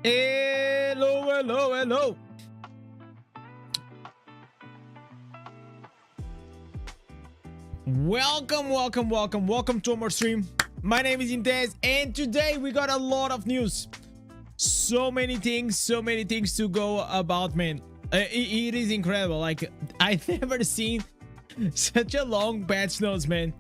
Hello, hello, hello. Welcome to our stream. My name is Indez, and today we got a lot of news. So many things to go about, man. It is incredible. Like, I've never seen such a long patch notes, man.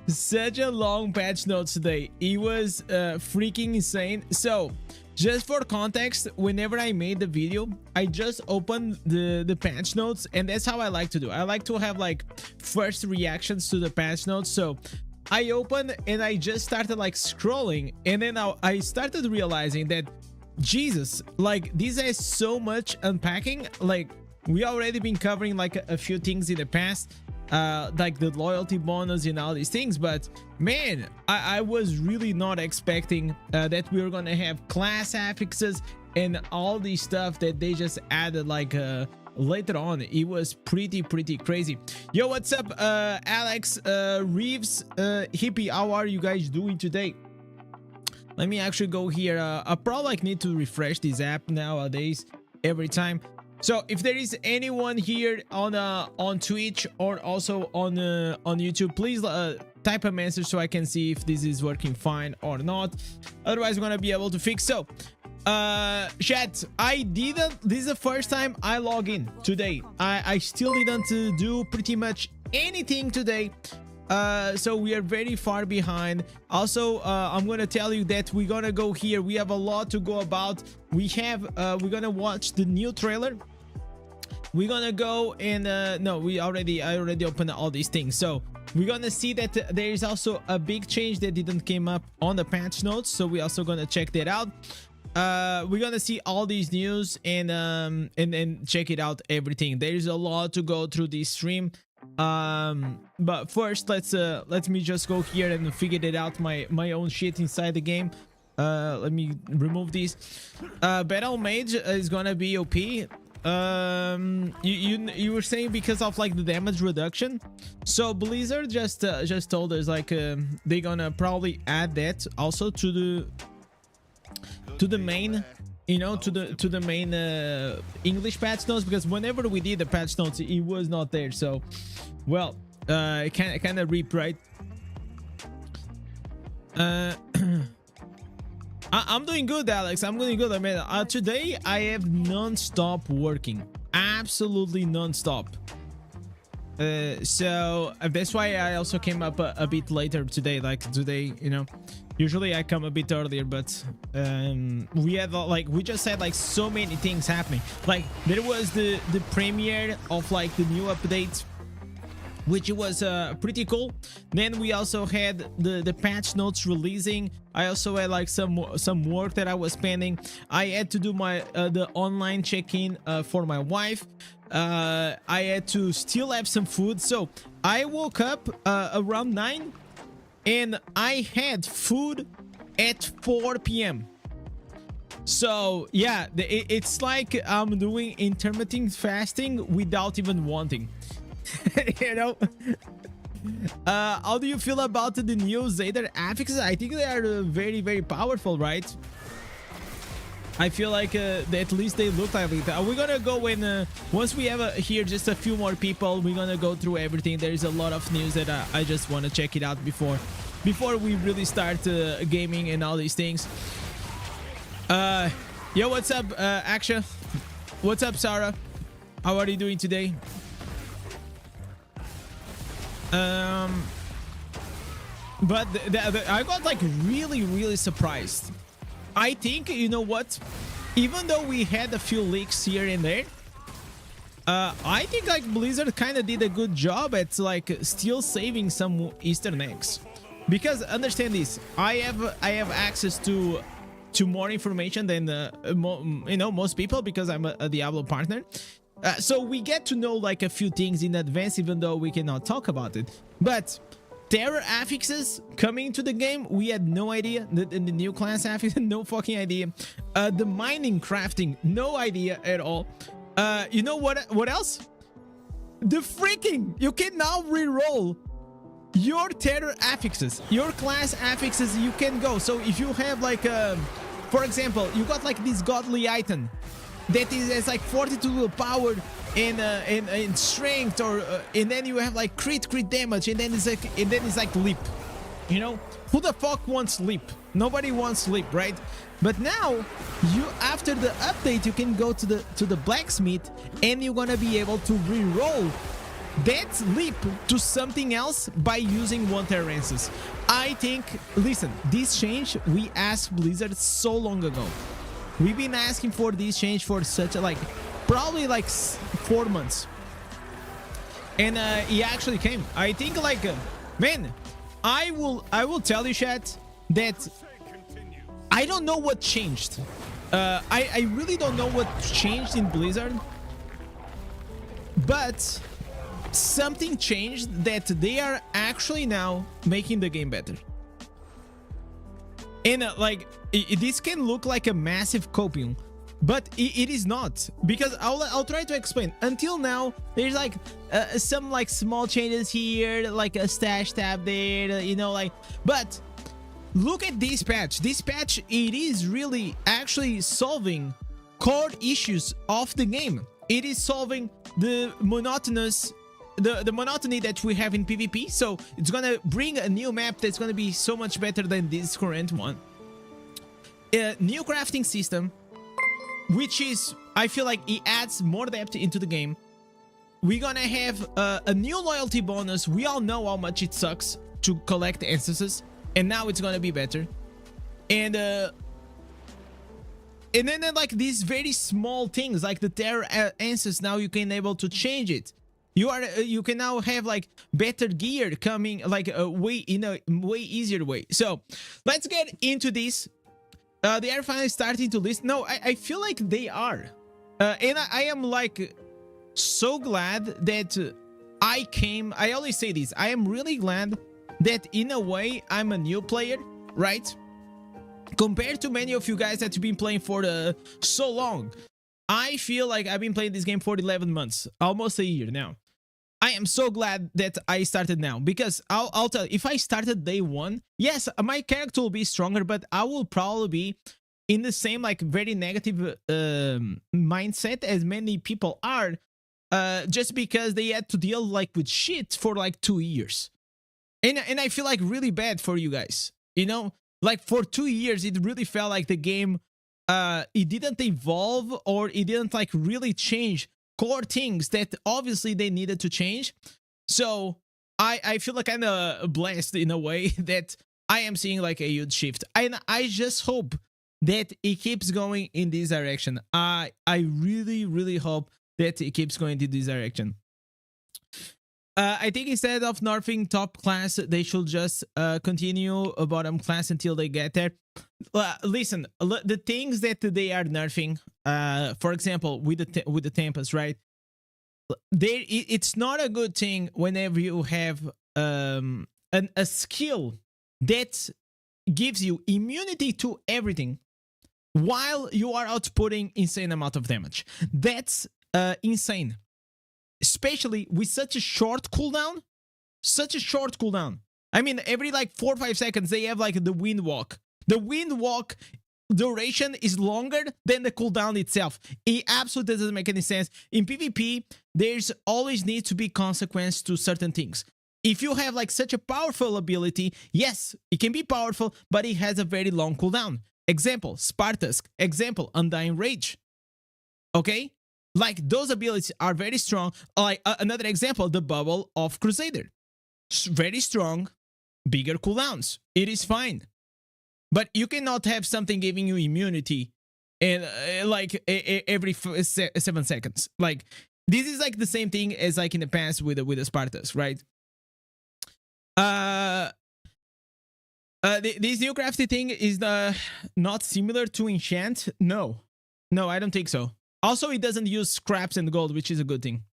Such a long patch notes today. It was freaking insane. So just for context, whenever I made the video, I just opened the patch notes, and that's how I like to do. I like to have like first reactions to the patch notes. So I opened and I just started like scrolling, and then I started realizing that Jesus, like, this has so much unpacking. Like, we already been covering like a few things in the past, like the loyalty bonus and all these things, but man, I was really not expecting that we were gonna have class affixes and all these stuff that they just added like later on. It was pretty crazy. Yo, what's up, Alex, Reeves, Hippie? How are you guys doing today? Let me actually go here. I probably like need to refresh this app nowadays every time. So if there is anyone here on Twitch or also on YouTube, please type a message so I can see if this is working fine or not. Otherwise, we're gonna be able to fix. So chat, this is the first time I log in today. I still didn't do pretty much anything today. So we are very far behind. Also, I'm gonna tell you that we're gonna go here. We have a lot to go about. We're gonna watch the new trailer. We're gonna go and no, I already opened all these things. So we're gonna see that there is also a big change that didn't came up on the patch notes. So we're also gonna check that out. We're gonna see all these news and then check it out, everything. There is a lot to go through this stream. But first, let me just go here and figure it out my own shit inside the game. Let me remove these. Battle Mage is gonna be OP. You were saying because of like the damage reduction. So Blizzard just told us like they're gonna probably add that also to the main, you know, to the main English patch notes, because whenever we did the patch notes, it was not there. So, well, kind of reap, right? I'm doing good, Alex. I'm doing good. I mean, today I have non-stop working, absolutely non-stop. So that's why I also came up a bit later today. Like today, you know, usually I come a bit earlier, but we just had like so many things happening. Like there was the premiere of like the new update, which was pretty cool. Then we also had the patch notes releasing. I also had like some work that I was spending. I had to do my the online check-in for my wife. I had to still have some food. So I woke up around 9 and I had food at 4 p.m. So yeah, it's like I'm doing intermittent fasting without even wanting. You know. How do you feel about the new Zader affixes? I think they are very powerful, right? I feel like at least they look like it. We're gonna go in once we have here just a few more people. We're gonna go through everything. There is a lot of news that I just want to check it out before we really start gaming and all these things. Yo, what's up, Aksha? What's up, Sarah? How are you doing today? But I got like really surprised. I think, you know what, even though we had a few leaks here and there, I think like Blizzard kind of did a good job at like still saving some Easter eggs. Because understand this, I have access to more information than you know, most people, because I'm a Diablo partner. So we get to know like a few things in advance, even though we cannot talk about it. But terror affixes coming to the game, we had no idea. The new class affix, no fucking idea. The mining crafting, no idea at all. You know what else? The freaking, you can now reroll your terror affixes, your class affixes. You can go. So if you have like For example, you got like this godly item that is has like 42 power and strength, or and then you have like crit damage, and then it's like leap. You know, who the fuck wants leap? Nobody wants leap, right? But now you, after the update, you can go to the blacksmith and you're gonna be able to re-roll that leap to something else by using 1 Terrances. I think, listen, this change we asked Blizzard so long ago. We've been asking for this change for such a like probably like 4 months, and he actually came. I think like man, I will tell you, chat, that I don't know what changed. I really don't know what changed in Blizzard, but something changed that they are actually now making the game better. And like this can look like a massive copium, but it is not, because I'll try to explain. Until now, there's like some like small changes here, like a stash tab there, you know, like, but look at this patch. This patch, it is really actually solving core issues of the game. It is solving the monotonous the monotony that we have in PvP. So it's gonna bring a new map that's gonna be so much better than this current one. A new crafting system, which is, I feel like it adds more depth into the game. We're gonna have a new loyalty bonus. We all know how much it sucks to collect instances, and now it's gonna be better. And then like these very small things like the Terror Answers, now you can able to change it. You can now have like better gear coming like a way easier way. So let's get into this. They are finally starting to listen. No, I feel like they are, and I am like so glad that I came. I always say this. I am really glad that in a way I'm a new player, right? Compared to many of you guys that have been playing for so long. I feel like I've been playing this game for 11 months, almost a year now. I am so glad that I started now, because I'll tell you, if I started day one, yes, my character will be stronger, but I will probably be in the same like very negative mindset as many people are, just because they had to deal like with shit for like 2 years. And I feel like really bad for you guys, you know, like for 2 years, it really felt like the game, it didn't evolve, or it didn't like really change core things that obviously they needed to change. So I feel like I'm blessed in a way that I am seeing like a huge shift, and I just hope that it keeps going in this direction. I really hope that it keeps going in this direction. I think instead of nerfing top class, they should just continue bottom class until they get there. Listen, the things that they are nerfing, for example, with the Tempest, right? It's not a good thing whenever you have a skill that gives you immunity to everything while you are outputting insane amount of damage. That's insane. Especially with such a short cooldown. I mean, every like 4 or 5 seconds, they have like the wind walk. The wind walk duration is longer than the cooldown itself. It absolutely doesn't make any sense. In PvP, there's always need to be consequence to certain things. If you have like such a powerful ability, yes, it can be powerful, but it has a very long cooldown. Example, Spartus. Example, Undying Rage. Okay? Like, those abilities are very strong. Like, another example, the Bubble of Crusader. Very strong, bigger cooldowns. It is fine. But you cannot have something giving you immunity in like every 7 seconds. Like, this is like the same thing as like in the past with the Spartus, right? This new crafty thing is not similar to enchant. No, I don't think so. Also, it doesn't use scraps and gold, which is a good thing.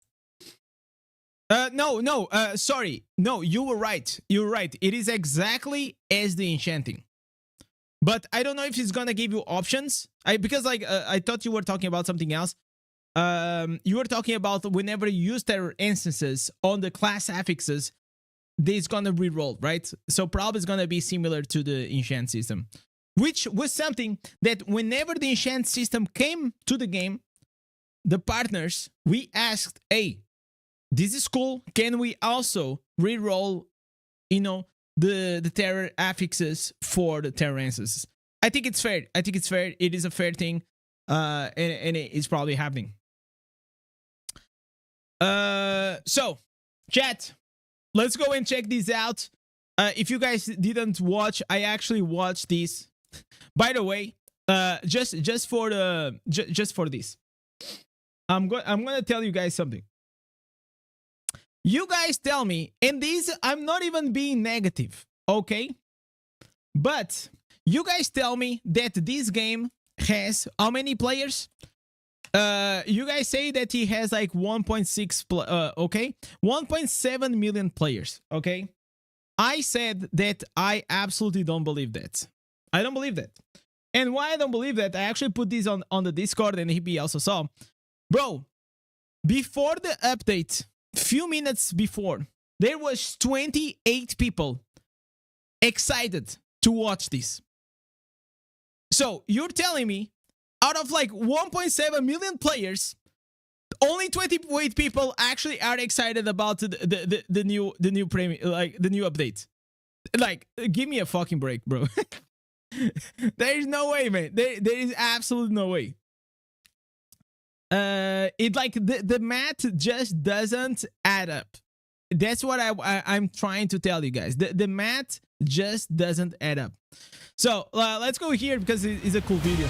Sorry. No, you were right. You're right. It is exactly as the enchanting. But I don't know if it's gonna give you options. Because like I thought you were talking about something else. You were talking about whenever you use their instances on the class affixes, it's gonna reroll, right? So probably it's gonna be similar to the enchant system. which was something that whenever the enchant system came to the game, the partners, we asked, hey, this is cool. Can we also reroll, the terror affixes for the terror ancestors? I think it's fair. It is a fair thing. And it's probably happening. So, chat, let's go and check this out. If you guys didn't watch, I actually watched this. By the way, just for this, I'm gonna tell you guys something. You guys tell me, and these, I'm not even being negative, okay? But you guys tell me that this game has how many players? You guys say that he has like 1.6 okay, 1.7 million players, okay? I said that I absolutely don't believe that. I don't believe that. And why I don't believe that, I actually put this on the Discord, and he also saw. Bro, before the update, few minutes before, there was 28 people excited to watch this. So you're telling me out of like 1.7 million players, only 28 people actually are excited about the new premium, like the new update. Like, give me a fucking break, bro. There is no way, man. There is absolutely no way. It like the math just doesn't add up. That's what I'm trying to tell you guys. The math just doesn't add up. So let's go here because it's a cool video.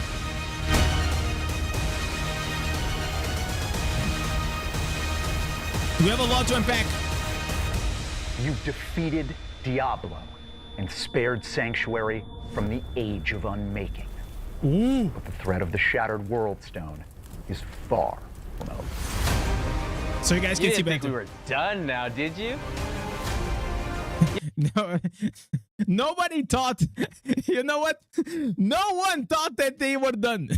We have a lot to unpack. You've defeated Diablo and spared Sanctuary from the Age of Unmaking. Ooh. But the threat of the Shattered World Stone is far from over. So you guys can see didn't think better. we were done now, did you? No, nobody thought. You know what? No one thought that they were done.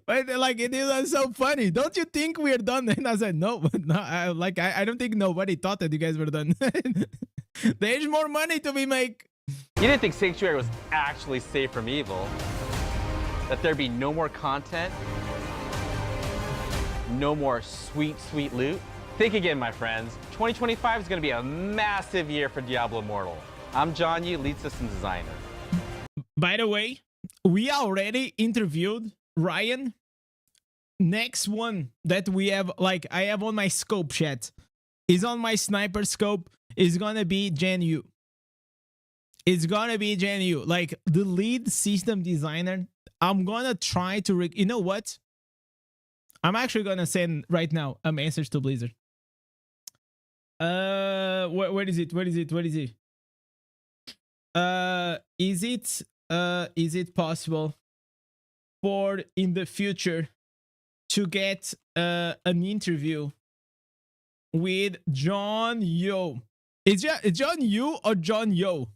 But like, it is so funny. Don't you think we're done? And I said no, I don't think nobody thought that you guys were done. There's more money to be made. You didn't think Sanctuary was actually safe from evil? That there'd be no more content? No more sweet, sweet loot? Think again, my friends. 2025 is going to be a massive year for Diablo Immortal. I'm John Yu, lead system designer. By the way, we already interviewed Ryan. Next one that we have, like, I have on my scope chat, is on my sniper scope, is gonna be Jan Yu. It's gonna be Jan Yu, like the lead system designer. I'm gonna try to, you know what? I'm actually gonna send right now a message to Blizzard. What is it? What is it? What is it? Is it possible for in the future to get an interview with John Yo? Is John Yu or John Yo?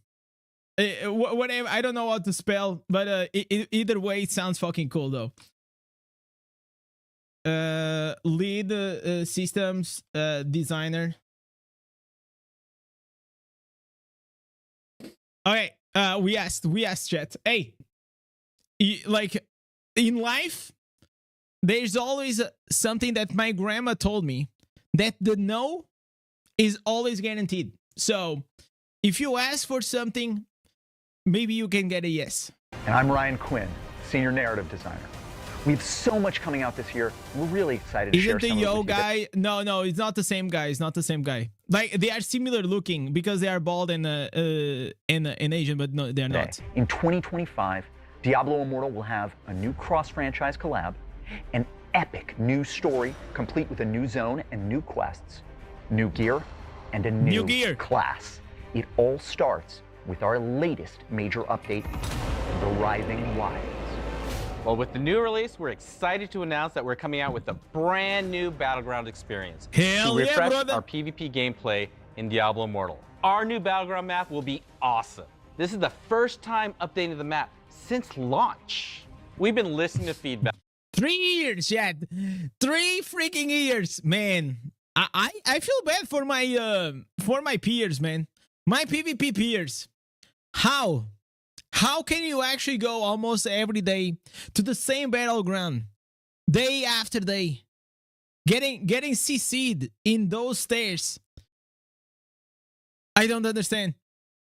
Whatever, I don't know how to spell, but either way, it sounds fucking cool though. Lead systems designer. Okay, we asked chat. Hey, like in life, there's always something that my grandma told me, that the no is always guaranteed. So if you ask for something, maybe you can get a yes. And I'm Ryan Quinn, senior narrative designer. We have so much coming out this year. We're really excited to share Isn't some the of it Yo with you. guy? No, it's not the same guy. It's not the same guy. Like, they are similar looking because they are bald and Asian, but no, they're not. In 2025, Diablo Immortal will have a new cross-franchise collab, an epic new story complete with a new zone and new quests, new gear, and a new gear class. It all starts with our latest major update, The Writhing Wilds. Well, with the new release, we're excited to announce that we're coming out with a brand new Battleground experience Hell to yeah, refresh brother. our PvP gameplay in Diablo Immortal. Our new Battleground map will be awesome. This is the first time updating the map since launch. We've been listening to feedback. 3 years, yeah. 3 freaking years, man. I feel bad for my peers, man. My PvP peers. How How can you actually go almost every day to the same battleground, day after day, getting CC'd in those stairs? I don't understand.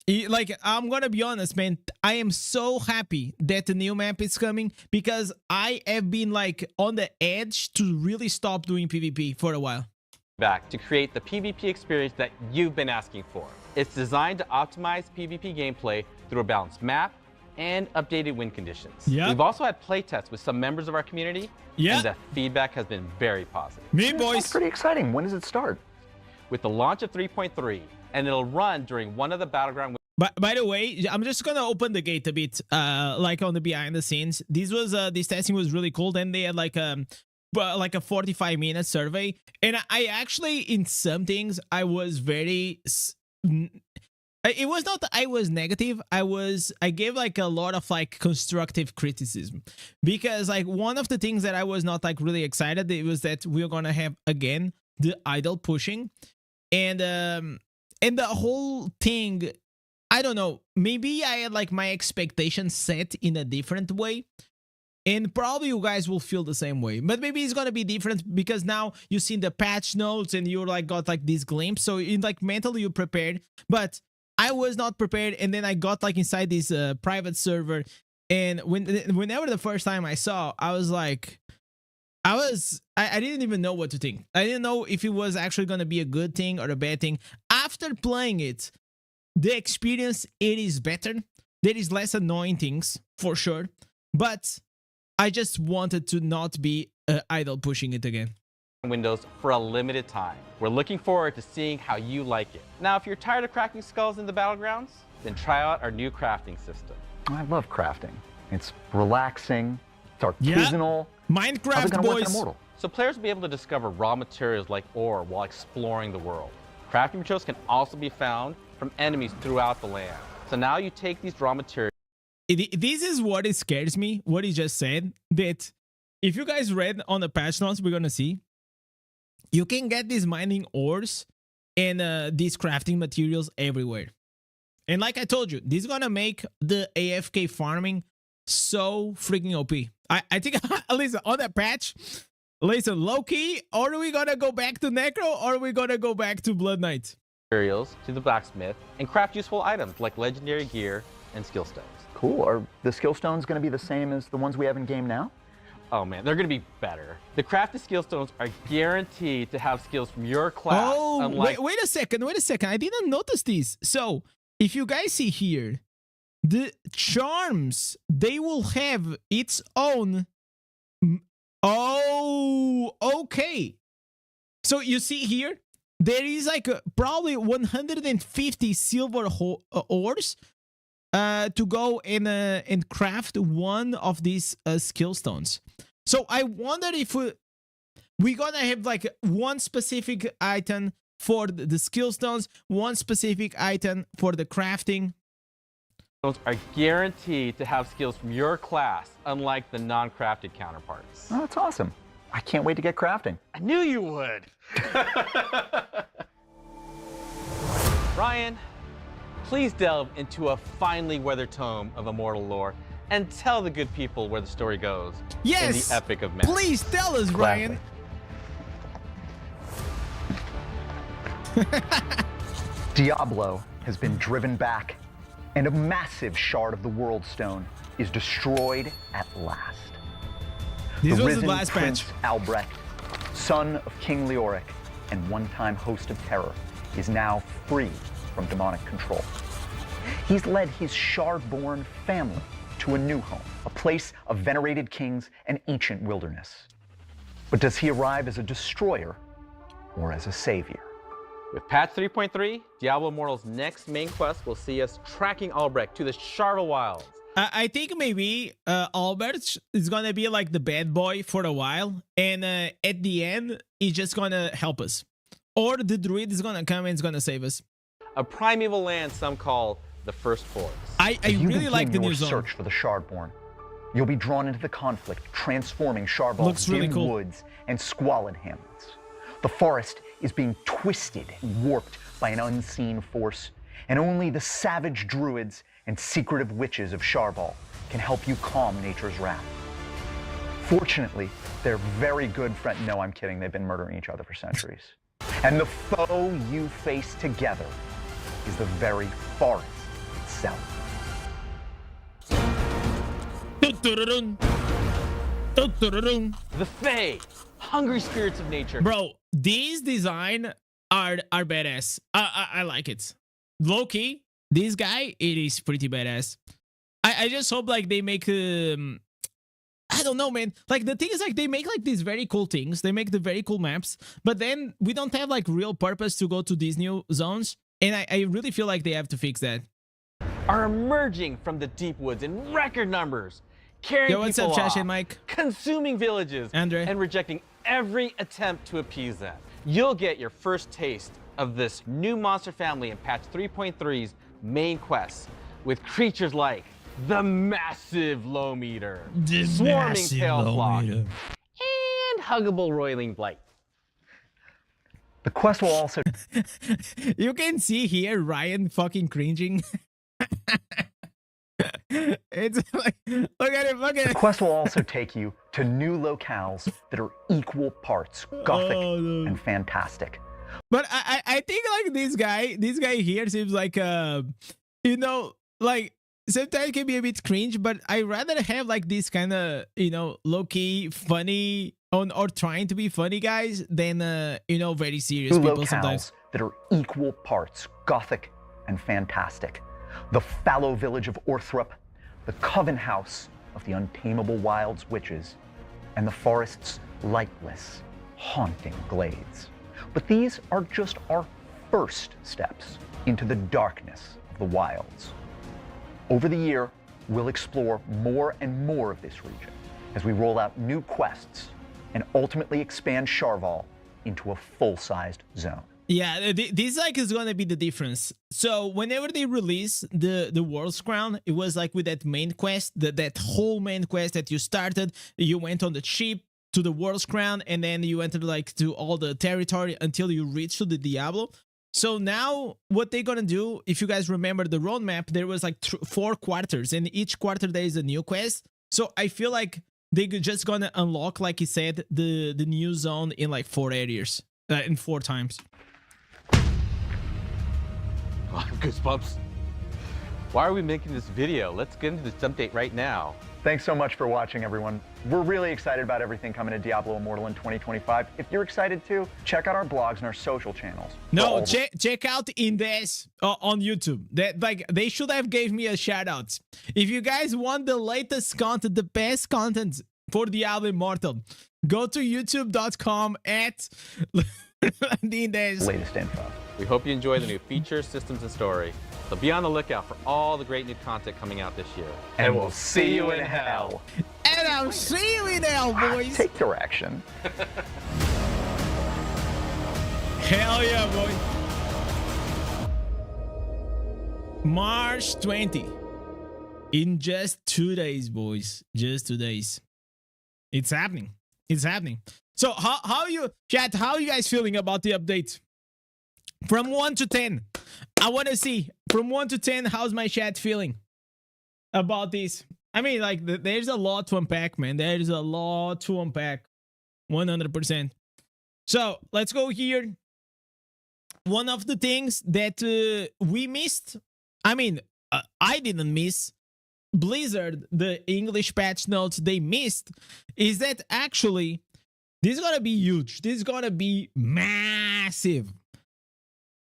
Like, I'm gonna be honest, man. I am so happy that the new map is coming because I have been like on the edge to really stop doing PvP for a while. Back to create the PvP experience that you've been asking for. It's designed to optimize PvP gameplay through a balanced map and updated win conditions. Yep. We've also had playtests with some members of our community, Yeah. and the feedback has been very positive. Me, That's boys. pretty exciting. When does it start? With the launch of 3.3, and it'll run during one of the Battleground. By the way, I'm just gonna open the gate a bit, like on the behind the scenes. This testing was really cool. Then they had like a 45-minute survey, and I actually, in some things, I was very. It was not that I was negative. I gave like a lot of like constructive criticism, because like one of the things that I was not like really excited, it was that we are gonna have again the idle pushing, and the whole thing. I don't know, maybe I had like my expectations set in a different way, and probably you guys will feel the same way, but maybe it's gonna be different because now you've seen the patch notes and you're like got like this glimpse, so in like mentally you prepared, but I was not prepared, and then I got like inside this private server, and whenever the first time I saw, I was like, I didn't even know what to think. I didn't know if it was actually gonna be a good thing or a bad thing. After playing it, the experience, it is better. There is less annoying things for sure, but I just wanted to not be idle pushing it again. Windows for a limited time. We're looking forward to seeing how you like it. Now, if you're tired of cracking skulls in the Battlegrounds, then try out our new crafting system. I love crafting. It's relaxing. It's artisanal. Yeah. How's it Minecraft, gonna work in boys. Immortal? So players will be able to discover raw materials like ore while exploring the world. Crafting materials can also be found from enemies throughout the land. So now you take these raw materials. This is what it scares me, what he just said, that if you guys read on the patch notes, we're gonna see, you can get these mining ores and these crafting materials everywhere. And like I told you, this is gonna make the AFK farming so freaking OP. I think, listen, on that patch, listen, low-key, or are we gonna go back to Necro, or are we gonna go back to Blood Knight? Materials to the blacksmith and craft useful items like legendary gear and skill stones. Cool. Are the skill stones going to be the same as the ones we have in game now? Oh man, they're gonna be better. The crafted skill stones are guaranteed to have skills from your class. Oh, unlike wait a second. I didn't notice this. So, if you guys see here, the charms, they will have its own. Oh, okay. So, you see here, there is like probably 150 silver ores to go and craft one of these skill stones. So I wonder if we're gonna have like one specific item for the skill stones, one specific item for the crafting. stones are guaranteed to have skills from your class, unlike the non-crafted counterparts. Oh, that's awesome. I can't wait to get crafting. I knew you would. Ryan, please delve into a finely weathered tome of immortal lore and tell the good people where the story goes Yes, in the epic of maps. please tell us, Gladly. Ryan. Diablo has been driven back, and a massive shard of the World Stone is destroyed at last. This the was risen the last Prince patch. Albrecht, son of King Leoric and one-time host of terror, is now free from demonic control. He's led his shard-born family to a new home, a place of venerated kings and ancient wilderness. But does he arrive as a destroyer or as a savior? With patch 3.3, Diablo Immortal's next main quest will see us tracking Albrecht to the Sharva Wilds. I think maybe Albert is gonna be like the bad boy for a while, and at the end, he's just gonna help us. Or the druid is gonna come and is gonna save us. A primeval land some call the First Forest. I As you really like the begin new your zone. search for the Shardborn, you'll be drawn into the conflict, transforming Sharval's Looks really dim cool. woods and squalid hamlets. The forest is being twisted and warped by an unseen force, and only the savage druids and secretive witches of Sharval can help you calm nature's wrath. Fortunately, they're very good friends. No, I'm kidding. They've been murdering each other for centuries. And the foe you face together is the very forest itself. The Fae, hungry spirits of nature. Bro, these design are badass. I like it. Low-key, this guy, it is pretty badass. I just hope like they make I don't know, man. Like the thing is like they make like these very cool things. They make the very cool maps, but then we don't have like real purpose to go to these new zones. And I really feel like they have to fix that. Are emerging from the deep woods in record numbers, carrying Yo, what's people up, Josh off, and Mike? consuming villages, Andre. and rejecting every attempt to appease them. You'll get your first taste of this new monster family in patch 3.3's main quests, with creatures like the massive low meter, swarming tail flock, and huggable roiling blight. The quest will also You can see here Ryan fucking cringing. It's like, look at it, look at The it. quest will also take you to new locales that are equal parts gothic Oh, no. and fantastic. But I think like this guy here seems like you know, like sometimes it can be a bit cringe, but I rather have like this kind of, you know, low-key funny or trying to be funny guys than you know, very serious New people locales sometimes. that are equal parts gothic and fantastic. The fallow village of Orthrup, the coven house of the untamable wilds witches, and the forest's lightless, haunting glades. But these are just our first steps into the darkness of the wilds. Over the year, we'll explore more and more of this region as we roll out new quests and ultimately expand Sharval into a full-sized zone. Yeah, this like is gonna be the difference. So whenever they release the World's Crown, it was like with that main quest, that whole main quest that you started, you went on the ship to the World's Crown, and then you entered like to all the territory until you reached to the Diablo. So now what they're gonna do, if you guys remember the roadmap, there was like 4 quarters, and each quarter there is a new quest. So I feel like they're just gonna unlock, like he said, the new zone in like 4 areas, in 4 times. Oh, goosebumps. Why are we making this video? Let's get into this update right now. Thanks so much for watching, everyone. We're really excited about everything coming to Diablo Immortal in 2025. If you're excited too, check out our blogs and our social channels. No, check out Indez on YouTube. That like they should have gave me a shout out. If you guys want the latest content, the best content for Diablo Immortal, go to youtube.com at Indez. Latest info. We hope you enjoy the new features, systems, and story. So be on the lookout for all the great new content coming out this year. And we'll see you in hell. And I'll see you in hell, boys. Take direction. Hell yeah, boy. March 20. In just 2 days, boys. Just 2 days. It's happening. It's happening. So how you chat, how are you guys feeling about the update? From 1 to 10. I want to see from 1 to 10, how's my chat feeling about this? I mean, like, there's a lot to unpack, man. There's a lot to unpack. 100%. So let's go here. One of the things that we missed, I mean, I didn't miss, Blizzard, the English patch notes they missed, is that actually this is gonna be huge. This is gonna be massive.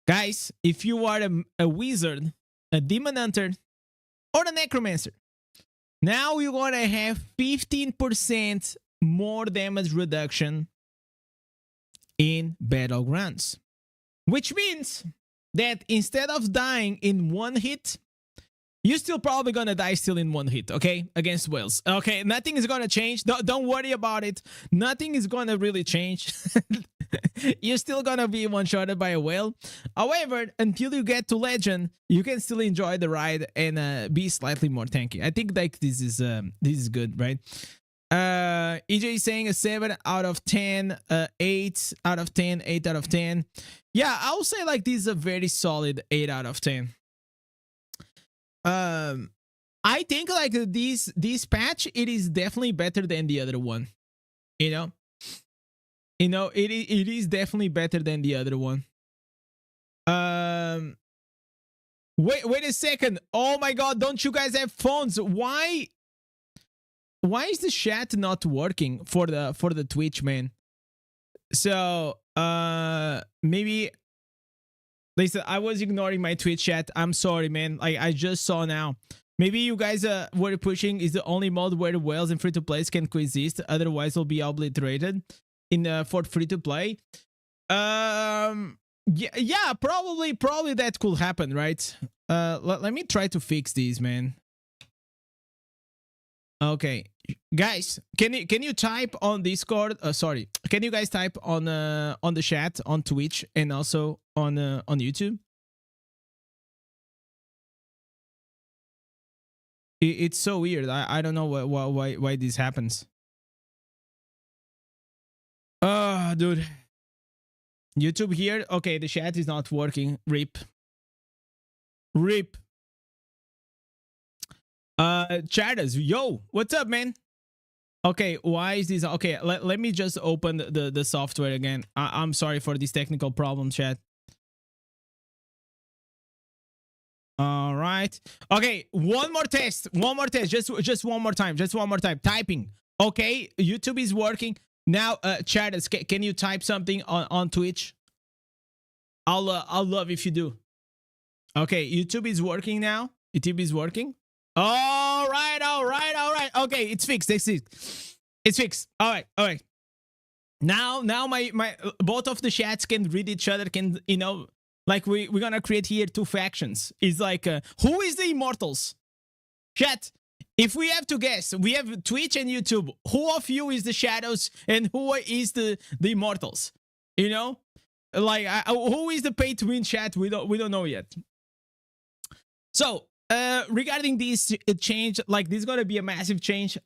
Guys, if you are a wizard, a demon hunter, or a necromancer, now you're gonna have 15% more damage reduction in Battlegrounds. Which means that instead of dying in 1 hit, you're still probably gonna die still in 1 hit, okay? Against whales. Okay, nothing is gonna change. Don't worry about it. Nothing is gonna really change. You're still gonna be one-shotted by a whale. However, until you get to legend, you can still enjoy the ride and be slightly more tanky. I think like this is good, right? EJ is saying a 7 out of 10, 8 out of 10, 8 out of 10. Yeah, I would say like this is a very solid 8 out of 10. I think like this patch, it is definitely better than the other one. You know, it is definitely better than the other one. Wait a second. Oh my god, don't you guys have phones? Why is the chat not working for the Twitch, man? So maybe listen, I was ignoring my Twitch chat. I'm sorry, man. I just saw now. Maybe you guys were pushing is the only mode where the whales and free-to-plays can coexist. Otherwise, will be obliterated in for free-to-play. Yeah, probably that could happen, right? Let me try to fix these, man. Okay, guys, can you type on Discord? Sorry, can you guys type on the chat on Twitch and also on YouTube? It's so weird. I don't know why this happens. Dude. YouTube here. Okay, the chat is not working. Rip. Chatters, yo, what's up, man? Okay, why is this? Okay, let me just open the software again. I'm sorry for this technical problem, chat. All right. Okay, one more test. Just one more time. Typing. Okay, YouTube is working. Now, chatters, can you type something on Twitch? I'll love if you do. Okay, YouTube is working now. YouTube is working. All right. Okay, it's fixed. It's fixed. All right. Now my both of the chats can read each other. Can like we're gonna create here two factions. It's like who is the immortals? Chat. If we have to guess, we have Twitch and YouTube. Who of you is the shadows and who is the immortals? You know, like who is the pay to win chat? We don't know yet. So regarding this change, like this is gonna be a massive change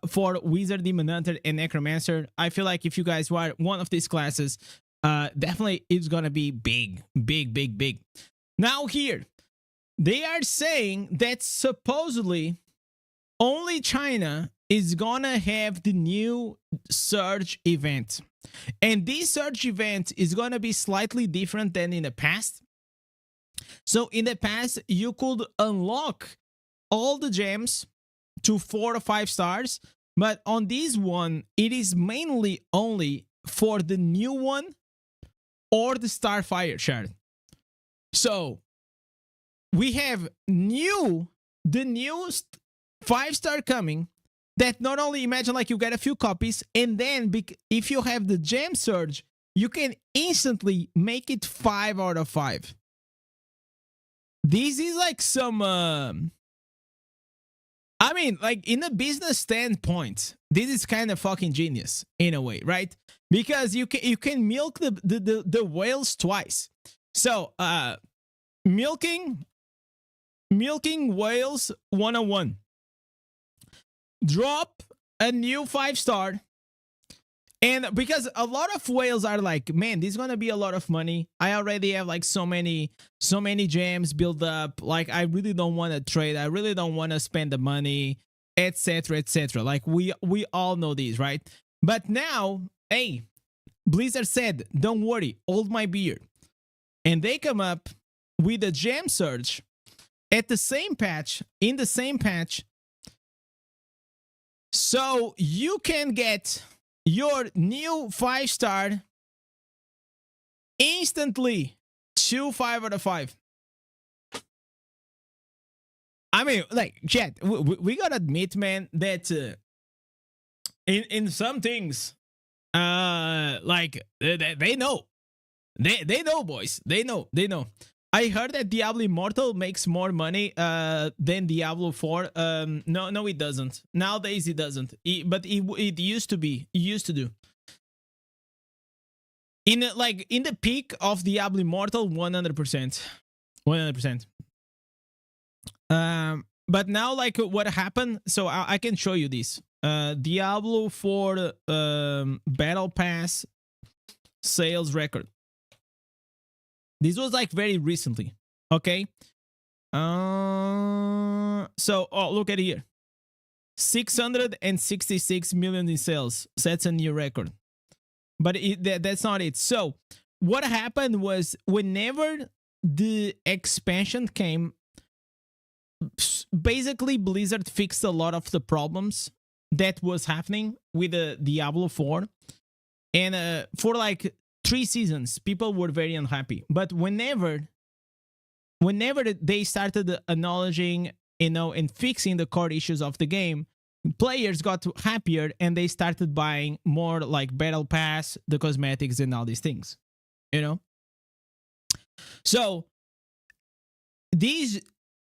for Wizard, Demon Hunter, and Necromancer. I feel like if you guys were one of these classes, definitely it's gonna be big. Now here, they are saying that supposedly only China is gonna have the new Surge event. And this Surge event is gonna be slightly different than in the past. So in the past, you could unlock all the gems to 4 or 5 stars. But on this one, it is mainly only for the new one or the Starfire shard. So we have the newest 5-star coming, that not only imagine like you get a few copies, and then if you have the gem surge, you can instantly make it 5 out of 5. This is like some I mean, like in a business standpoint, this is kind of fucking genius in a way, right? Because you can milk the whales twice. So milking whales 101. Drop a new 5-star, and because a lot of whales are like, man, this is gonna be a lot of money. I already have like so many gems built up. Like I really don't want to trade. I really don't want to spend the money, etc. Like we all know these, right? But now, hey, Blizzard said, don't worry, hold my beer, and they come up with a gem surge at the same patch, in the same patch. So you can get your new 5-star instantly to 5 out of 5. I mean, like, chat, we gotta admit, man, that in some things, like they know, boys, they know. I heard that Diablo Immortal makes more money than Diablo 4. No, it doesn't. Nowadays, it doesn't. But it used to be. It used to do. In the peak of Diablo Immortal, 100%. 100%. But now, like, what happened? So I can show you this. Diablo 4 Battle Pass sales record. This was like very recently, okay? So, oh, look at here. 666 million in sales. That's a new record. But that's not it. So, what happened was whenever the expansion came, basically Blizzard fixed a lot of the problems that was happening with the Diablo 4. And for like 3 seasons, people were very unhappy. But whenever they started acknowledging, and fixing the core issues of the game, players got happier and they started buying more like Battle Pass, the cosmetics, and all these things. So this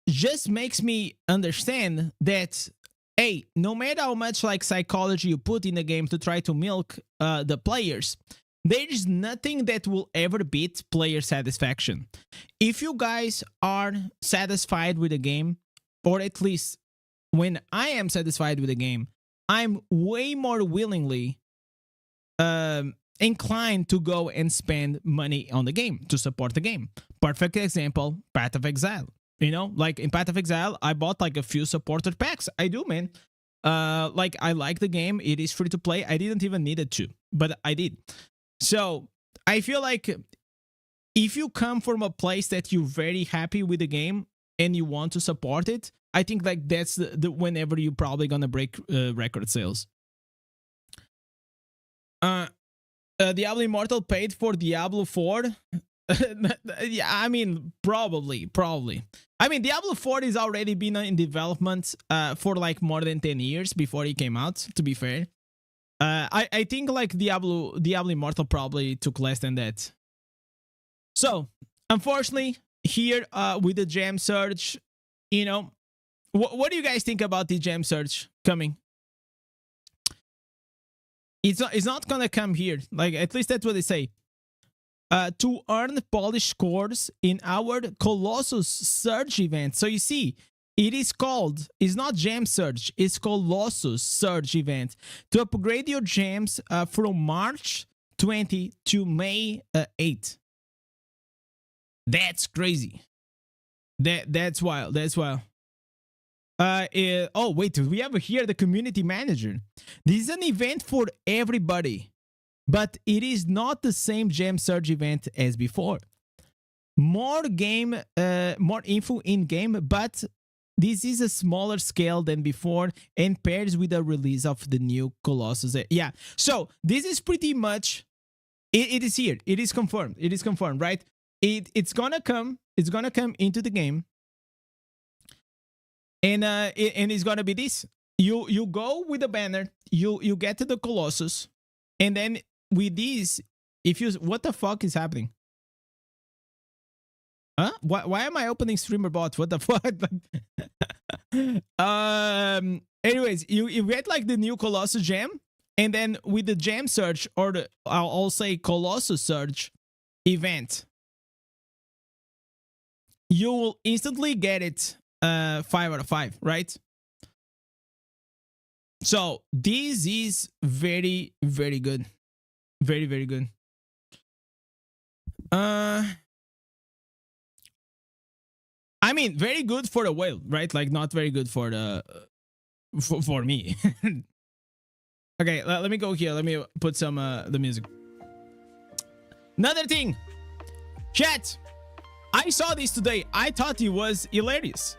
just makes me understand that, hey, no matter how much like psychology you put in the game to try to milk the players, there is nothing that will ever beat player satisfaction. If you guys are satisfied with the game, or at least when I am satisfied with the game, I'm way more willingly inclined to go and spend money on the game to support the game. Perfect example, Path of Exile. Like in Path of Exile, I bought like a few supporter packs. I do, man. Like I like the game. It is free to play. I didn't even need it to, but I did. So I feel like if you come from a place that you're very happy with the game and you want to support it, I think like that's the whenever you're probably gonna break record sales. Diablo Immortal paid for Diablo 4. Yeah, I mean, probably. I mean, Diablo 4 is already been in development for like more than 10 years before it came out, to be fair. I think like Diablo Immortal probably took less than that. So, unfortunately, here with the gem surge, what do you guys think about the gem surge coming? It's not gonna come here. Like, at least that's what they say. To earn polished scores in our Colossus Surge event. So you see, it's not Gem Surge, it's Colossus Surge event. To upgrade your gems from March 20 to May 8. That's crazy. That's wild. Oh, wait, we have here the community manager. This is an event for everybody. But it is not the same Gem Surge event as before. More info in game, but this is a smaller scale than before and pairs with the release of the new Colossus. Yeah, so this is pretty much it is here. It is confirmed. Right? It's gonna come into the game, and it's gonna be this. You go with the banner. You get to the Colossus, and then with these, what the fuck is happening? Huh? Why am I opening streamer bot? What the fuck? Anyways, you get like the new Colossus gem, and then with the gem search, or I'll say Colossus Surge event, you will instantly get it 5 out of 5, right? So this is very, very good. Very, very good. I mean, very good for the whale, right? Like, not very good for the for me. Okay, let me go here. Let me put some the music. Another thing, chat. I saw this today. I thought it was hilarious.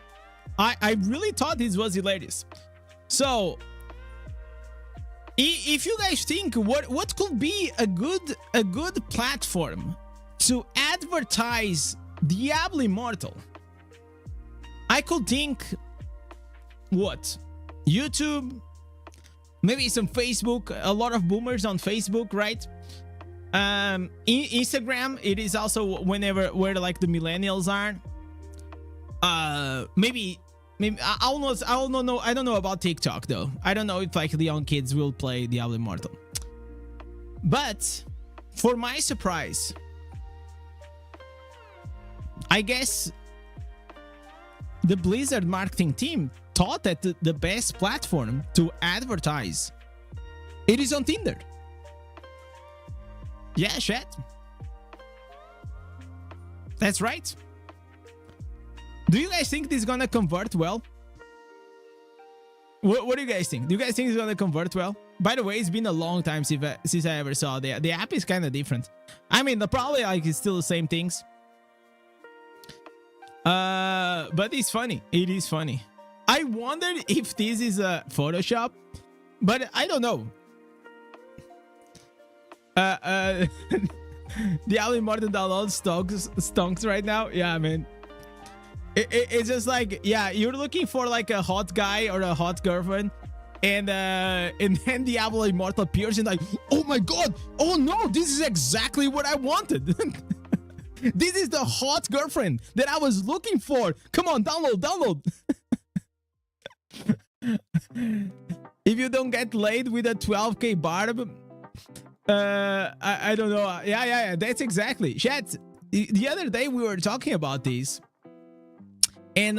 I really thought this was hilarious. So, if you guys think what could be a good platform to advertise Diablo Immortal, I could think what? YouTube, maybe some Facebook, a lot of boomers on Facebook, right? Instagram, it is also where like the millennials are. Maybe I don't know about TikTok though. I don't know if like the young kids will play Diablo Immortal. But for my surprise, I guess the Blizzard marketing team thought that the best platform to advertise, it is on Tinder. Yeah, chat. That's right. Do you guys think this is gonna convert well? What do you guys think? Do you guys think it's gonna convert well? By the way, it's been a long time since I ever saw the app is kind of different. I mean, probably like it's still the same things. But it's funny. It is funny. I wondered if this is a Photoshop, but I don't know. Diablo Immortal download stonks right now. Yeah, man. It's just like, yeah, you're looking for like a hot guy or a hot girlfriend, and then Diablo Immortal appears and like, oh my god, oh no, this is exactly what I wanted. This is the hot girlfriend that I was looking for. Come on, download. If you don't get laid with a 12k barb, I don't know. Yeah, that's exactly. Chat, the other day we were talking about this. And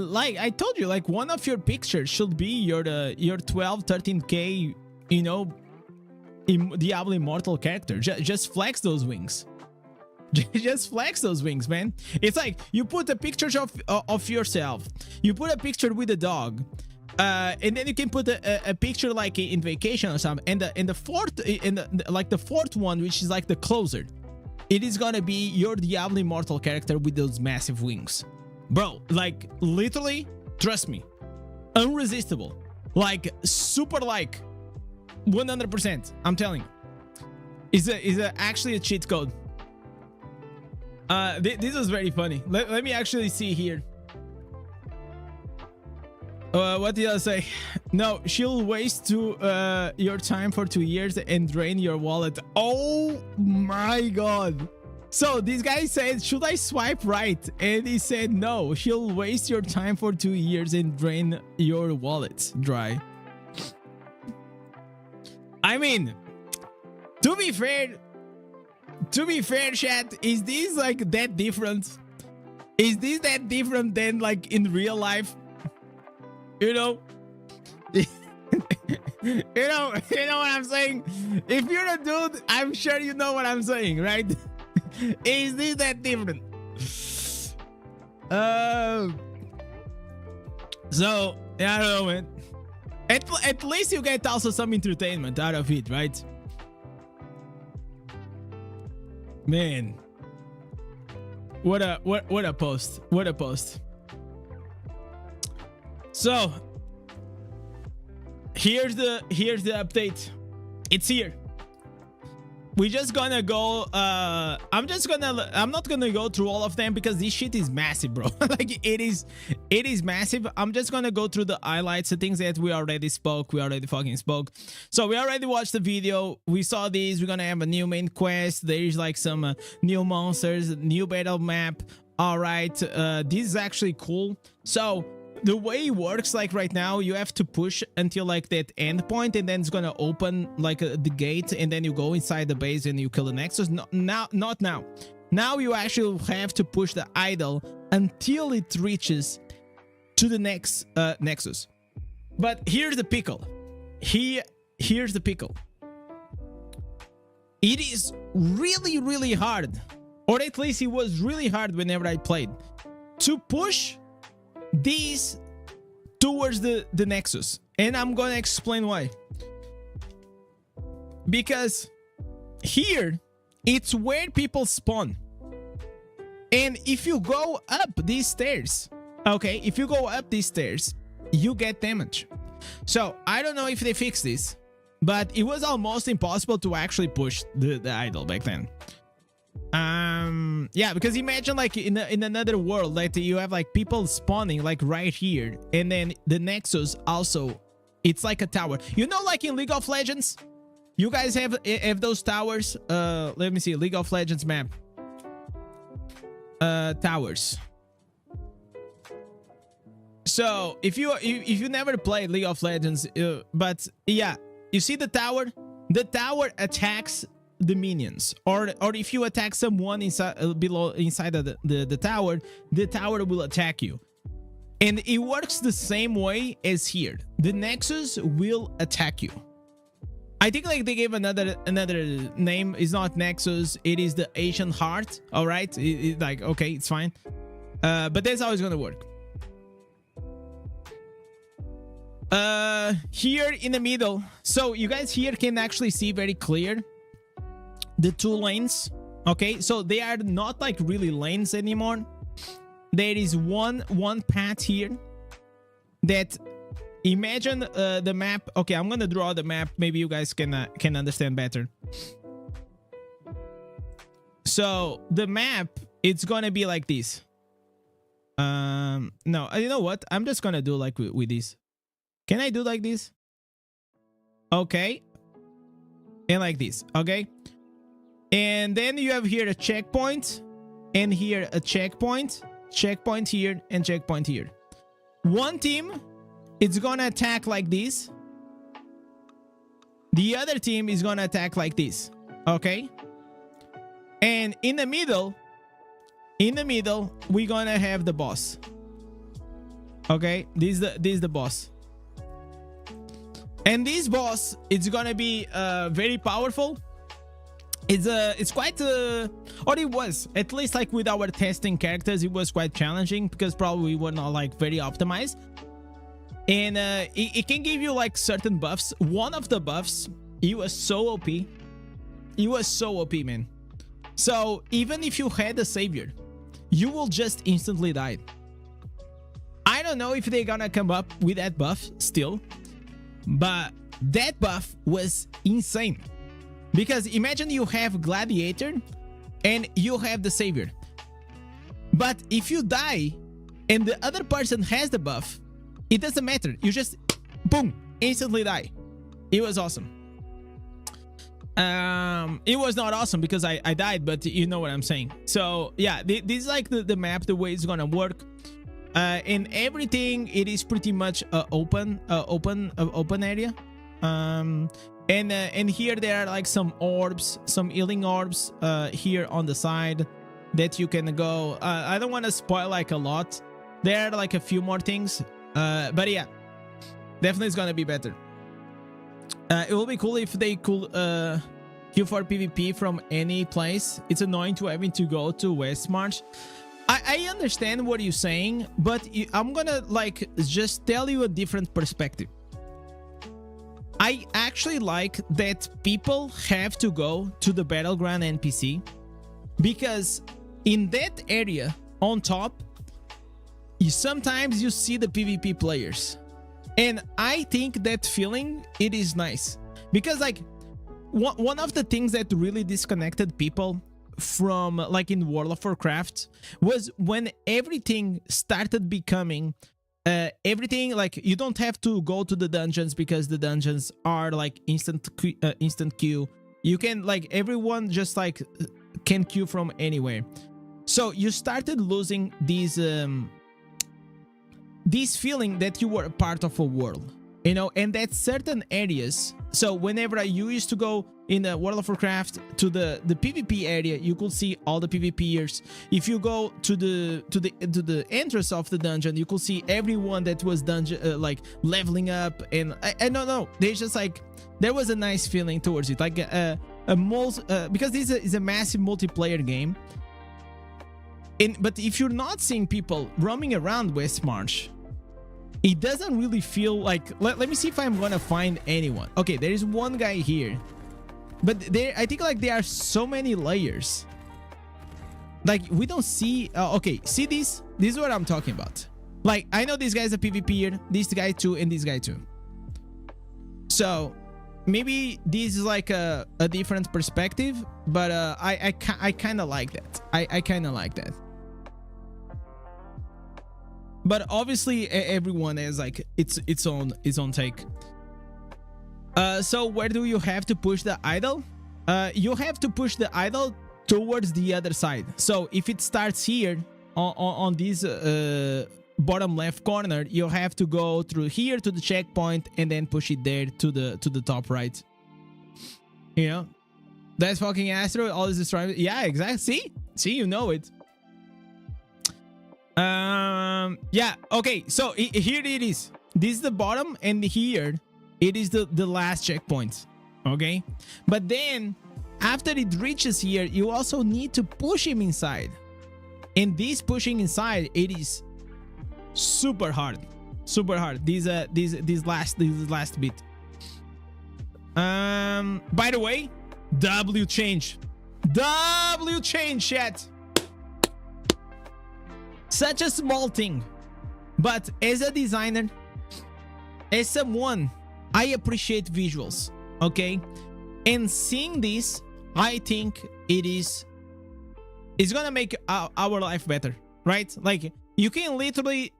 like I told you, like one of your pictures should be your 12, 13k, you know, Diablo Immortal character. Just flex those wings. Just flex those wings, man. It's like you put a picture of yourself. You put a picture with a dog, and then you can put a picture like in vacation or something. And the fourth one, which is like the closer, it is gonna be your Diablo Immortal character with those massive wings. Bro, like literally, trust me, unresistible, like super, like 100%. I'm telling you, is actually a cheat code. This was very funny. Let me actually see here. What did I say? No, she'll waste your time for 2 years and drain your wallet. Oh my god. So this guy said, should I swipe right? And he said, no, she'll waste your time for 2 years and drain your wallet dry. I mean, to be fair, chat, is this like that different? Is this that different than like in real life? You know? you know what I'm saying? If you're a dude, I'm sure you know what I'm saying, right? Is this that different? So yeah, I don't know, man. At least you get also some entertainment out of it, right? Man, what a post! What a post! So here's the update. It's here. We're just gonna go. I'm not gonna go through all of them because this shit is massive, bro. Like it is massive. I'm just gonna go through the highlights, the things that we already spoke. We already fucking spoke. So we already watched the video. We saw these. We're gonna have a new main quest. There's like some new monsters, new battle map. All right, this is actually cool. So the way it works, like right now, you have to push until like that end point, and then it's gonna open like the gate, and then you go inside the base and you kill the Nexus. No, not now. Now you actually have to push the idol until it reaches to the next Nexus. But here's the pickle. Here's the pickle. It is really, really hard, or at least it was really hard whenever I played, to push these towards the Nexus, and I'm gonna explain why. Because here it's where people spawn, and if you go up these stairs, okay, if you go up these stairs, you get damage. So I don't know if they fixed this, but it was almost impossible to actually push the idol back then. Yeah, because imagine like in another world, like you have like people spawning like right here, and then the Nexus also, it's like a tower, you know, like in League of Legends. You guys have those towers. Let me see, League of Legends map, towers. So if you never played League of Legends, but yeah, you see the tower attacks the minions, or if you attack someone inside inside of the tower will attack you. And it works the same way as here. The Nexus will attack you. I think like they gave another name. It's not Nexus, it is the Ancient Heart. All right, like okay, it's fine. But that's how it's gonna work. Here in the middle, so you guys here can actually see very clear the two lanes. Okay, so they are not like really lanes anymore. There is one path here that, imagine the map. Okay, I'm gonna draw the map. Maybe you guys can understand better. So the map, it's gonna be like this. No, you know what? I'm just gonna do like with this. Can I do like this? Okay. And like this, okay? And then you have here a checkpoint, and here a checkpoint, checkpoint here, and checkpoint here. One team, it's gonna attack like this. The other team is gonna attack like this, okay? And in the middle, we're gonna have the boss. Okay, this is the boss. And this boss, it's gonna be very powerful. It's quite or it was, at least like with our testing characters, it was quite challenging because probably we were not like very optimized. And it can give you like certain buffs. One of the buffs, it was so OP. It was so OP, man. So even if you had a savior, you will just instantly die. I don't know if they're gonna come up with that buff still, but that buff was insane. Because imagine you have Gladiator and you have the Savior. But if you die and the other person has the buff, it doesn't matter. You just, boom, instantly die. It was awesome. It was not awesome because I died, but you know what I'm saying. So yeah, this is like the map, the way it's gonna work. And everything, it is pretty much open area. And here there are like some orbs, some healing orbs here on the side that you can go. I don't want to spoil like a lot. There are like a few more things, but yeah, definitely it's gonna be better. It will be cool if they could queue for PvP from any place. It's annoying to having to go to West March. I understand what you're saying, but I'm gonna like just tell you a different perspective. I actually like that people have to go to the Battleground NPC, because in that area on top, sometimes you see the PvP players. And I think that feeling, it is nice. Because like one of the things that really disconnected people from like in World of Warcraft was when everything started becoming everything like you don't have to go to the dungeons because the dungeons are like instant queue. You can like everyone just like can queue from anywhere. So you started losing this feeling that you were a part of a world, you know, and that certain areas. So whenever you used to go in the World of Warcraft to the PvP area, you could see all the PvPers. If you go to the entrance of the dungeon, you could see everyone that was dungeon like leveling up. And I don't know, there's just like there was a nice feeling towards it, like because this is a massive multiplayer game. But if you're not seeing people roaming around West March, it doesn't really feel like. Let me see if I'm gonna find anyone. Okay, there is one guy here, but there I think like there are so many layers. Like we don't see. Okay, see this? This is what I'm talking about. Like I know this guy's a PvPer, this guy too, and this guy too. So maybe this is like a different perspective, but I kind of like that. I kind of like that. But obviously everyone has like its own take. So where do you have to push the idol? You have to push the idol towards the other side. So if it starts here on this bottom left corner, you have to go through here to the checkpoint and then push it there to the top right. You know, that's fucking Astro. All this destroying. Yeah, exactly. See, you know it. Yeah, okay, so here it is. This is the bottom, and here it is the last checkpoint. Okay, but then after it reaches here, you also need to push him inside. And this pushing inside, it is super hard. Super hard. This last bit. By the way, W change. W change, chat. Such a small thing. But as a designer, as someone, I appreciate visuals, okay? And seeing this, I think it's gonna make our life better, right? Like, you can literally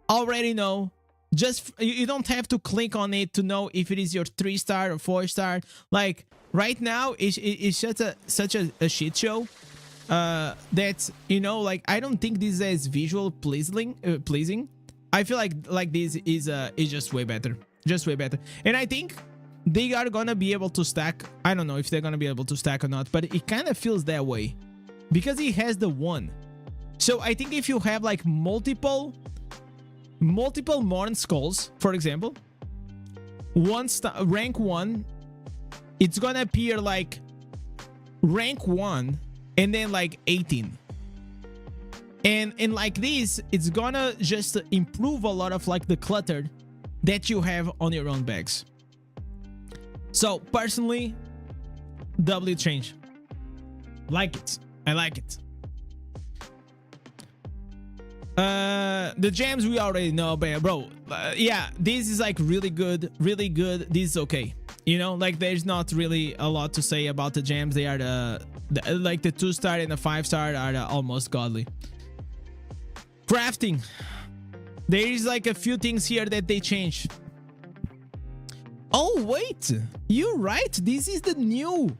already know, just you don't have to click on it to know if it is your 3-star or 4-star. Like, right now it's such a shit show that, you know, like, I don't think this is visual pleasing. I feel like this is just way better, and I think they are gonna be able to stack. I don't know if they're gonna be able to stack or not, but it kind of feels that way because it has the 1. So I think if you have like multiple Morn skulls, for example, rank 1, it's gonna appear like rank 1 and then like 18. And like this, it's gonna just improve a lot of like the clutter that you have on your own bags. So personally, W change. Like it. I like it. The gems we already know, bro. Yeah, this is like really good. This is okay. You know, like, there's not really a lot to say about the gems. They are like the 2-star and the 5-star are almost godly. Crafting. There is like a few things here that they changed. Oh wait, you're right. This is the new.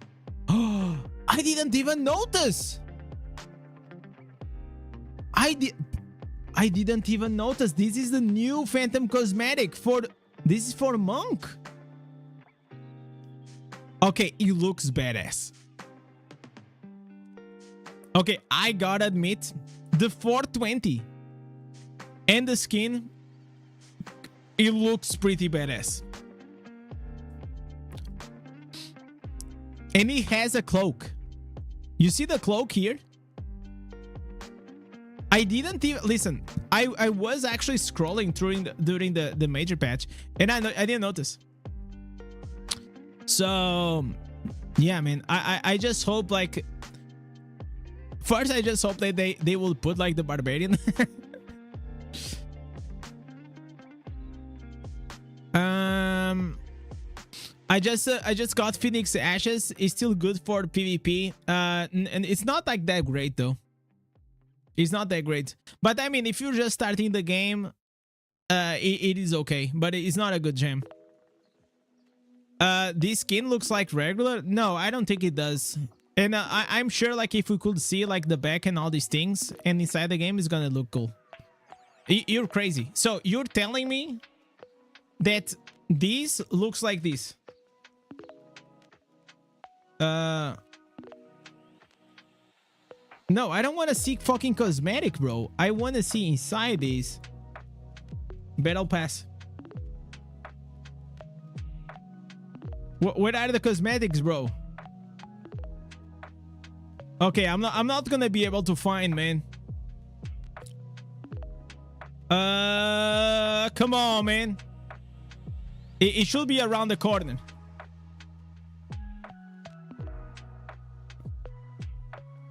Oh, I didn't even notice. I didn't even notice. This is the new Phantom cosmetic for. This is for Monk. Okay, it looks badass. Okay, I gotta admit, the 420 and the skin, it looks pretty badass. And he has a cloak. You see the cloak here? I didn't even listen. I was actually scrolling during the major patch, and I didn't notice. So yeah, man, I just hope, like, first I just hope that they will put like the barbarian. I just got Phoenix Ashes. It's still good for PvP. And it's not like that great though. It's not that great. But I mean, if you're just starting the game, it is okay. But it's not a good gem. This skin looks like regular. No, I don't think it does. And I'm sure, like, if we could see like the back and all these things and inside the game, it's gonna look cool. You're crazy. So you're telling me that this looks like this? No, I don't want to see fucking cosmetic, bro. I want to see inside these. Battle Pass. What are the cosmetics, bro? Okay, I'm not gonna be able to find, man. Come on, man. It should be around the corner.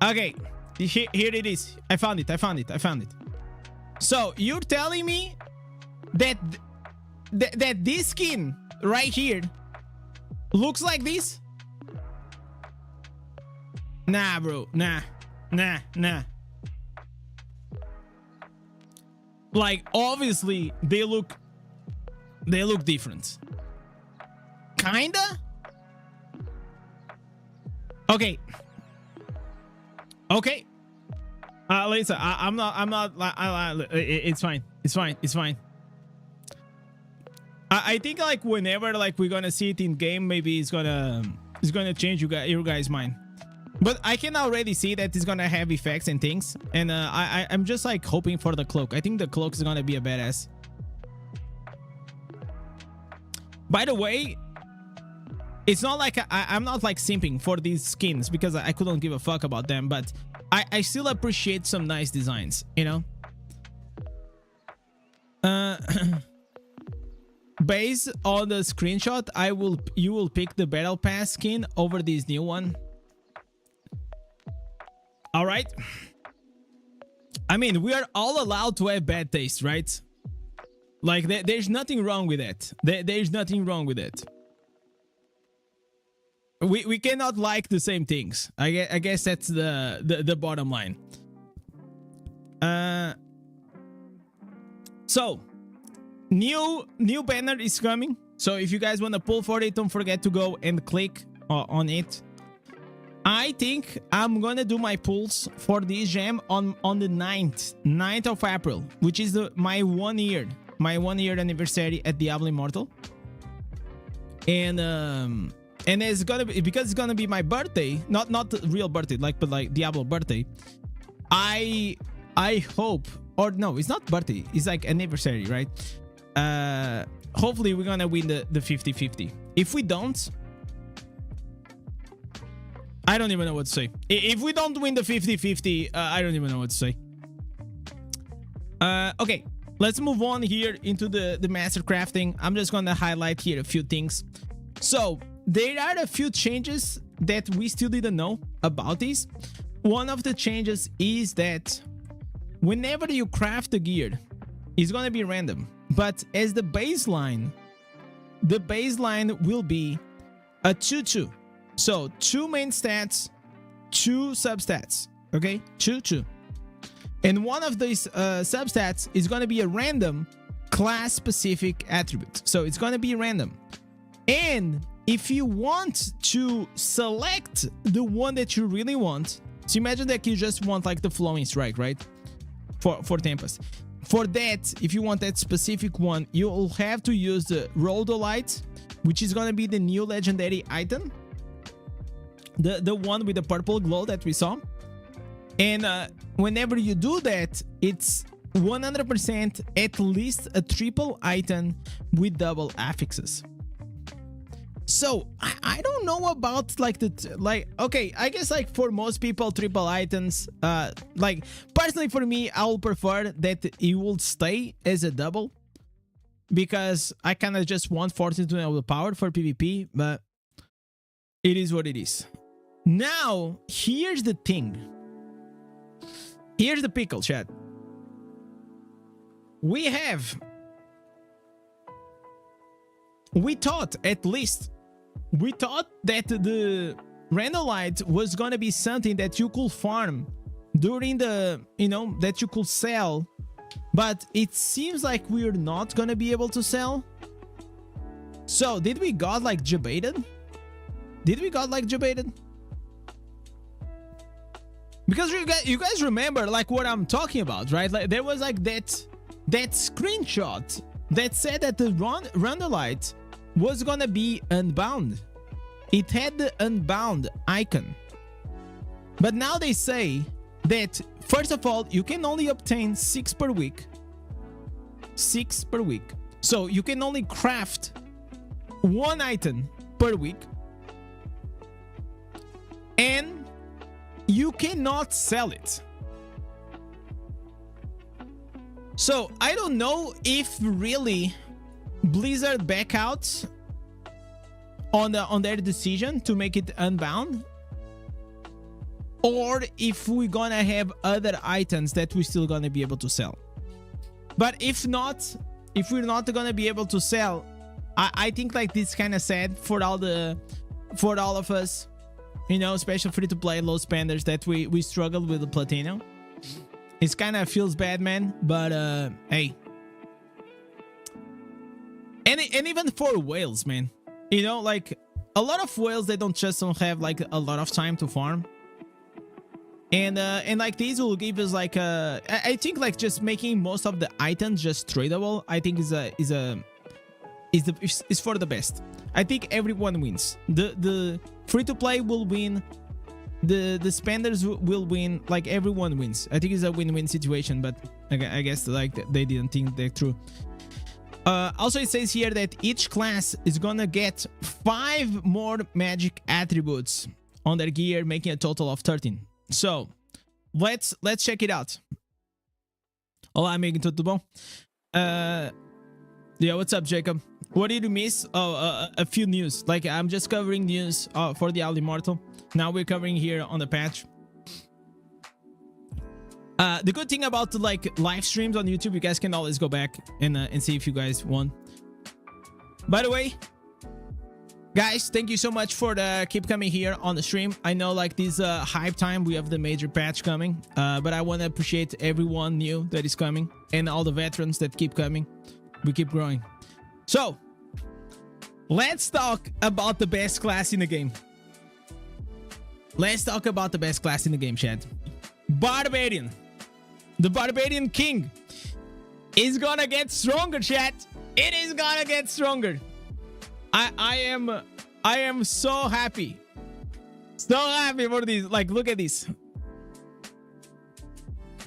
Okay, here it is. I found it. So you're telling me that this skin right here looks like this? Nah, bro. Nah. Like, obviously they look different. Kinda? Okay. Lisa, I'm not. It's fine. I think, like, whenever, like, we're gonna see it in game, maybe it's gonna change your guys' mind. But I can already see that it's gonna have effects and things, and I'm just like hoping for the cloak. I think the cloak is gonna be a badass. By the way, it's not like I'm not like simping for these skins, because I couldn't give a fuck about them, but I still appreciate some nice designs, you know. Based on the screenshot, you will pick the battle pass skin over this new one. All right. I mean, we are all allowed to have bad taste, right? Like, there's nothing wrong with that. There's nothing wrong with it. We cannot like the same things. I guess that's the bottom line. So, new banner is coming. So if you guys want to pull for it, don't forget to go and click on it. I think I'm gonna do my pulls for this gem on the 9th of April, which is my 1 year anniversary at Diablo Immortal. And it's gonna be, because it's gonna be my birthday, not the real birthday, but like Diablo birthday. I hope, or no, it's not birthday, it's like anniversary, right? Hopefully we're gonna win the 50-50. If we don't, I don't even know what to say. If we don't win the 50-50, I don't even know what to say. Okay, let's move on here into the master crafting. I'm just gonna highlight here a few things. So there are a few changes that we still didn't know about this. One of the changes is that whenever you craft the gear, it's gonna be random. But as the baseline will be a 2-2. So 2 main stats, 2 substats. Okay, 2-2. And one of these substats is gonna be a random class-specific attribute. So it's gonna be random. And if you want to select the one that you really want, so imagine that you just want like the flowing strike, right? For Tempest. For that, if you want that specific one, you'll have to use the Rhodolite, which is gonna be the new legendary item. The one with the purple glow that we saw. And whenever you do that, it's 100% at least a triple item with double affixes. So I don't know about like okay, I guess like for most people triple items, like personally for me, I will prefer that it will stay as a double, because I kind of just want 42 overpowered for PvP, but it is what it is. Now here's the thing. Here's the pickle, chat. We thought that the Randolite was gonna be something that you could farm during the, that you could sell, but it seems like we're not gonna be able to sell. So did we got like debated? Because you guys remember like what I'm talking about, right? Like there was like that screenshot that said that the Randolite was gonna be unbound. It had the unbound icon. But now they say that, first of all, you can only obtain 6 per week. 6 per week. So you can only craft 1 item per week. And you cannot sell it. So I don't know if really Blizzard back out on their decision to make it unbound, or if we're gonna have other items that we're still gonna be able to sell. But if we're not gonna be able to sell, I think like this kind of sad for all of us, especially free-to-play low spenders, that we struggled with the platinum. It kind of feels bad, man, but hey. And even for whales, man, like a lot of whales, they don't have like a lot of time to farm, and like these will give us like I think like just making most of the items just tradable, I think is for the best. I think everyone wins. The free-to-play will win. The spenders will win. Like everyone wins. I think it's a win-win situation, but I guess like they didn't think that through. Also, it says here that each class is gonna get 5 more magic attributes on their gear, making a total of 13. So let's check it out. Olá, amigo, tudo bom? Yeah, what's up, Jacob? What did you miss? Oh, a few news. Like, I'm just covering news for the Al Immortal. Now we're covering here on the patch. The good thing about like live streams on YouTube, you guys can always go back and see if you guys won. By the way, guys, thank you so much for keep coming here on the stream. I know like this hype time, we have the major patch coming, but I want to appreciate everyone new that is coming and all the veterans that keep coming. We keep growing. So let's talk about the best class in the game. Let's talk about the best class in the game, Chad. Barbarian. The Barbarian King is gonna get stronger, chat. It is gonna get stronger. I am so happy. So happy for this. Like, look at this.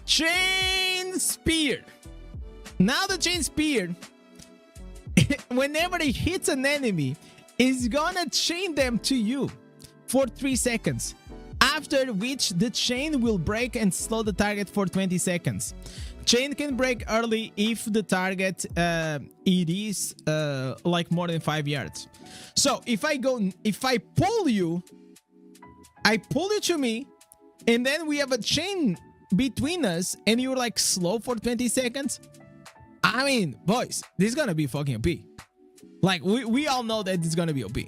Chain Spear. Now the Chain Spear, whenever it hits an enemy, is gonna chain them to you for 3 seconds. After which the chain will break and slow the target for 20 seconds. Chain can break early if the target it is like more than 5 yards. So if I pull you, I pull you to me, and then we have a chain between us, and you're like slow for 20 seconds. I mean, boys, this is gonna be fucking OP. Like, we all know that it's gonna be OP.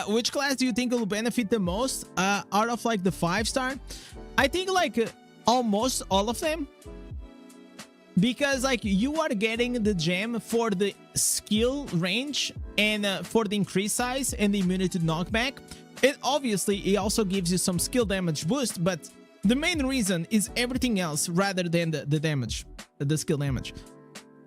Which class do you think will benefit the most out of like the 5-star? I think like almost all of them, because like you are getting the gem for the skill range and for the increased size and the immunity to knockback. It obviously it also gives you some skill damage boost, but the main reason is everything else rather than the damage, the skill damage.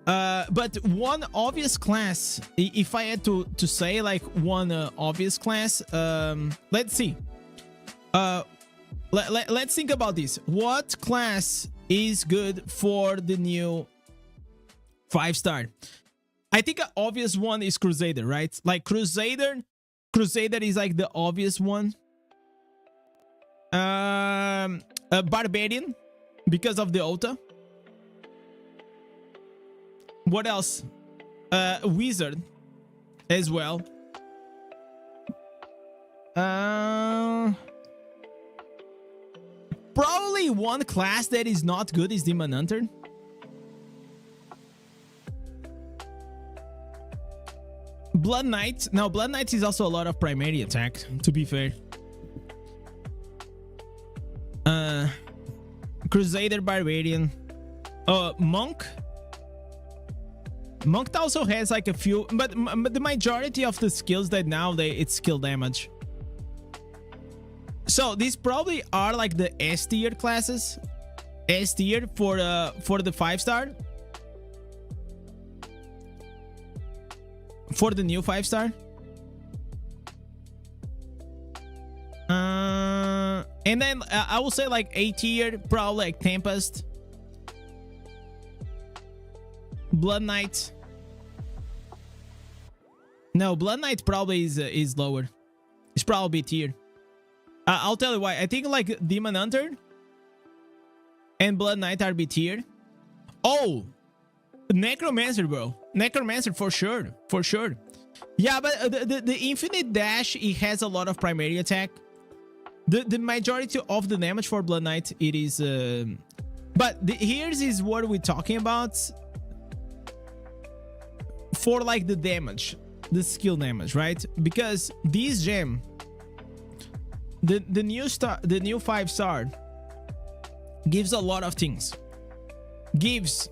But one obvious class, if I had to say like one obvious class, let's see. Let's think about this. What class is good for the new 5-star? I think an obvious one is Crusader, right? Like Crusader is like the obvious one. Barbarian because of the Ota. What else? Wizard as well. Probably one class that is not good is Demon Hunter. Blood Knight. Now, Blood Knight is also a lot of primary attack, to be fair. Crusader, Barbarian. Monk. Monk also has like a few, but the majority of the skills that now it's skill damage. So these probably are like the S tier classes. S tier for the 5-star. For the new 5-star. And then I will say like A tier, probably like Tempest, Blood Knight. No, Blood Knight probably is lower. It's probably tier. I'll tell you why. I think like Demon Hunter and Blood Knight are B tier. Oh, Necromancer, bro. Necromancer for sure, for sure. Yeah, but the infinite dash, it has a lot of primary attack. The majority of the damage for Blood Knight, it is. But here's is what we're talking about. For like the damage, the skill damage, right? Because this gem, the new 5-star, gives a lot of things. Gives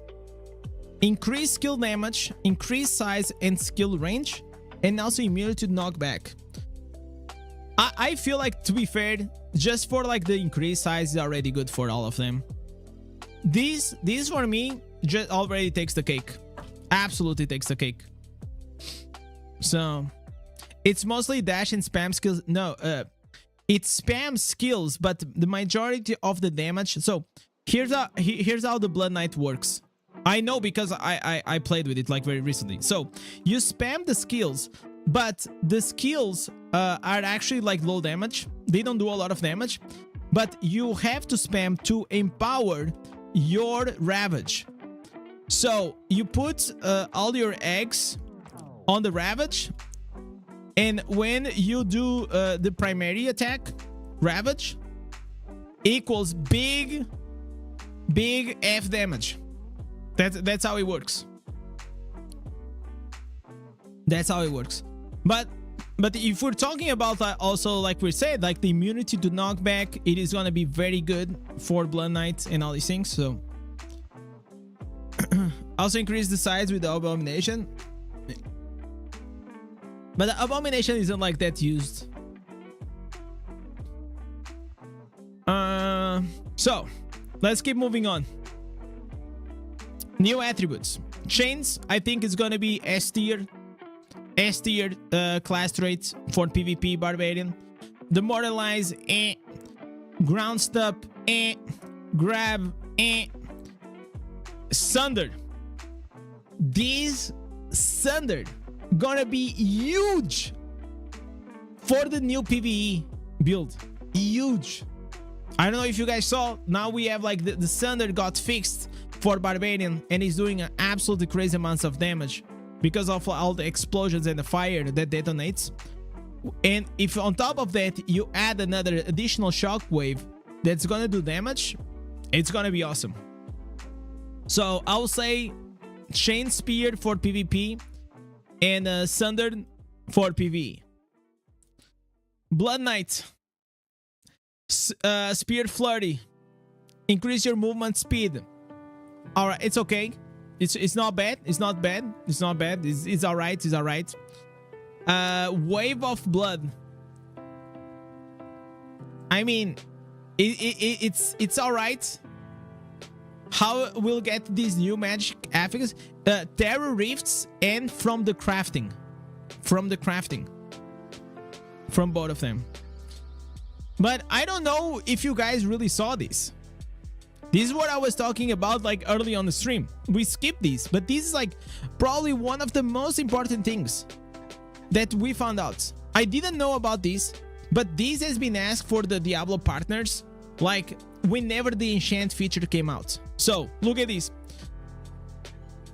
increased skill damage, increased size and skill range, and also immunity to knockback. I feel like, to be fair, just for like the increased size is already good for all of them. This for me just already takes the cake. Absolutely takes the cake. So it's mostly dash and spam skills. No, it's spam skills, but the majority of the damage. So here's how the Blood Knight works. I know because I played with it like very recently. So you spam the skills, but the skills are actually like low damage. They don't do a lot of damage, but you have to spam to empower your Ravage. So you put all your eggs on the Ravage, and when you do the primary attack, Ravage equals big F damage. That's how it works. That's how it works. But if we're talking about also, like we said, like the immunity to knockback, it is gonna be very good for Blood Knight and all these things. So also increase the size with the Abomination, but the Abomination isn't like that used. So let's keep moving on. New attributes. Chains, I think is gonna be S tier class traits for PvP Barbarian. Demoralize, ground stop, grab, Sunder. These Sunder gonna be huge for the new PvE build. Huge. I don't know if you guys saw, now we have like the Sunder got fixed for Barbarian, and he's doing an absolutely crazy amounts of damage because of all the explosions and the fire that detonates. And if on top of that you add another additional shockwave that's gonna do damage, it's gonna be awesome. So I will say Chain Spear for PvP and Sunder for PvE. Blood Knight, Spear Flurry, increase your movement speed. All right, it's okay. It's not bad. It's not bad. It's not bad. It's all right. It's all right. Wave of Blood. I mean, it's all right. How we'll get these new magic affixes? Terror Rifts and from the crafting. From both of them. But I don't know if you guys really saw this. This is what I was talking about like early on the stream. We skipped these, but this is like probably one of the most important things that we found out. I didn't know about this, but this has been asked for the Diablo partners like whenever the enchant feature came out. So look at this.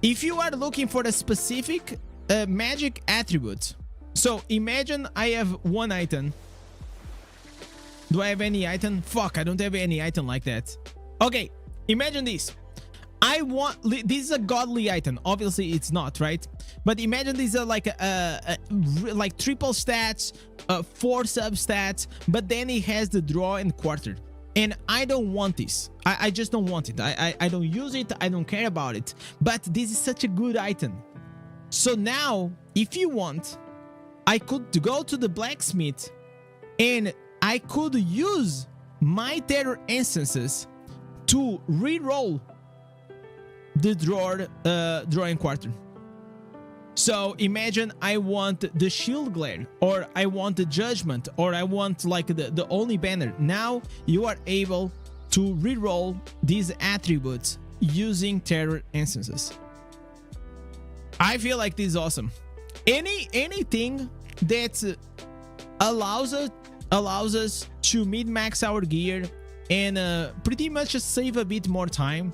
If you are looking for a specific magic attribute, so imagine I have one item. Do I have any item? Fuck, I don't have any item like that. Okay, imagine this. I want this is a godly item. Obviously, it's not, right? But imagine these are like like triple stats, 4 sub stats, but then it has the draw and quarter. And I don't want this. I just don't want it. I don't use it. I don't care about it. But this is such a good item. So now, if you want, I could go to the blacksmith and I could use my terror instances to re-roll the drawing quarter. So imagine I want the shield glare, or I want the judgment, or I want like the only banner. Now you are able to re-roll these attributes using terror instances. I feel like this is awesome. Anything that allows us to min-max our gear and pretty much just save a bit more time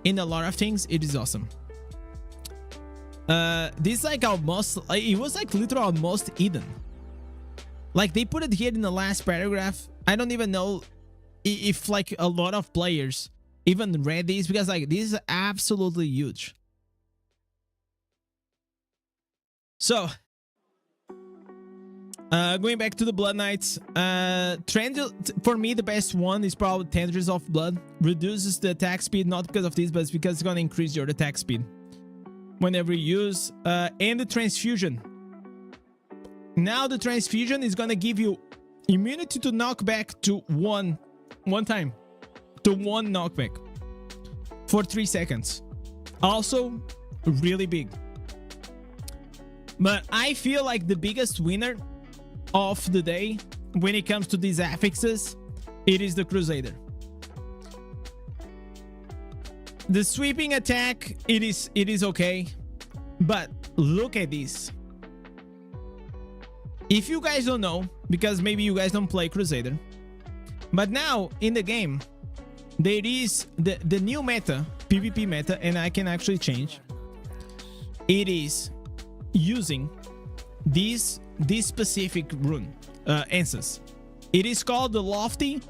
in a lot of things, it is awesome. This is like almost, it was like literally almost hidden. Like they put it here in the last paragraph. I don't even know if like a lot of players even read these, because like this is absolutely huge. So going back to the Blood Knights, for me the best one is probably Tendrils of Blood. Reduces the attack speed, not because of this, but it's because it's gonna increase your attack speed whenever you use. And the Transfusion. Now the Transfusion is gonna give you immunity to knockback to one time, to one knockback for 3 seconds. Also really big. But I feel like the biggest winner of the day when it comes to these affixes, it is the Crusader. The sweeping attack, it is okay, but look at this. If you guys don't know, because maybe you guys don't play Crusader, But now in the game, there is the new meta, PvP meta, and I can actually change. It is using this specific rune instance. It is called the Lofty,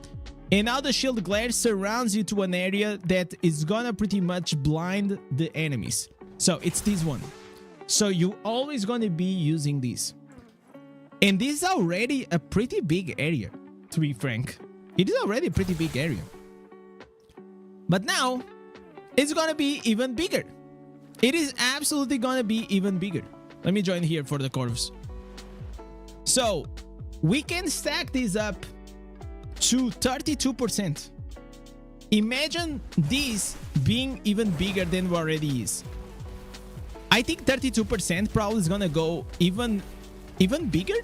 and now the shield glare surrounds you to an area that is gonna pretty much blind the enemies. So it's this one. So you always gonna be using this. And this is already a pretty big area, to be frank. It is already a pretty big area. But now, it's gonna be even bigger. It is absolutely gonna be even bigger. Let me join here for the curves. So, we can stack this up to 32%. Imagine this being even bigger than what already is. I think 32% probably is gonna go even bigger.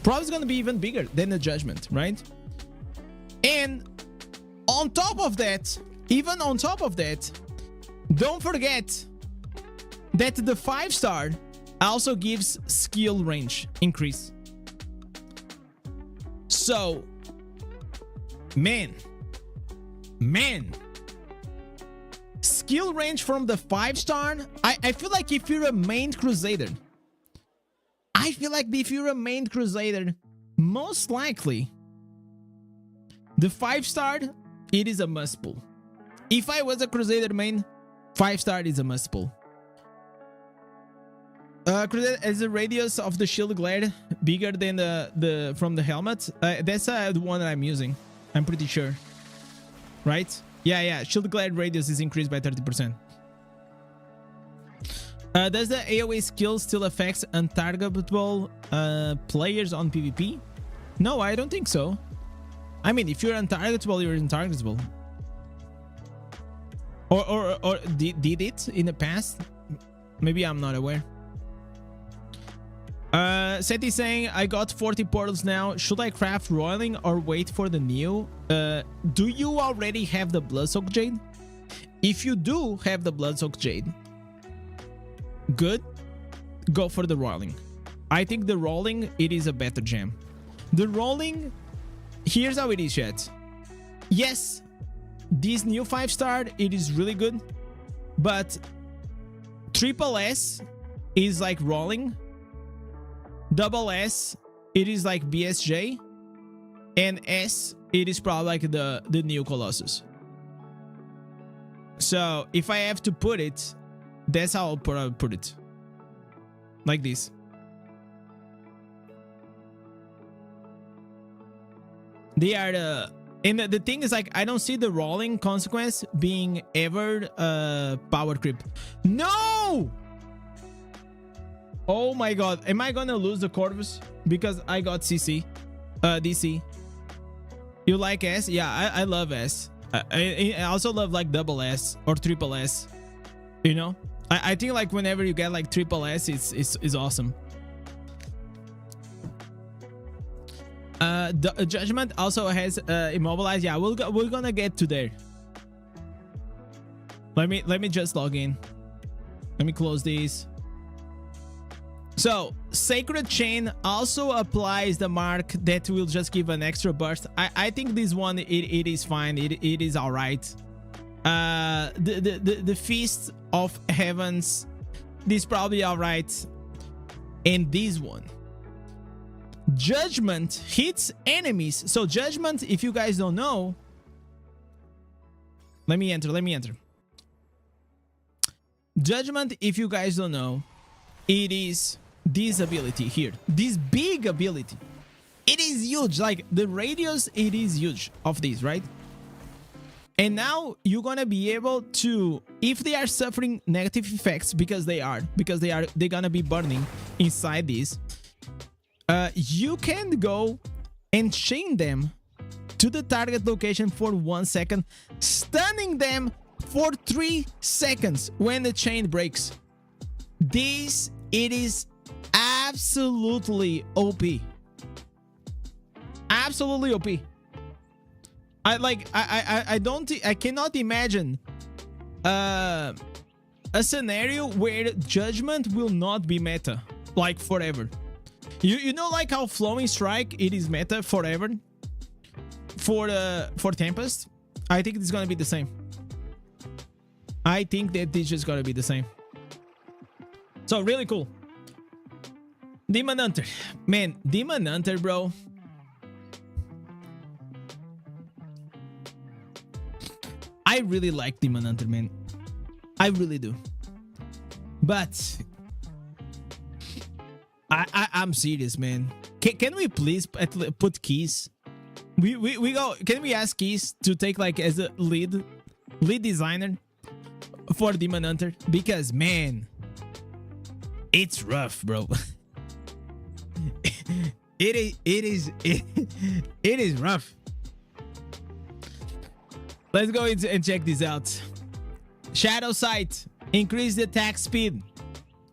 Probably is gonna be even bigger than the Judgment, right? And on top of that, even on top of that, don't forget that the 5-star also gives skill range increase. So, man, skill range from the 5-star. I feel like if you're a main crusader, most likely the 5-star, it is a must pull. If I was a crusader main, 5-star is a must pull. Crusader as the radius of the shield glare bigger than the from the helmet. That's the one that I'm using. I'm pretty sure, right? Yeah. Shield glare radius is increased by 30%. Does the AoE skill still affect untargetable players on PvP? No, I don't think so. I mean, if you're untargetable, you're untargetable. Or did it in the past? Maybe I'm not aware. Seti saying, I got 40 portals now. Should I craft Roiling or wait for the new? Do you already have the Bloodsoaked Jade? If you do have the Bloodsoaked Jade, good. Go for the Roiling. I think the Rolling, it is a better gem. The Rolling, here's how it is, chat. Yes, this new 5-star, it is really good. But triple S is like Rolling. Double S, it is like BSJ, and S, it is probably like the new Colossus. So if I have to put it, that's how I'll put it, like this. They are and the thing is, like, I don't see the Rolling consequence being ever power creep. No. Oh my god, am I gonna lose the Corvus because I got CC? DC. You like S? Yeah, I love S. I also love like double S or triple S. You know? I think like whenever you get like triple S, it's awesome. The Judgment also has immobilize. Yeah, we're gonna get to there. Let me just log in. Let me close these. So, Sacred Chain also applies the mark that will just give an extra burst. I think this one, it is fine. It is alright. The Feast of Heavens, this probably alright. And this one, Judgment hits enemies. So Judgment, if you guys don't know, let me enter. Judgment, if you guys don't know, it is this ability here, this big ability. It is huge, like the radius, it is huge of this, right? And now you're gonna be able to, if they are suffering negative effects, because they're gonna be burning inside this, you can go and chain them to the target location for 1 second, stunning them for 3 seconds when the chain breaks. This, it is absolutely OP. Absolutely OP. I cannot imagine a scenario where Judgment will not be meta like forever. You know, like how Flowing Strike, it is meta forever. for Tempest, I think it's gonna be the same. I think that this is gonna be the same. So really cool. Demon Hunter, man, Demon Hunter, bro. I really like Demon Hunter, man. I really do. But I'm serious, man. Can we please put Keys? We go. Can we ask Keys to take like as a lead designer for Demon Hunter? Because man, it's rough, bro. it is rough. Let's go and check this out. Shadow Sight, increase the attack speed.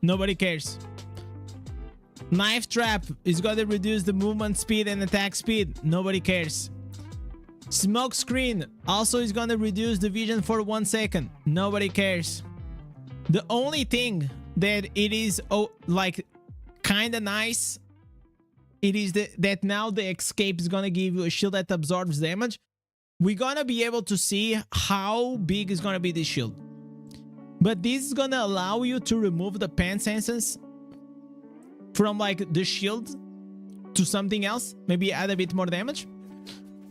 Nobody cares. Knife Trap is going to reduce the movement speed and attack speed. Nobody cares. Smoke Screen also is going to reduce the vision for 1 second. Nobody cares. The only thing that it is like kind of nice, it is that now the escape is going to give you a shield that absorbs damage. We're going to be able to see how big is going to be this shield. But this is going to allow you to remove the pen senses from like the shield to something else. Maybe add a bit more damage.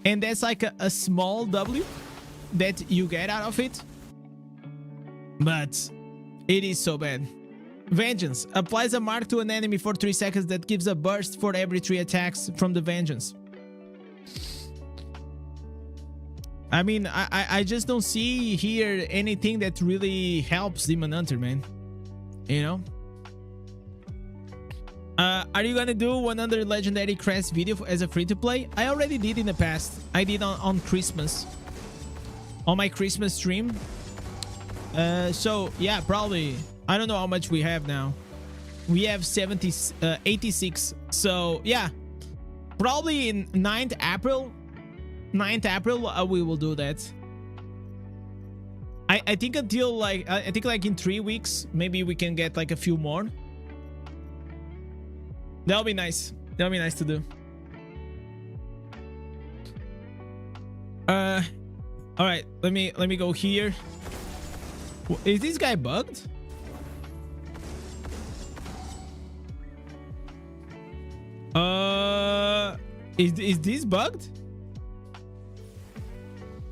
And that's like a small W that you get out of it. But it is so bad. Vengeance. Applies a mark to an enemy for 3 seconds that gives a burst for every 3 attacks from the Vengeance. I mean, I just don't see here anything that really helps Demon Hunter, man. You know? Are you gonna do 100 Legendary Crest video as a free-to-play? I already did in the past. I did on Christmas. On my Christmas stream. So, yeah, probably. I don't know how much we have now. We have 86. So, yeah. Probably in 9th April, we will do that. I think until like I think like in 3 weeks maybe we can get like a few more. That'll be nice. That'll be nice to do. All right, let me go here. Is this guy bugged? Is this bugged?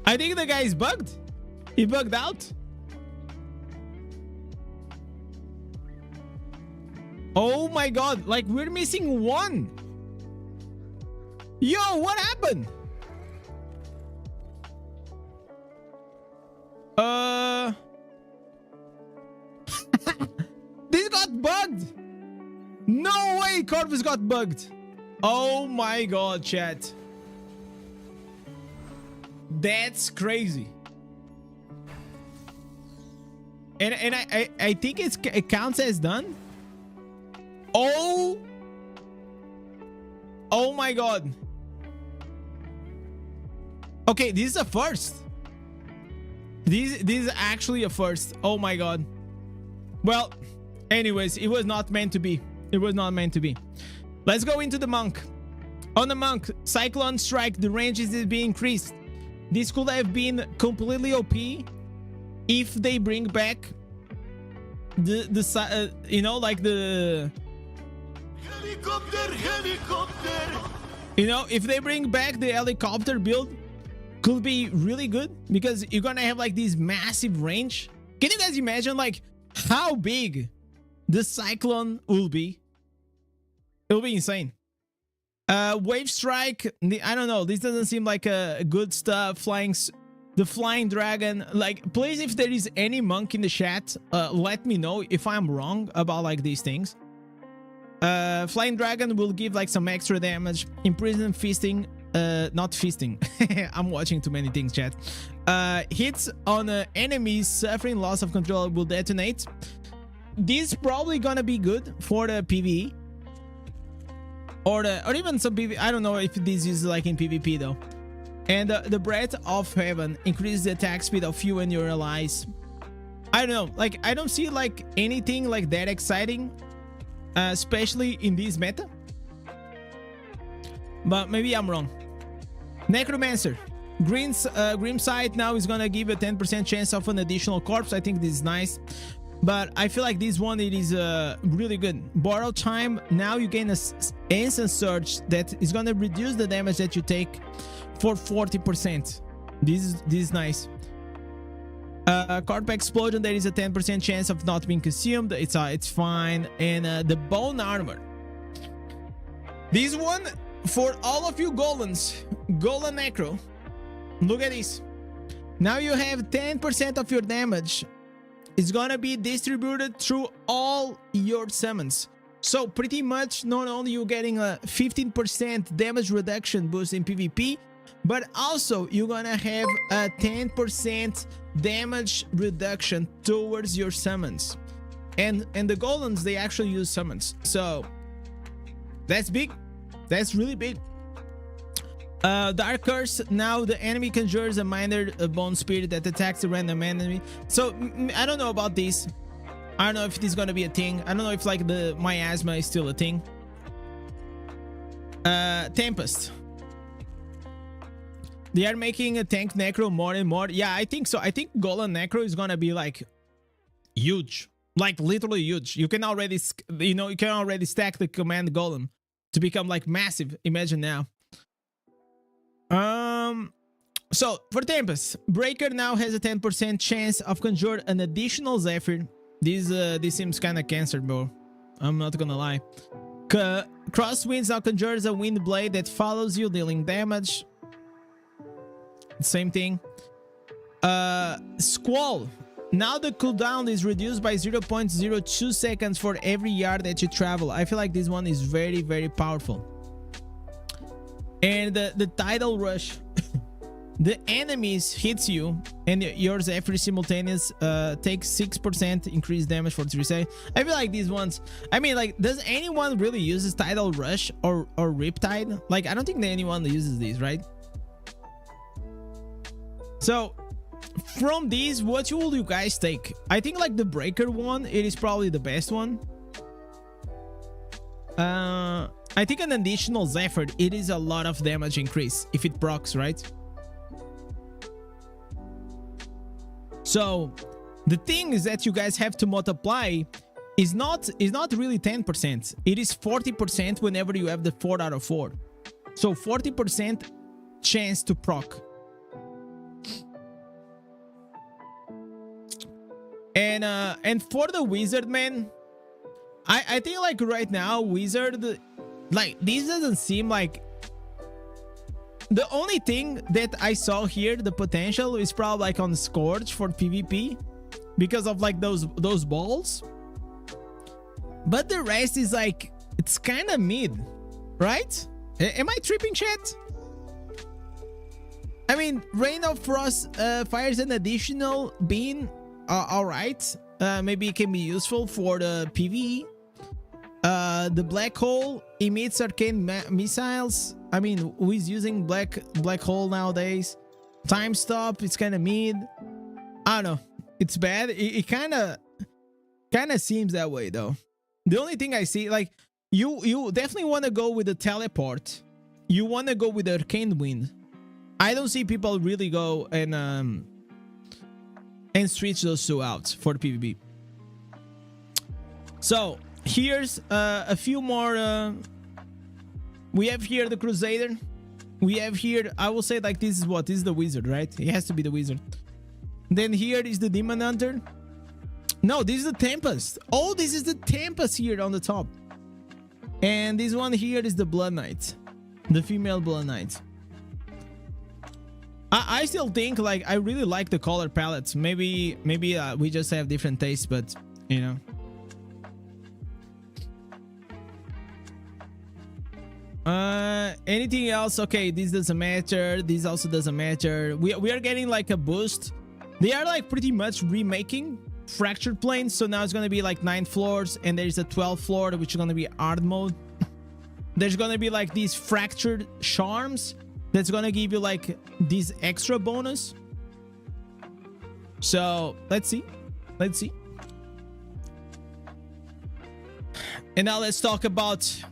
I think the guy is bugged. He bugged out. Oh my god, like we're missing one. Yo, what happened? This got bugged. No way Corvus got bugged. Oh my god, chat. That's crazy. And I think it counts as done. Oh my god. Okay, this is a first. This is actually a first. Oh my god. Well, anyways, it was not meant to be. It was not meant to be. Let's go into the monk. On the monk, Cyclone Strike, the range is being increased. This could have been completely OP if they bring back the you know, like the helicopter. You know, if they bring back the helicopter build, could be really good because you're gonna have like this massive range. Can you guys imagine like how big the Cyclone will be? It'll be insane. Wave Strike, I don't know, this doesn't seem like a good stuff. The Flying Dragon, like, please, if there is any monk in the chat, let me know if I'm wrong about like these things. Flying Dragon will give like some extra damage. Imprison Feasting, not feasting. I'm watching too many things, chat. Hits on enemies suffering loss of control will detonate. This is probably gonna be good for the PvE. Or even some PvP. I don't know if this is like in PvP though. And the Breath of Heaven increases the attack speed of you and your allies. I don't know. Like, I don't see like anything like that exciting, especially in this meta. But maybe I'm wrong. Necromancer. Grim Sight now is gonna give a 10% chance of an additional corpse. I think this is nice, but I feel like this one, it is really good. Borrow Time, now you gain a instant surge that is gonna reduce the damage that you take for 40%. This is nice. Carp Explosion, there is a 10% chance of not being consumed. It's fine. And the Bone Armor, this one for all of you golems, Golem Necro. Look at this. Now you have 10% of your damage. It's gonna be distributed through all your summons. So pretty much not only you getting a 15% damage reduction boost in PvP, but also you're gonna have a 10% damage reduction towards your summons. And the golems, they actually use summons. So that's big. That's really big. Dark Curse, now the enemy conjures a minor bone spirit that attacks a random enemy. So I don't know about this. I don't know if this is gonna be a thing. I don't know if like the miasma is still a thing. Tempest, they are making a tank necro more and more. Yeah, I think so. I think golem necro is gonna be like huge, like literally huge. You can already, you know, you can already stack the command golem to become like massive. Imagine now. So for Tempest, Breaker now has a 10% chance of conjure an additional Zephyr. This seems kind of cancer, bro. I'm not gonna lie. Crosswinds now conjures a wind blade that follows you, dealing damage. Same thing. Squall, now the cooldown is reduced by 0.02 seconds for every yard that you travel. I feel like this one is very, very powerful. And the Tidal Rush, the enemies hits you and your Zephyr simultaneous takes 6% increased damage for 3 seconds. I feel like these ones, I mean, like, does anyone really uses Tidal Rush or Riptide? Like, I don't think that anyone uses these, right? So from these, what will you guys take? I think like the Breaker one, it is probably the best one. I think an additional Zephyr, it is a lot of damage increase if it procs, right? So the thing is that you guys have to multiply is not really 10%. It is 40% whenever you have the 4 out of 4. So 40% chance to proc. And for the Wizard, man, I think like right now Wizard, like this doesn't seem like the only thing that I saw here. The potential is probably like on Scourge for PvP because of like those balls, but the rest is like it's kind of mid, right? Am I tripping, chat? I mean, Rain of Frost fires an additional beam. All right, maybe it can be useful for the PvE. The Black Hole emits arcane missiles. I mean, who is using black hole nowadays? Time Stop, it's kind of mid. I don't know, it's bad. It kind of seems that way though. The only thing I see, like, you definitely want to go with the Teleport. You want to go with the Arcane Wind. I don't see people really go and switch those two out for the PvP. So here's a few more. We have here the Crusader. We have here, I will say like this is what? This is the Wizard, right? It has to be the Wizard. Then here is the Demon Hunter. No, this is the Tempest. Oh, this is the Tempest here on the top. And this one here is the Blood Knight. The female Blood Knight. I still think like I really like the color palettes. Maybe we just have different tastes, but you know. Anything else? Okay, this doesn't matter. This also doesn't matter. We are getting like a boost. They are like pretty much remaking Fractured Plains, so now it's gonna be like 9 floors, and there's a 12th floor which is gonna be hard mode. There's gonna be like these fractured charms that's gonna give you like this extra bonus. So let's see. And now let's talk about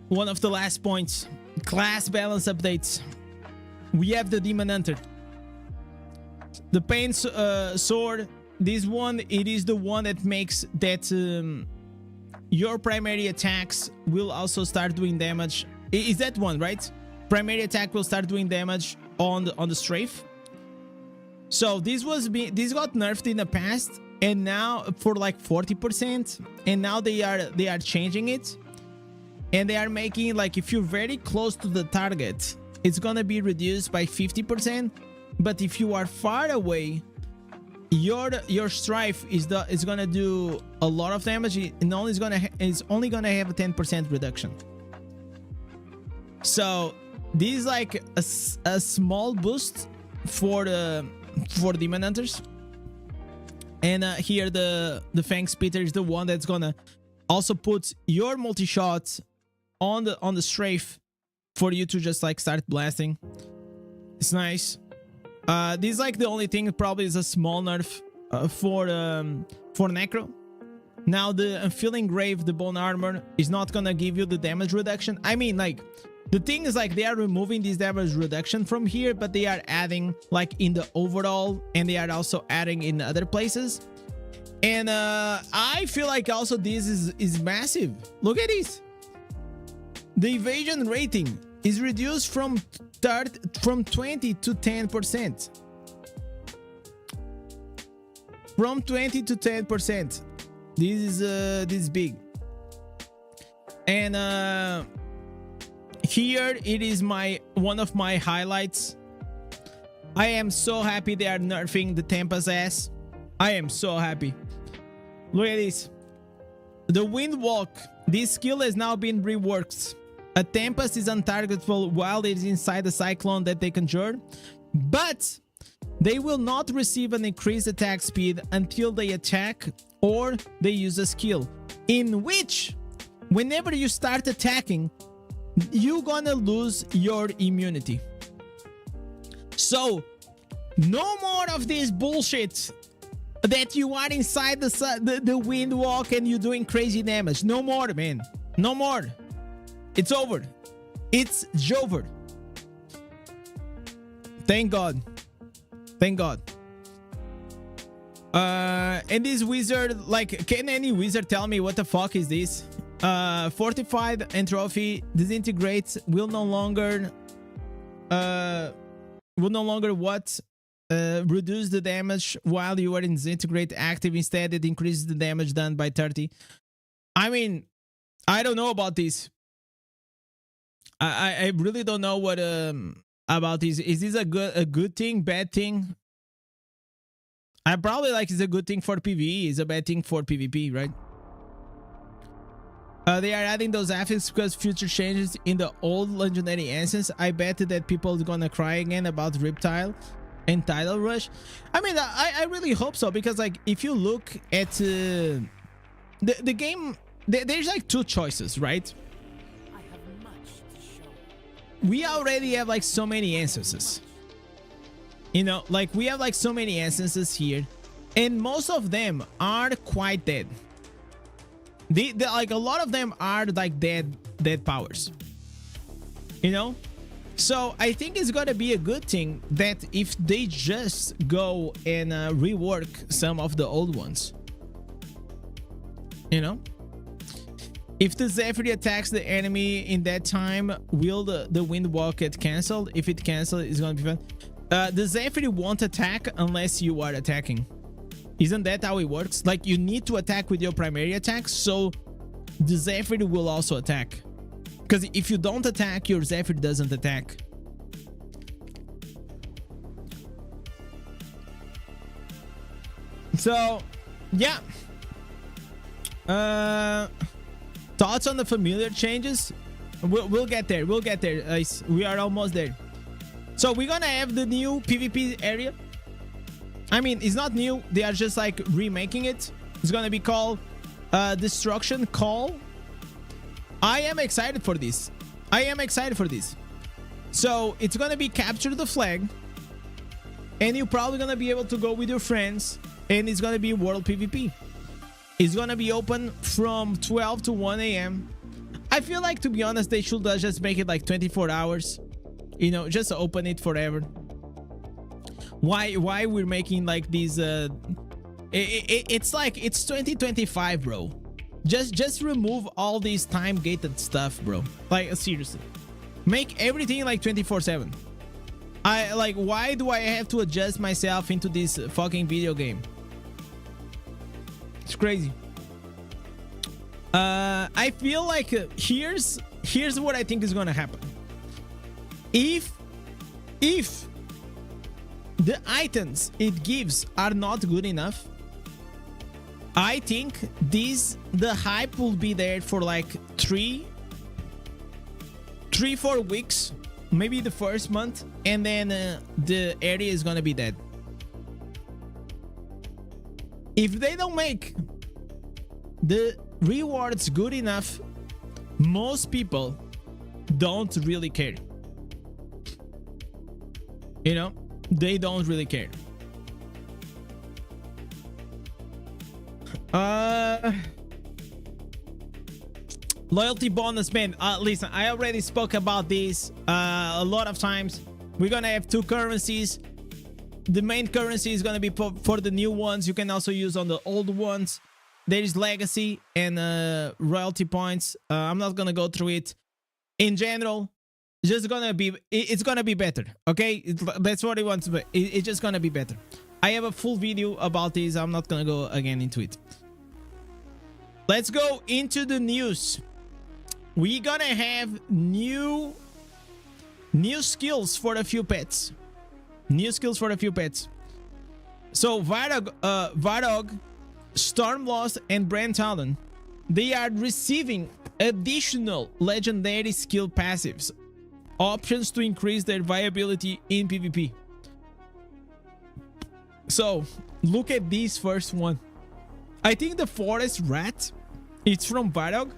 one of the last points. Class balance updates. We have the Demon Hunter. The Pain Sword. This one, it is the one that makes that your primary attacks will also start doing damage. Is that one, right? Primary attack will start doing damage on the strafe. So this got nerfed in the past, and now for like 40%, and now they are changing it, and they are making like if you're very close to the target, it's gonna be reduced by 50%, but if you are far away, your strife is gonna do a lot of damage, and it's only gonna have a 10% reduction. So this is like a small boost for Demon Hunters. And here the Fang Spitter is the one that's gonna also put your multi-shot on the strafe for you to just like start blasting. It's nice. This is like the only thing, probably is a small nerf for Necro. Now the Unfeeling Grave, the Bone Armor, is not gonna give you the damage reduction. I mean, like, the thing is, like, they are removing this damage reduction from here, but they are adding like in the overall, and they are also adding in other places. And I feel like also this is massive. Look at this. The evasion rating is reduced from 20 to 10%. From 20 to 10%. This is big. And here it is one of my highlights. I am so happy they are nerfing the Tempest ass. I am so happy. Look at this. The Wind Walk. This skill has now been reworked. A Tempest is untargetable while it is inside the Cyclone that they conjure, but they will not receive an increased attack speed until they attack or they use a skill, in which whenever you start attacking, you're gonna lose your immunity. So no more of this bullshit that you are inside the Wind Walk and you're doing crazy damage. No more, man. No more. It's over. It's over. Thank God. Thank God. And this wizard, like, can any wizard tell me what the fuck is this? Fortified Entropy disintegrates, will no longer what? Reduce the damage while you are in disintegrate active. Instead, it increases the damage done by 30. I mean, I don't know about this. I really don't know what about this. Is this a good thing, bad thing? I probably like it's a good thing for PvE, it's a bad thing for PvP, right? They are adding those affixes because future changes in the old legendary instance. I bet that people are gonna cry again about Riptile and Tidal Rush. I mean, I really hope so, because like if you look at the game, there's like two choices, right? We already have like so many instances, you know, like we have like so many instances here, and most of them are quite dead. Like a lot of them are like dead powers, you know. So I think it's gonna be a good thing that if they just go and rework some of the old ones, you know. If the Zephyr attacks the enemy in that time, will the Wind Walk get cancelled? If it cancels, it's gonna be fun. The Zephyr won't attack unless you are attacking. Isn't that how it works? Like, you need to attack with your primary attack, so the Zephyr will also attack. Because if you don't attack, your Zephyr doesn't attack. So, yeah. Thoughts on the familiar changes? We'll get there. We'll get there. We are almost there. So we're gonna have the new PvP area. I mean, it's not new. They are just like remaking it. It's gonna be called Destruction Call. I am excited for this. I am excited for this. So it's gonna be Capture the Flag, and you're probably gonna be able to go with your friends, and it's gonna be World PvP. It's gonna be open from 12 to 1 a.m. I feel like, to be honest, they should just make it like 24 hours. You know, just open it forever. Why we're making like these it's like it's 2025, bro. Just remove all these time gated stuff, bro. Like, seriously, make everything like 24/7. I like, why do I have to adjust myself into this fucking video game? It's crazy. I feel like here's what I think is gonna happen. If the items it gives are not good enough, I think the hype will be there for like 3-4 weeks, maybe the first month, and then the area is gonna be dead. If they don't make the rewards good enough, most people don't really care. You know, they don't really care. Loyalty bonus, man. Listen, I already spoke about this a lot of times. We're gonna have 2 currencies. The main currency is gonna be for the new ones. You can also use on the old ones. There is legacy and royalty points. I'm not gonna go through it. In general, it's gonna be better. Okay, that's what it wants to be. It's just gonna be better. I have a full video about this. I'm not gonna go again into it. Let's go into the news. We're gonna have new skills for a few pets. New skills for a few pets. So Varog, Stormlost, and Brand Talon, they are receiving additional legendary skill passives, options to increase their viability in PvP. So look at this first one. I think the Forest Rat, it's from Varog.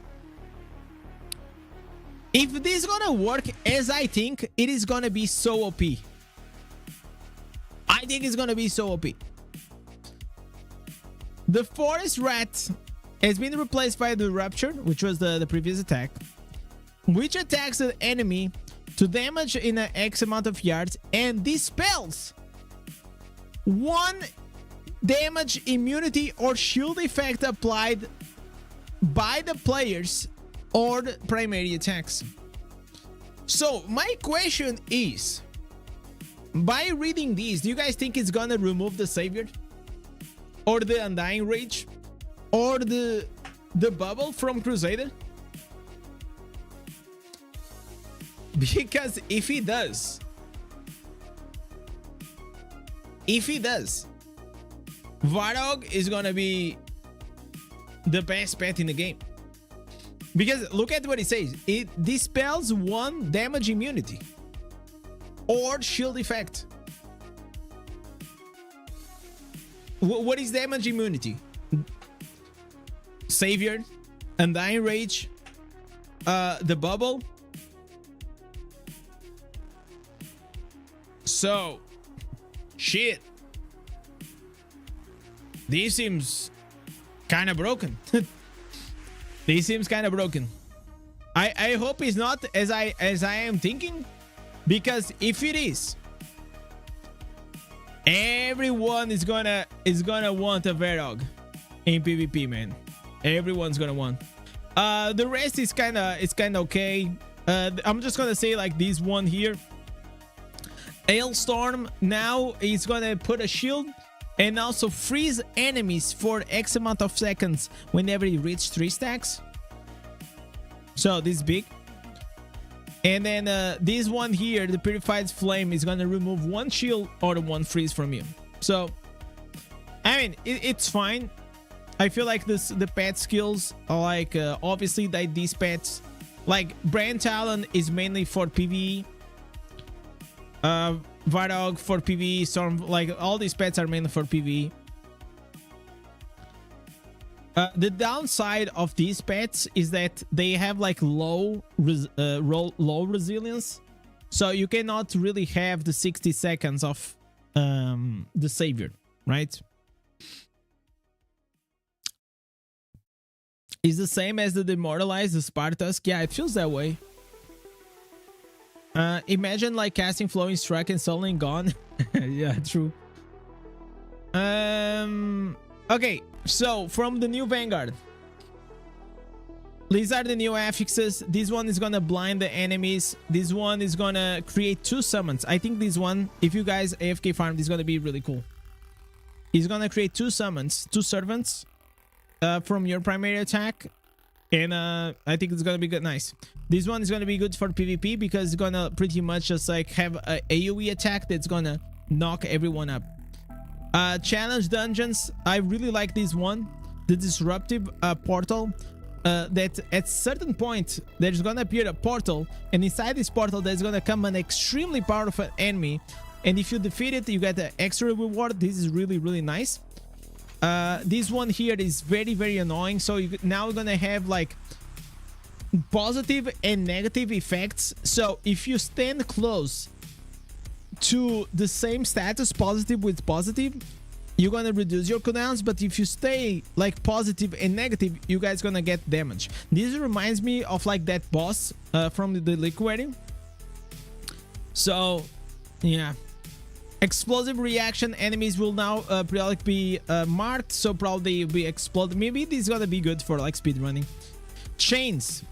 If this is gonna work as I think, it is gonna be so OP. I think it's gonna be so OP. The Forest Rat has been replaced by the Rupture, which was the previous attack, which attacks the enemy to damage in an X amount of yards and dispels 1 damage, immunity, or shield effect applied by the players or the primary attacks. So my question is, by reading these, do you guys think it's gonna remove the Savior, or the Undying Rage, or the bubble from Crusader? Because if he does, Varog is gonna be the best pet in the game. Because look at what it says. It dispels 1 damage, immunity, or shield effect. What is damage, immunity? Savior, Undying Rage, the bubble. So, shit. This seems kind of broken. This seems kind of broken. I hope it's not as I am thinking, because if it is, everyone is gonna want a Varog in PvP, man. Everyone's gonna want. The rest is kind of okay. I'm just gonna say like this one here. Hailstorm now is gonna put a shield and also freeze enemies for X amount of seconds whenever you reach 3 stacks. So this is big. And then this one here, the Purified Flame, is gonna remove 1 shield or 1 freeze from you. So I mean, it's fine. I feel like the pet skills are like obviously like these pets, like Brand Talon is mainly for PvE. Varog for PvE, Storm, like all these pets are mainly for PvE. The downside of these pets is that they have like low resilience, so you cannot really have the 60 seconds of the Savior, right? is the same as the Demoralized, the Spartusk. Yeah, it feels that way. Imagine like casting Flowing Strike and suddenly gone. Yeah, true. Okay, so from the new Vanguard, these are the new affixes. This one is gonna blind the enemies. This one is gonna create 2 summons. I think this one, if you guys AFK farm, this is gonna be really cool. He's gonna create 2 summons, 2 servants from your primary attack, and I think it's gonna be good. Nice. This one is gonna be good for PvP because it's gonna pretty much just like have a AoE attack that's gonna knock everyone up. Challenge dungeons, I really like this one, the disruptive portal. That at certain point there's gonna appear a portal, and inside this portal there's gonna come an extremely powerful enemy, and if you defeat it you get an extra reward. This is really nice. This one here is very annoying, so now we're gonna have like positive and negative effects. So if you stand close to the same status, positive with positive, you're gonna reduce your cooldowns, but if you stay like positive and negative, you guys gonna get damage. This reminds me of like that boss from the Liquidity. So yeah, explosive reaction enemies will now periodically be marked, so probably be exploded. Maybe this is gonna be good for like speed running. Chains.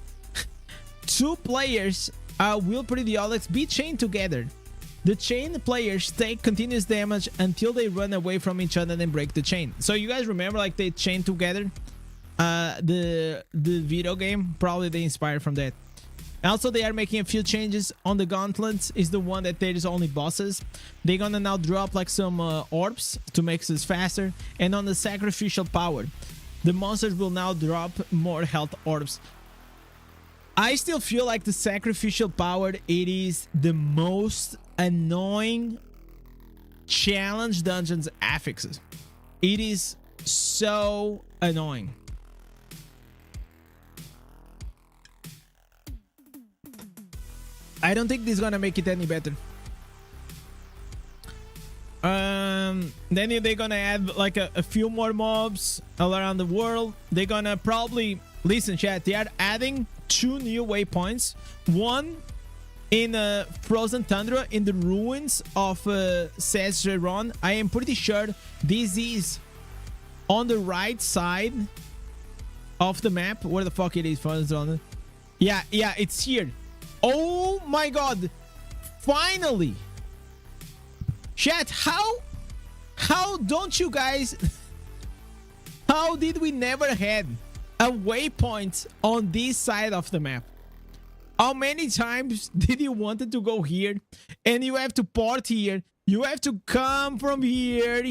2 players will periodically be chained together. The chain players take continuous damage until they run away from each other and break the chain. So you guys remember like they chain together? The video game, probably they inspired from that. Also, they are making a few changes on the gauntlets. Is the one that there is only bosses. They're gonna now drop like some orbs to make this faster. And on the sacrificial power, the monsters will now drop more health orbs. I still feel like the sacrificial power, it is the most annoying challenge dungeons affixes. It is so annoying. I don't think this is gonna make it any better. Then they're gonna add like a few more mobs all around the world. They're gonna probably, listen chat, they are adding 2 new waypoints. One in Frozen Tundra in the ruins of Sezreron. I am pretty sure this is on the right side of the map. Where the fuck it is, Frozen Tundra? Yeah, it's here. Oh my god, finally. Chat, how don't you guys, how did we never had a waypoint on this side of the map? How many times did you wanted to go here and you have to port here, you have to come from here?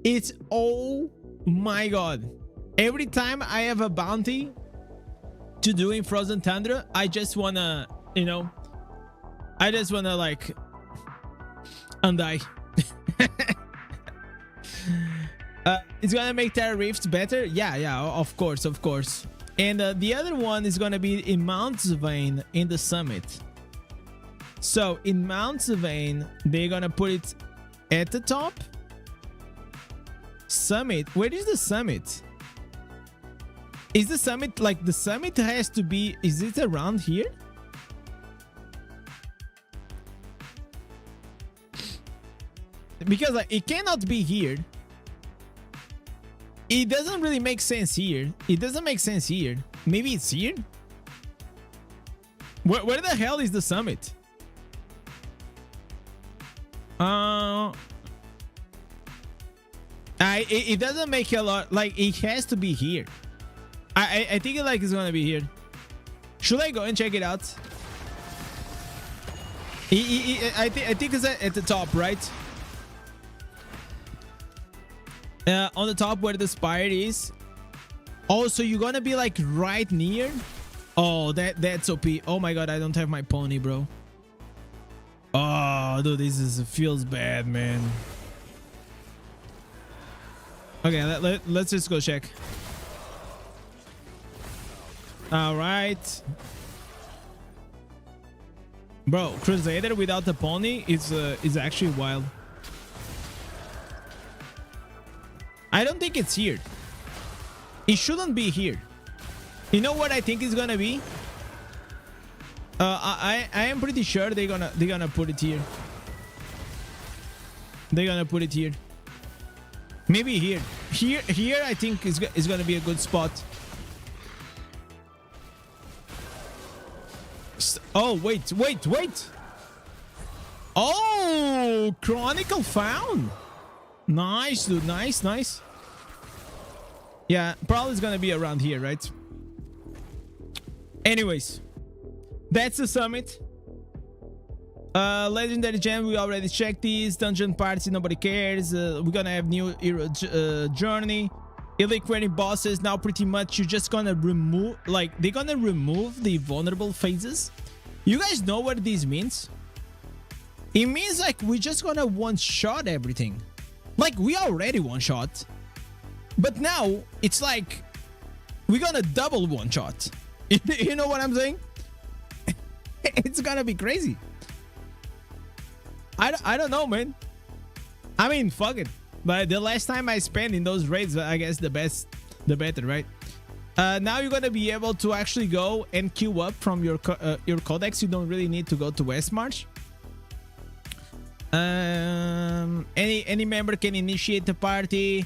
It's, oh my god, every time I have a bounty to do in Frozen Tundra, I just wanna, you know, I just wanna like undie. It's gonna make Terra Rift better. Yeah, of course. And the other one is gonna be in Mount Zvane in the summit. So in Mount Zvane, they're gonna put it at the top. Summit, where is the summit? Is the summit, like the summit has to be, is it around here? Because like, it cannot be here. It doesn't really make sense here. It doesn't make sense here. Maybe it's here? Where the hell is the summit? It doesn't make a lot, like it has to be here. I think it like it's gonna be here. Should I go and check it out? I think it's at the top, right? On the top where the spire is. Oh, so you're gonna be like right near? Oh, that's OP. Oh my god, I don't have my pony, bro. Oh, dude, this feels bad, man. Okay, let's just go check. All right, bro. Crusader without the pony is actually wild. I don't think it's here. It shouldn't be here. You know what I think is gonna be? I am pretty sure they're gonna put it here. They're gonna put it here. Maybe here. Here I think is gonna be a good spot. Oh, wait. Oh, Chronicle found. Nice, dude. Nice. Yeah, probably it's gonna be around here, right? Anyways, that's the summit. Legendary gem, we already checked these. Dungeon party, nobody cares. We're gonna have new hero journey. Elite query bosses. Now pretty much you're just gonna remove, like, they're gonna remove the vulnerable phases. You guys know what this means? It means like we're just gonna one-shot everything. Like, we already one-shot, but now it's like we're gonna double one-shot. You know what I'm saying? It's gonna be crazy. I don't know, man. I mean, fuck it. But the last time I spent in those raids, I guess the better, right? Now you're gonna be able to actually go and queue up from your codex. You don't really need to go to West March. Any member can initiate the party.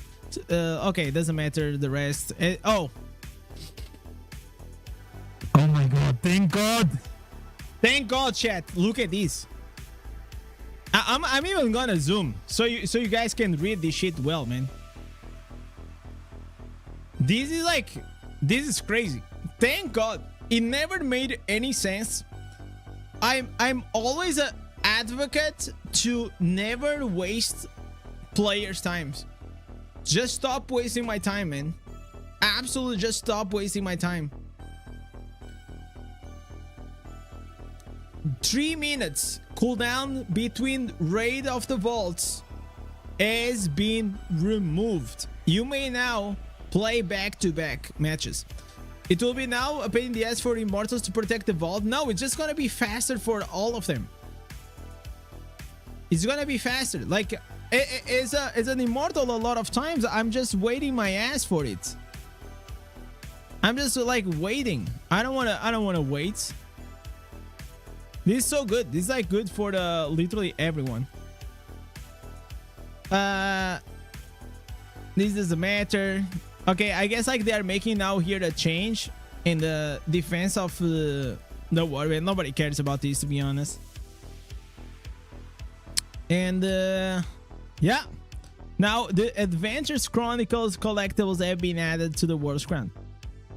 Okay, doesn't matter the rest. Oh my god! Thank God, chat. Look at this. I'm even gonna zoom so you guys can read this shit well, man. This is crazy. Thank God. It never made any sense. I'm always an advocate to never waste players' times. Just stop wasting my time, man. Absolutely, just stop wasting my time. 3 minutes cooldown between raid of the vaults has been removed. You may now play back-to-back matches. It will be now a pain in the ass for immortals to protect the vault. No, it's just gonna be faster for all of them. It's gonna be faster. Like, as an immortal, a lot of times I'm just waiting my ass for it. I'm just like waiting. I don't wanna wait. This is so good. This is like good for the literally everyone. This doesn't matter. Okay, I guess like they are making now here a change in the defense of the warrior. Nobody cares about this, to be honest. And yeah, now the Adventures Chronicles collectibles have been added to the World's Crown.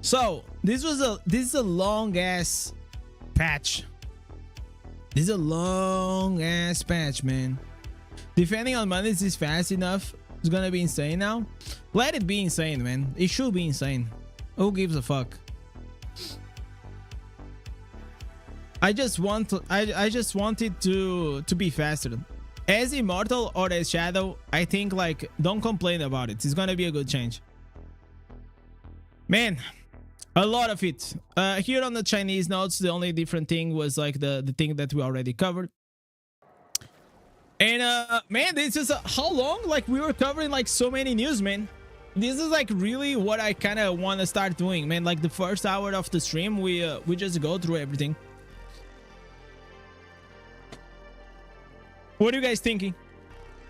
So this is a long ass patch. This is a long ass patch, man. Defending on Mondays is fast enough. It's gonna be insane now. Let it be insane, man. It should be insane. Who gives a fuck? I just want it to be faster. As Immortal or as Shadow, I think like don't complain about it. It's gonna be a good change. Man, a lot of it. Here on the Chinese notes, the only different thing was like the thing that we already covered. And man, this is how long? Like we were covering like so many news, man. This is like really what I kind of want to start doing, man. Like the first hour of the stream, we just go through everything. What are you guys thinking?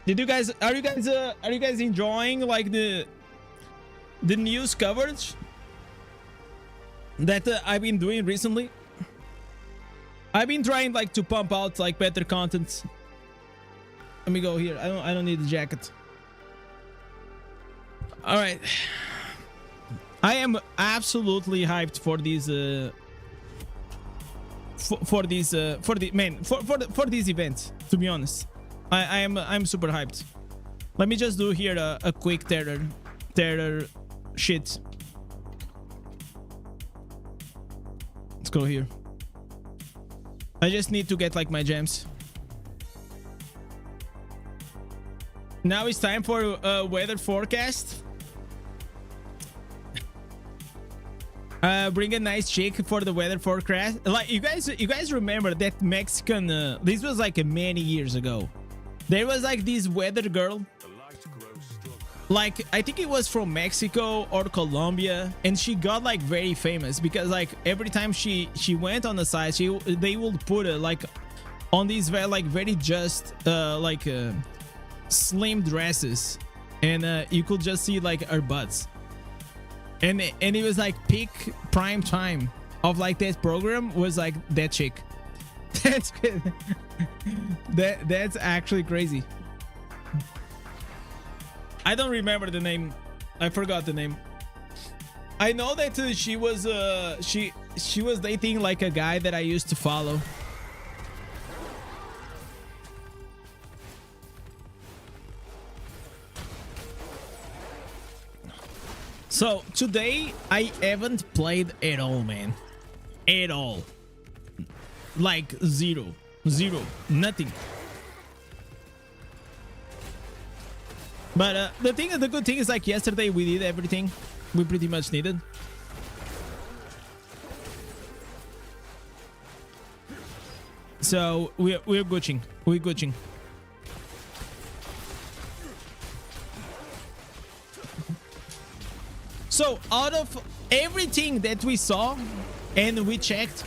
Are you guys enjoying like the news coverage that I've been doing recently? I've been trying like to pump out like better content. Let me go here. I don't need the jacket. All right. I am absolutely hyped for these for these events, to be honest. I'm super hyped. Let me just do here a quick terror shit. Let's go here. I just need to get like my gems. Now it's time for weather forecast. Bring a nice chick for the weather forecast. Like you guys remember that Mexican? This was like many years ago. There was like this weather girl like I think it was from Mexico or Colombia, and she got like very famous because like every time she went on the side, they would put it like on these very like very just slim dresses, and you could just see like her butts, and it was like peak prime time of like that program was like that chick. That's good. That's actually crazy. I don't remember the name. I forgot the name. I know that she was she was dating like a guy that I used to follow. So today I haven't played at all, man. At all. Like zero, nothing. But the good thing is like yesterday we did everything we pretty much needed. So we're Gucci. We're Gucci. So out of everything that we saw and we checked,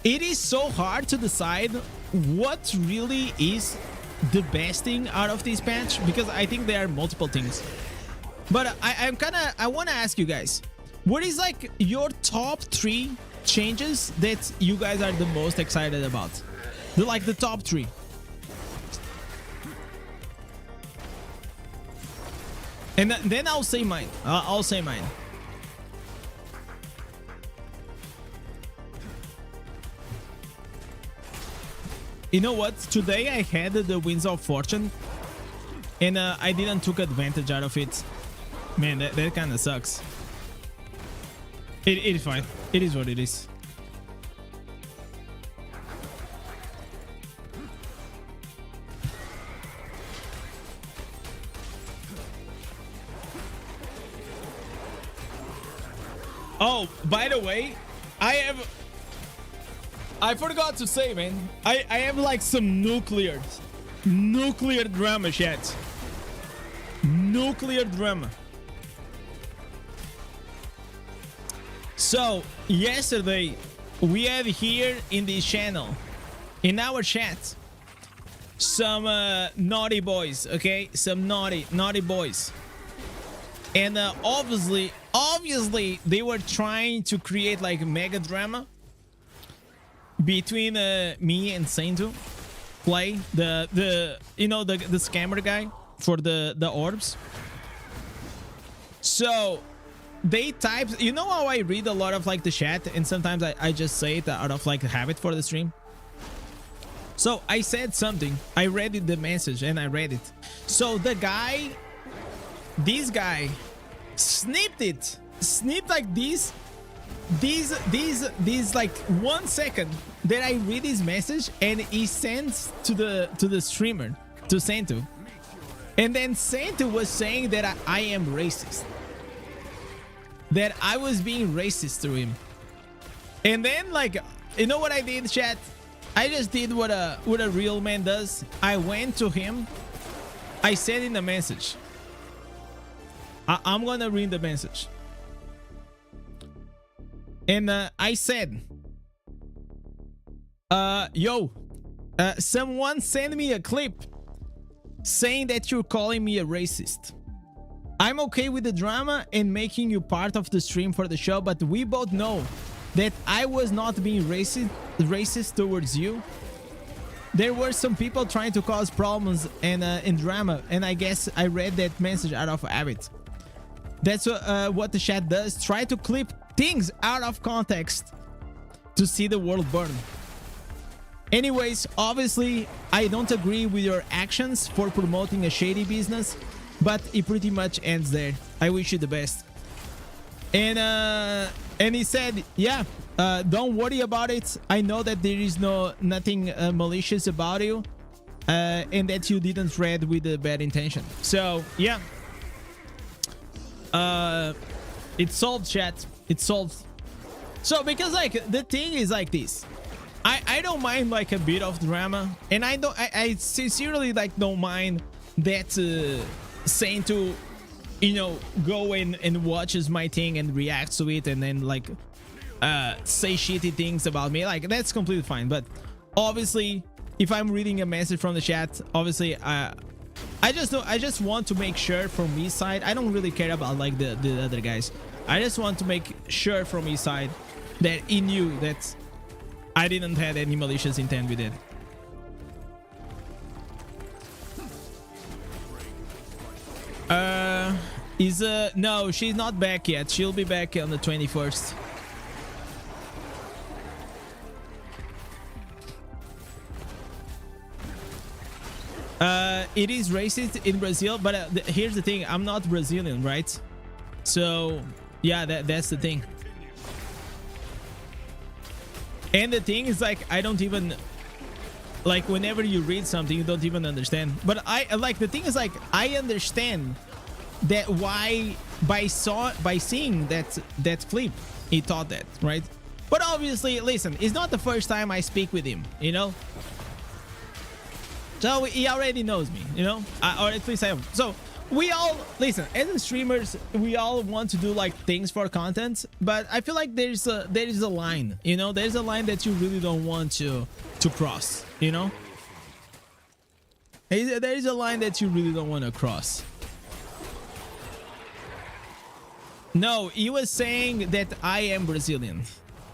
it is so hard to decide what really is the best thing out of this patch, because I think there are multiple things. But I want to ask you guys, what is like your top 3 changes that you guys are the most excited about? The top 3. And then I'll say mine. I'll say mine. You know what? Today I had the Winds of Fortune, and I didn't took advantage out of it. Man, that kind of sucks. It is fine. It is what it is. Oh, by the way, I forgot to say, man. I have like some nuclear drama, chat. Nuclear drama. So yesterday we have here in this channel, in our chat, some naughty boys. Okay, some naughty boys, and obviously they were trying to create like mega drama between me and Saintu play the you know the scammer guy for the orbs. So they typed, you know how I read a lot of like the chat and sometimes I just say it out of like habit for the stream. So I said something, I read the message and I read it. So this guy snipped like these like 1 second that I read his message, and he sends to the streamer, to Santu, and then Santu was saying that I am racist, that I was being racist to him. And then like, you know what I did, chat? I just did what a real man does. I went to him, I sent in a message. I'm gonna read the message. And I said, someone sent me a clip saying that you're calling me a racist. I'm okay with the drama and making you part of the stream for the show, but we both know that I was not being racist towards you. There were some people trying to cause problems and drama, and I guess I read that message out of habit. That's what the chat does. Try to clip things out of context to see the world burn. Anyways, obviously, I don't agree with your actions for promoting a shady business, but it pretty much ends there. I wish you the best. And he said, yeah, don't worry about it. I know that there is nothing malicious about you, and that you didn't read with a bad intention. So yeah, it's solved, chat. It's solved. So because like the thing is like this, I don't mind like a bit of drama, and I sincerely like don't mind that saying to, you know, go and watches my thing and reacts to it and then like say shitty things about me, like that's completely fine. But obviously if I'm reading a message from the chat, obviously I just want to make sure from his side. I don't really care about like the other guys. I just want to make sure from his side that he knew that I didn't have any malicious intent with it. No, she's not back yet. She'll be back on the 21st. It is racist in Brazil, but here's the thing, I'm not Brazilian, right? So yeah, that's the thing. And the thing is, like, I don't even, like, whenever you read something you don't even understand. But I like, the thing is, like, I understand that why by seeing that clip he thought that, right? But obviously, listen, it's not the first time I speak with him, you know, so he already knows me, you know, or at least I am. So we all, listen, as streamers, we all want to do like things for content, but I feel like there is a line, you know, there's a line that you really don't want to cross, you know. There is a line that you really don't want to cross. No, he was saying that I am Brazilian.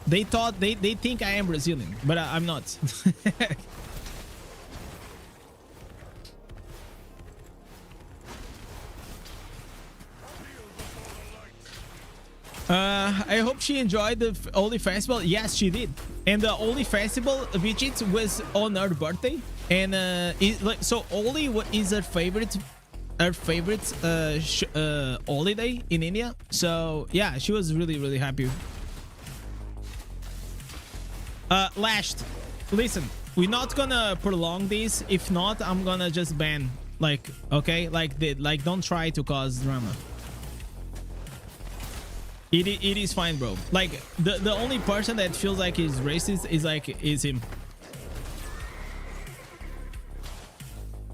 They think I am Brazilian, but I'm not. I hope she enjoyed the Oli festival. Yes, she did. And the Oli festival, Vijit, was on her birthday. And so Oli is her favorite holiday in India. So yeah, she was really happy. Lashed, listen, we're not gonna prolong this. If not, I'm gonna just ban, like, okay, like don't try to cause drama. It is fine, bro. Like the only person that feels like he's racist is him.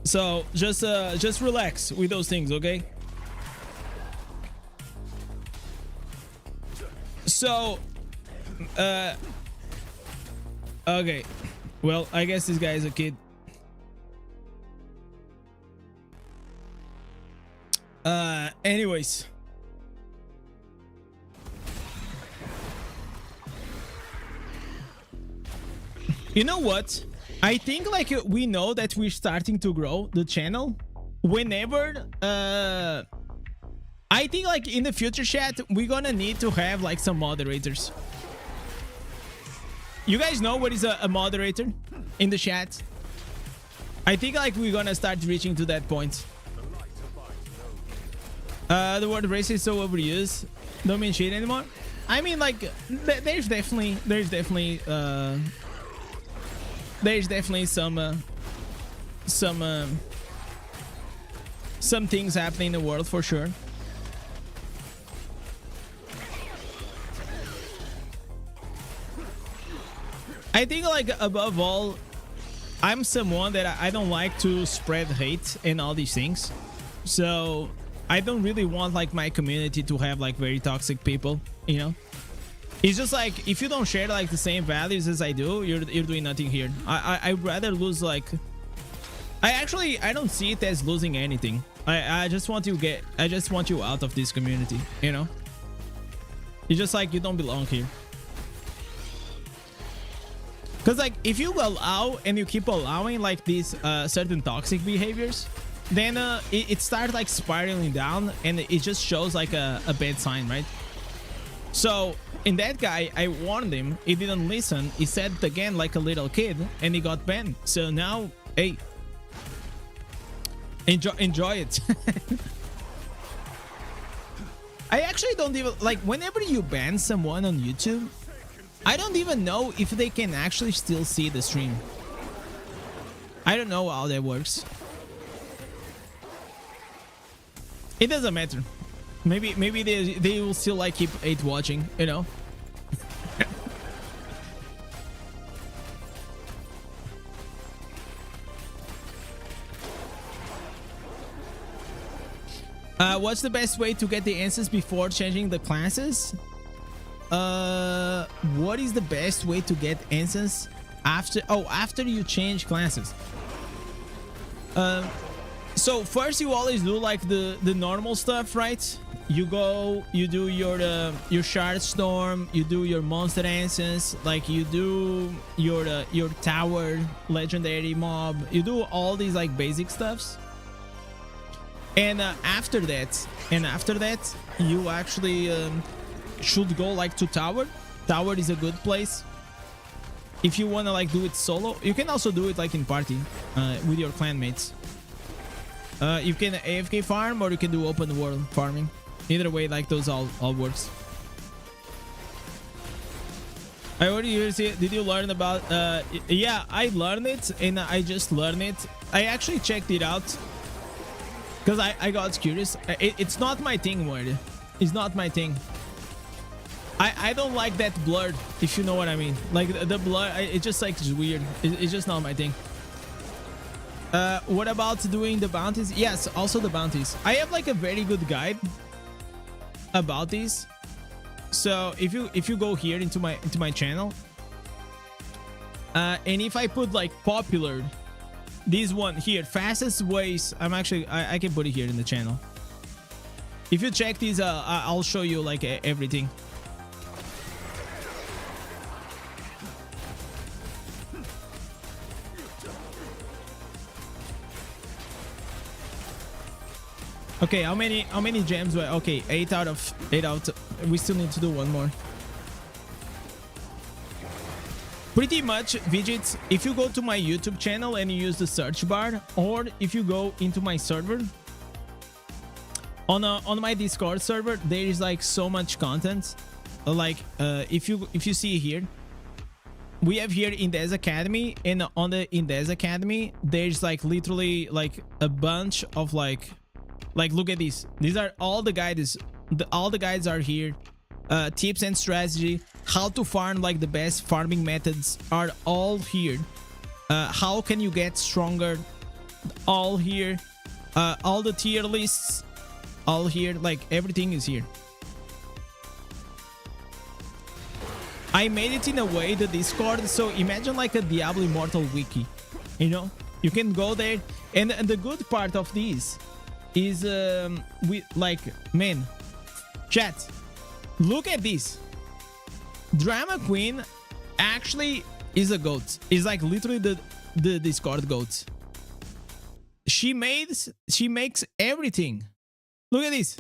So just relax with those things, okay? So okay, well, I guess this guy is a kid. Anyways, you know what? I think like we know that we're starting to grow the channel whenever I think like in the future, chat, we're gonna need to have like some moderators. You guys know what is a moderator in the chat? I think like we're gonna start reaching to that point. The word racist is so overused, don't mean shit anymore. I mean, like there's definitely some things happening in the world for sure. I think like above all, I'm someone that I don't like to spread hate and all these things. So I don't really want like my community to have like very toxic people, you know. It's just like if you don't share like the same values as I do, you're doing nothing here. I'd rather lose like I don't see it as losing anything. I just want you out of this community, you know. It's just like you don't belong here. Because like if you allow and you keep allowing like these certain toxic behaviors, then it starts like spiraling down and it just shows like a bad sign, right? So in that guy, I warned him, he didn't listen, he said it again like a little kid and he got banned. So now, hey, enjoy it. I actually don't even like, whenever you ban someone on YouTube, I don't even know if they can actually still see the stream. I don't know how that works. It doesn't matter. Maybe they will still like keep watching, you know. What's the best way to get the answers before changing the classes? What is the best way to get answers after you change classes? So first you always do like the normal stuff, right? You go, you do your shard storm, you do your monster answers, like you do your tower legendary mob, you do all these like basic stuffs. And after that, you actually should go like to tower. Tower is a good place. If you wanna like do it solo, you can also do it like in party with your clan mates. You can AFK farm or you can do open world farming. Either way, like those all works. I already heard it. Did you learn about? Yeah, I learned it, and I just learned it. I actually checked it out because I got curious. It's not my thing, word. It's not my thing. I don't like that blurred, if you know what I mean. Like the blur, it just like is weird. It's just not my thing. What about doing the bounties? Yes, also the bounties. I have like a very good guide about these. So if you go here into my channel, and if I put like popular, this one here, fastest ways, I can put it here in the channel. If you check these, I'll show you like everything. Okay, how many gems were? Okay, 8 out of 8 out. We still need to do one more. Pretty much, Vigits, if you go to my YouTube channel and you use the search bar, or if you go into my server, on my Discord server, there is like so much content. Like if you see here, we have here Indez Academy, and on the Indez Academy, there's like literally like a bunch of like look at these. These are all the guides. All the guides are here. Tips and strategy, how to farm like the best farming methods are all here. How can you get stronger, all here. All the tier lists, all here. Like everything is here. I made it in a way, the Discord, so imagine like a Diablo Immortal wiki, you know. You can go there, and the good part of this is we like, man, chat, look at this. Drama Queen actually is a goat. Is like literally the Discord goat. She makes everything. Look at this.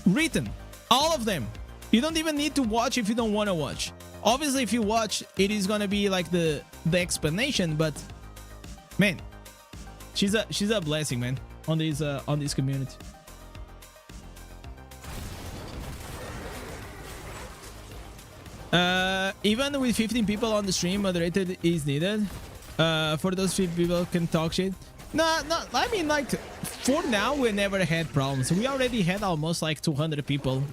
Written, all of them. You don't even need to watch if you don't want to watch. Obviously, if you watch, it is gonna be like the explanation. But man, she's a blessing, man, on this community. Even with 15 people on the stream, moderated is needed. For those 15 people can talk shit. No, I mean, like, for now, we never had problems. We already had almost like 200 people.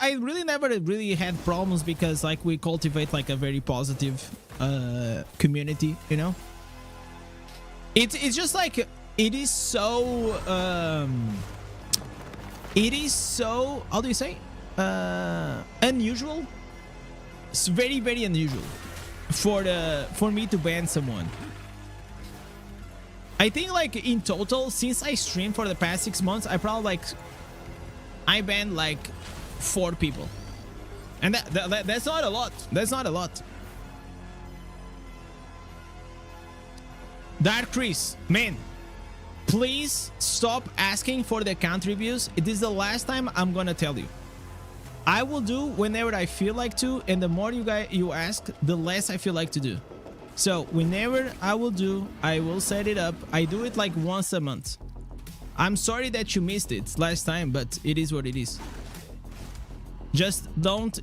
I never really had problems because like we cultivate like a very positive community, you know. It's just like it is so how do you say, unusual. It's very, very unusual for me to ban someone. I think like in total, since I streamed for the past 6 months, I banned like 4 people, and that's not a lot. That's not a lot. Dark Chris, man, please stop asking for the account reviews. It is the last time I'm gonna tell you. I will do whenever I feel like to, and the more you ask, the less I feel like to do. So whenever I will set it up. I do it like once a month. I'm sorry that you missed it last time, but it is what it is. Just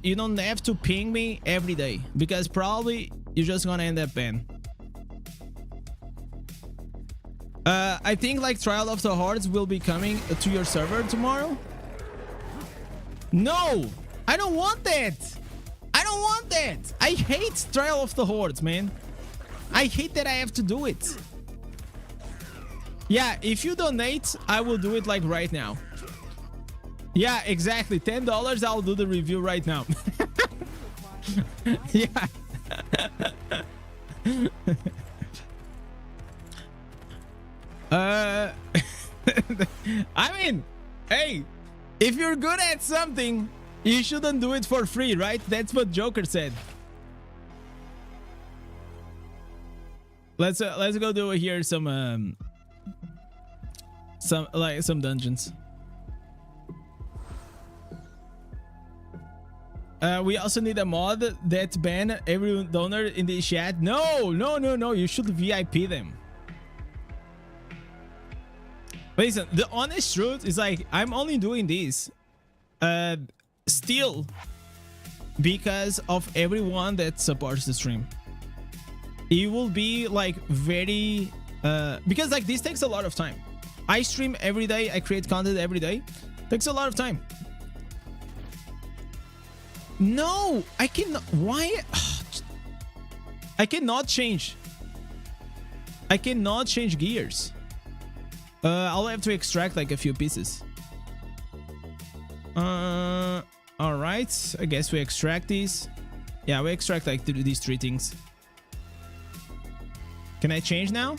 you don't have to ping me every day, because probably you're just gonna end up banned. I think like Trial of the Hordes will be coming to your server tomorrow. No, I don't want that. I don't want that. I hate Trial of the Hordes, man. I hate that I have to do it. Yeah, if you donate, I will do it like right now. Yeah, exactly. $10, I'll do the review right now. Yeah. I mean, hey, if you're good at something, you shouldn't do it for free, right? That's what Joker said. Let's go do here some dungeons. We also need a mod that ban every donor in the chat. No, you should VIP them. Listen, the honest truth is like I'm only doing this still because of everyone that supports the stream. It will be like very because like this takes a lot of time. I stream every day, I create content every day. Takes a lot of time. No, I cannot. Why? I cannot change. I cannot change gears. I'll have to extract like a few pieces. All right. I guess we extract these. Yeah, we extract like these three things. Can I change now?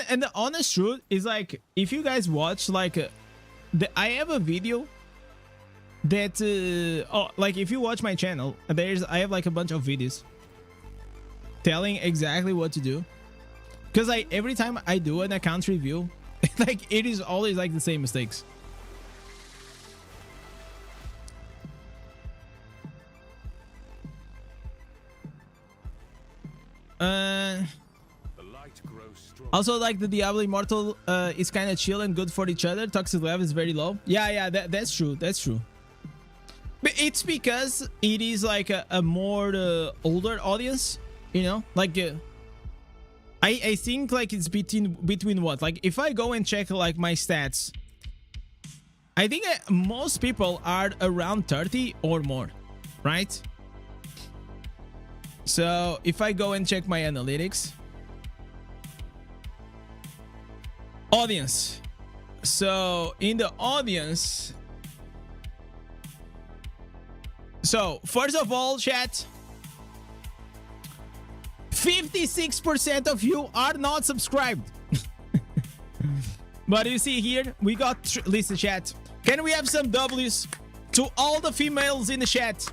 And the honest truth is like if you guys watch like I have a video that like if you watch my channel, I have like a bunch of videos telling exactly what to do, because like every time I do an account review like it is always like the same mistakes. Also, like the Diablo Immortal is kind of chill and good for each other. Toxic level is very low. Yeah, that's true. That's true. But it's because it is like a more older audience, you know. Like, I think like it's between what? Like, if I go and check like my stats, I think most people are around 30 or more, right? So if I go and check my analytics. Audience. So in the audience, so first of all, chat, 56% of you are not subscribed. But you see here we got listen, chat, can we have some W's to all the females in the chat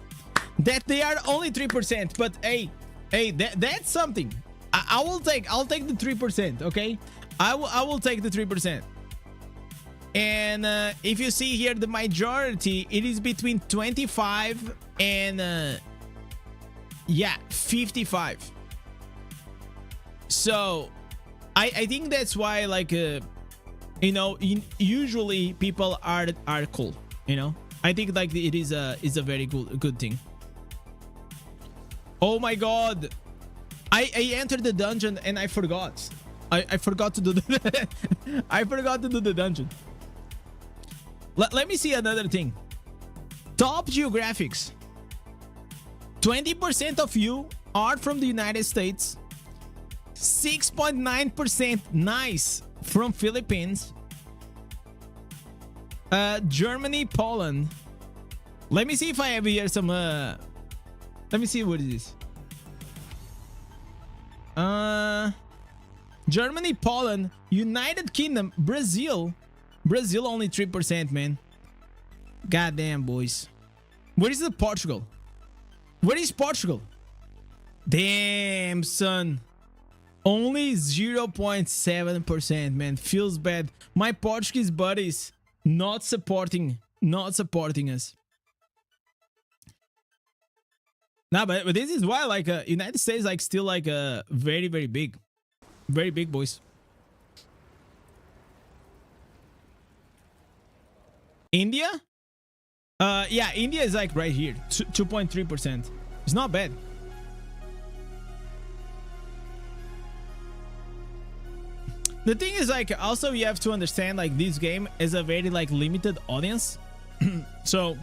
that they are only 3%, but hey that's something. I'll take the 3%, okay? I will take the 3%. And if you see here the majority, it is between 25 and yeah, 55. So I think that's why like you know, usually people are cool, you know. I think like it is a very good thing. Oh my god, I entered the dungeon and I forgot. I forgot to do the I forgot to do the dungeon. Let me see another thing. Top geographics. 20% of you are from the United States. 6.9% nice from Philippines. Germany, Poland. Let me see if I have here some let me see what is this. Germany, Poland, United Kingdom, Brazil. Brazil only 3%, man. Goddamn, boys. Where is the Portugal? Where is Portugal? Damn, son. Only 0.7%, man. Feels bad. My Portuguese buddies not supporting us. Nah, but this is why like United States like still like very big. Very big, boys. India? Yeah, India is like right here. 2.3%. It's not bad. The thing is like also you have to understand like this game is a very like limited audience. So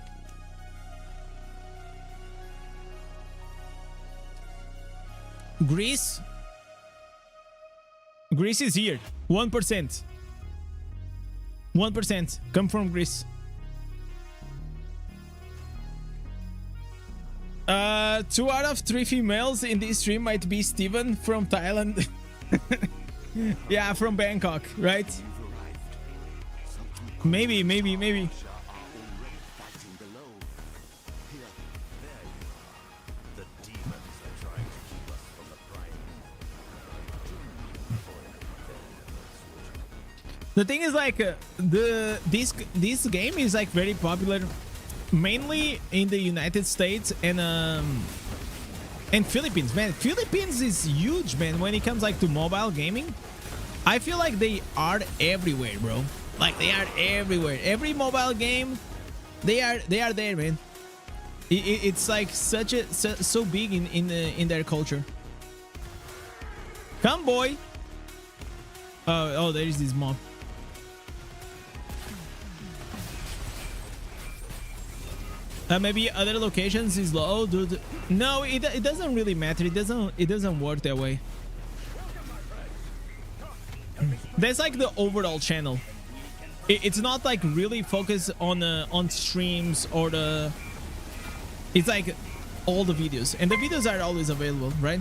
Greece. Greece is here. 1%. 1% come from Greece. 2 out of 3 females in this stream might be Steven from Thailand. Yeah, from Bangkok, right? Maybe. The thing is like this game is like very popular mainly in the United States and Philippines, man. Philippines is huge, man, when it comes like to mobile gaming. I feel like they are everywhere, bro. Like they are everywhere. Every mobile game, they are there, man. It's like so big in their culture. Come, boy. Oh, there is this mob. Maybe other locations is low, dude. No, it doesn't really matter. It doesn't work that way. That's like the overall channel. It's not like really focused on streams or the. It's like all the videos, and the videos are always available, right?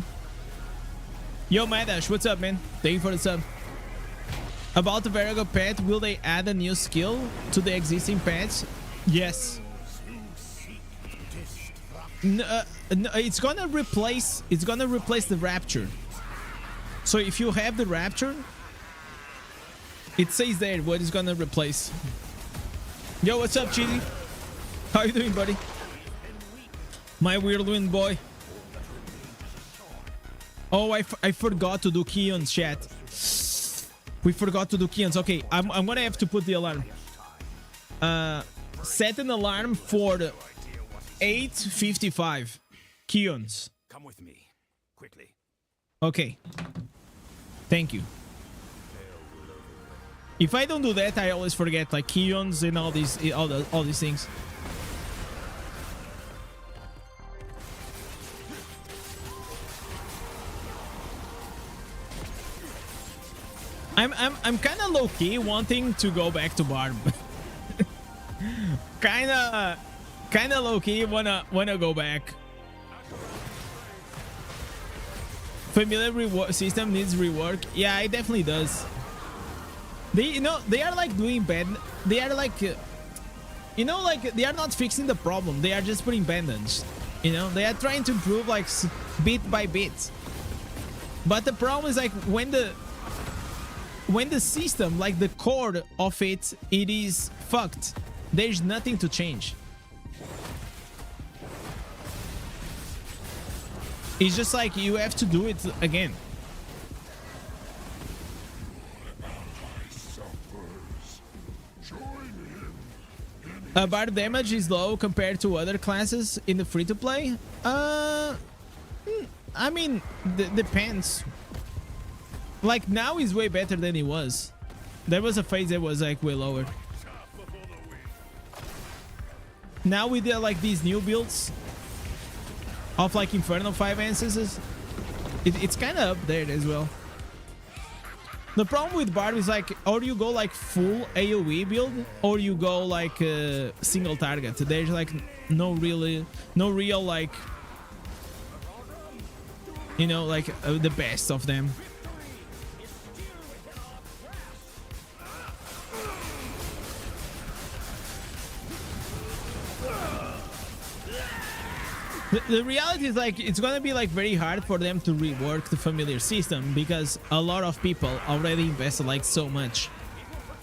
Yo, Madash, what's up, man? Thank you for the sub. About the Vertigo pet, will they add a new skill to the existing pets? Yes. No, it's gonna replace the Rapture. So if you have the Rapture, it says there what it's gonna replace. Yo, what's up, Cheesy? How you doing, buddy? My whirlwind boy. Oh, I forgot to do Keon's chat. We forgot to do Keon's. Okay, I'm gonna have to put the alarm. Set an alarm for 8:55. Keon's. Come with me, quickly. Okay. Thank you. If I don't do that, I always forget like Keon's and all these things. I'm kind of low key wanting to go back to Barb. kind of low key wanna go back. Familiar reward system needs rework. Yeah, it definitely does. They are like doing bad. They are like like they are not fixing the problem. They are just putting bandage. They are trying to improve like bit by bit. But the problem is like when the system, like the core of it is fucked. There's nothing to change. It's just like you have to do it again. Bar damage is low compared to other classes in the free-to-play. I mean, depends. Like now is way better than it was. There was a phase that was like way lower. Now with like these new builds of like Inferno 5 ancestors, it's kind of up there as well. The problem with Barb is like, or you go like full AoE build, or you go like single target. There's like no real like, like the best of them. The reality is like it's gonna be like very hard for them to rework the familiar system because a lot of people already invested like so much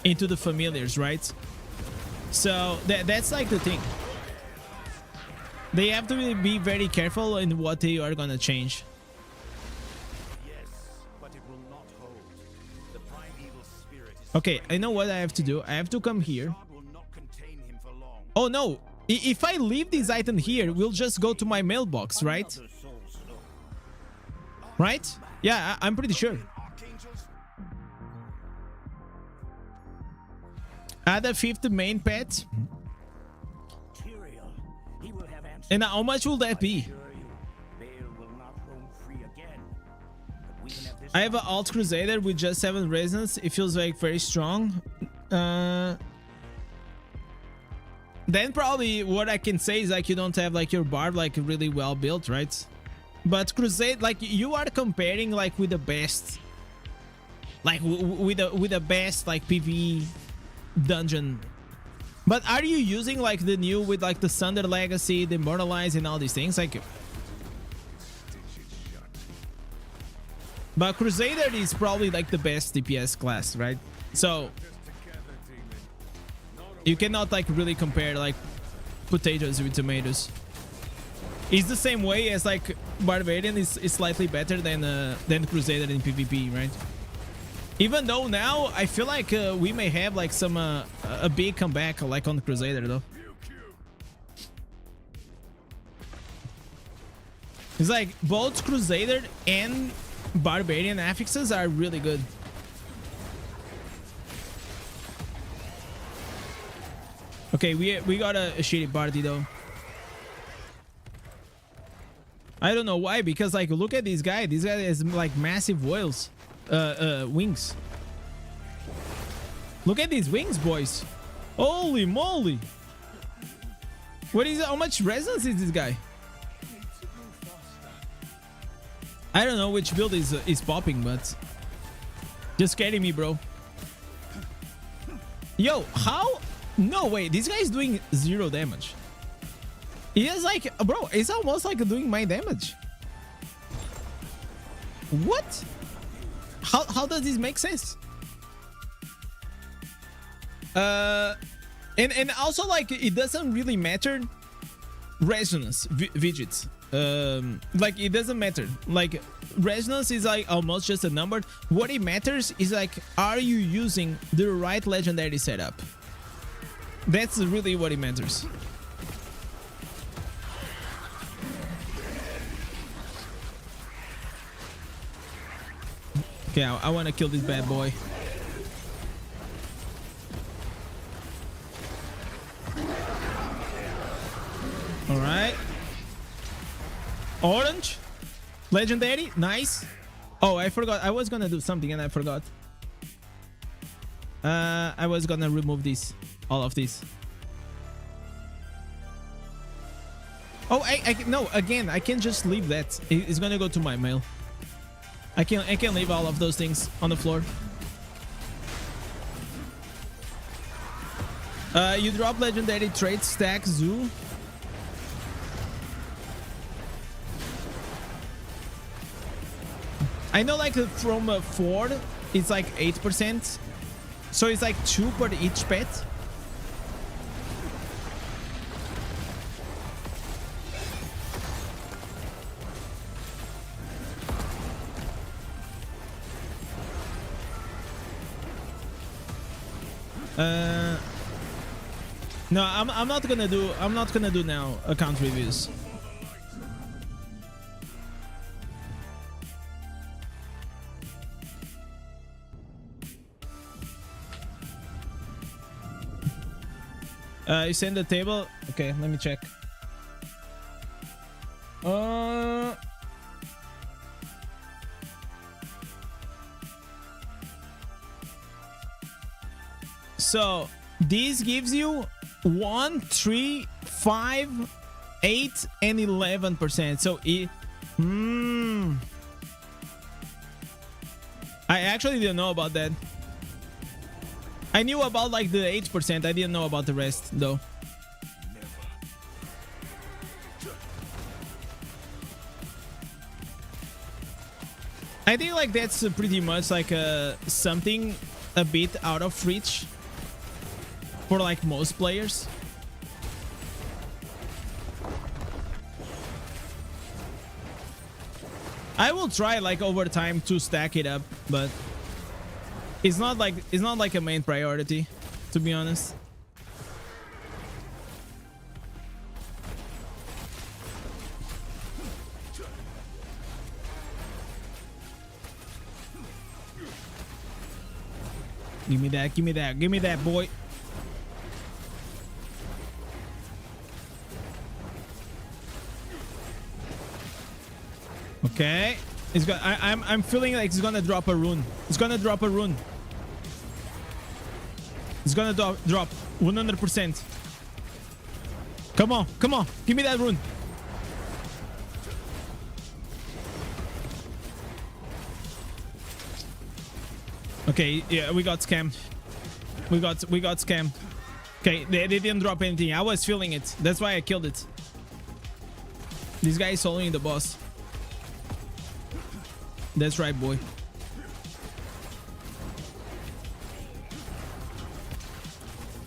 into the familiars, right? So that's like the thing. They have to be very careful in what they are gonna change. Okay, I know what I have to do. I have to come here. Oh no! If I leave this item here, we'll just go to my mailbox, right? Right? Yeah, I'm pretty sure. Add a 5th main pet. And how much will that be? I have an alt Crusader with just 7 resonance. It feels like very strong. Then probably what I can say is like you don't have like your barb like really well built, right? But Crusade, like you are comparing like with the best, like with the best like PvE dungeon. But are you using like the new with like the Sunder Legacy, the Immortalize, and all these things? Like, but Crusader is probably like the best DPS class, right? So you cannot like really compare like potatoes with tomatoes. It's the same way as like Barbarian is slightly better than Crusader in PvP, right? Even though now I feel like we may have like some a big comeback like on the Crusader though. It's like both Crusader and Barbarian affixes are really good. Okay, we got a shitty party though. I don't know why, because like look at this guy. This guy has like massive wings. Look at these wings, boys. Holy moly. What is it? How much resonance is this guy? I don't know which build is popping, but just kidding me, bro. Yo, how? No way, this guy is doing 0 damage. He is like, bro, it's almost like doing my damage. What? How does this make sense? And also like it doesn't really matter resonance widgets. Like it doesn't matter. Like resonance is like almost just a number. What it matters is like, are you using the right legendary setup? That's really what it matters. Okay, I want to kill this bad boy. All right. Orange. Legendary. Nice. Oh, I forgot. I was going to do something and I forgot. I was going to remove this. All of this. Oh, no, again, I can just leave that. It's going to go to my mail. I can leave all of those things on the floor. You drop legendary trait stack zoo. I know like from 4 it's like 8%, so it's like 2 per each pet. No, I'm not gonna do now account reviews. You send the table. Okay, let me check. So this gives you 1, 3, 5, 8, and 11%. So it. I actually didn't know about that. I knew about like the 8%. I didn't know about the rest though. I think like that's pretty much like something a bit out of reach for like most players. I will try like over time to stack it up, but it's not like a main priority, to be honest. Give me that, give me that, give me that, boy. Okay. It's got. I'm feeling like it's gonna drop a rune. It's gonna drop a rune. It's gonna drop 100%. Come on, come on, give me that rune. Okay, yeah, we got scammed. We got scammed. Okay, they didn't drop anything. I was feeling it. That's why I killed it. This guy is following the boss. That's right, boy.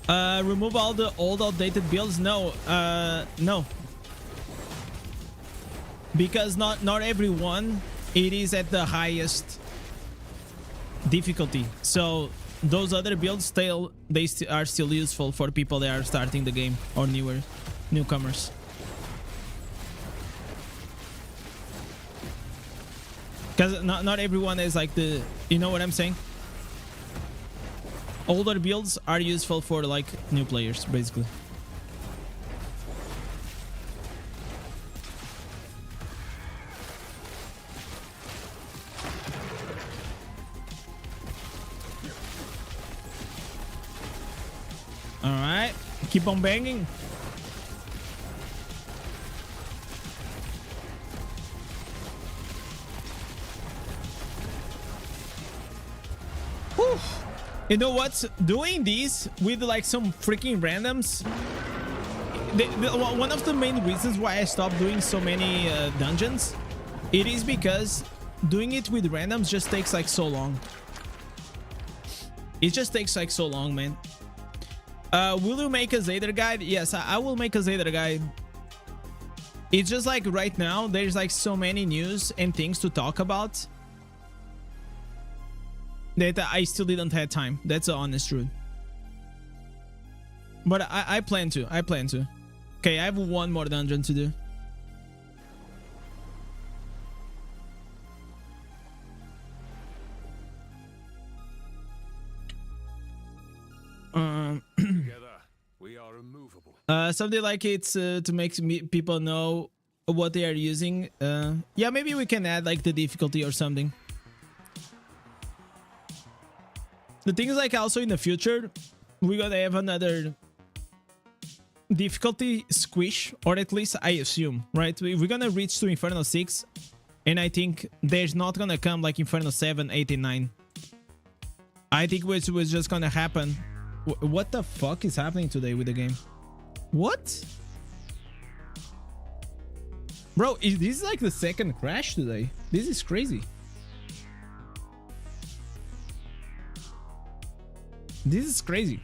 Remove all the old outdated builds. No, no, because not everyone it is at the highest difficulty. So those other builds are still useful for people that are starting the game or newcomers. Because not everyone is like the, you know what I'm saying? Older builds are useful for like new players, basically. All right, keep on banging. Whew. You know what's doing these with like some freaking randoms? One of the main reasons why I stopped doing so many dungeons, it is because doing it with randoms just takes like so long. It just takes like so long, man. Will you make a Zader guide? Yes, I will make a Zader guide. It's just like right now there's like so many news and things to talk about that I still didn't have time. That's the honest truth. But I plan to. I plan to. Okay, I have one more dungeon to do. Together, we are immovable. Something like it's to make people know what they are using. Yeah, maybe we can add like the difficulty or something. The thing is, like, also in the future, we're gonna have another difficulty squish, or at least I assume, right? We're gonna reach to Inferno 6, and I think there's not gonna come like Inferno 7, 8, and 9. I think which was just gonna happen. What the fuck is happening today with the game? What? Bro, this is like the second crash today. This is crazy. This is crazy.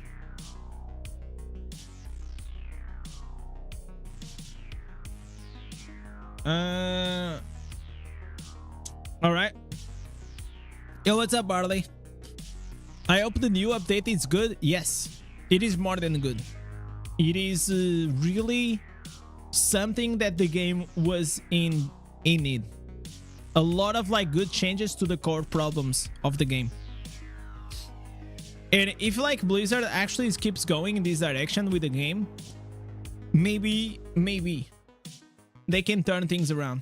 All right. Yo, what's up, Barley? I hope the new update is good. Yes, it is more than good. It is really something that the game was in need. A lot of like good changes to the core problems of the game. And if like Blizzard actually keeps going in this direction with the game, maybe they can turn things around.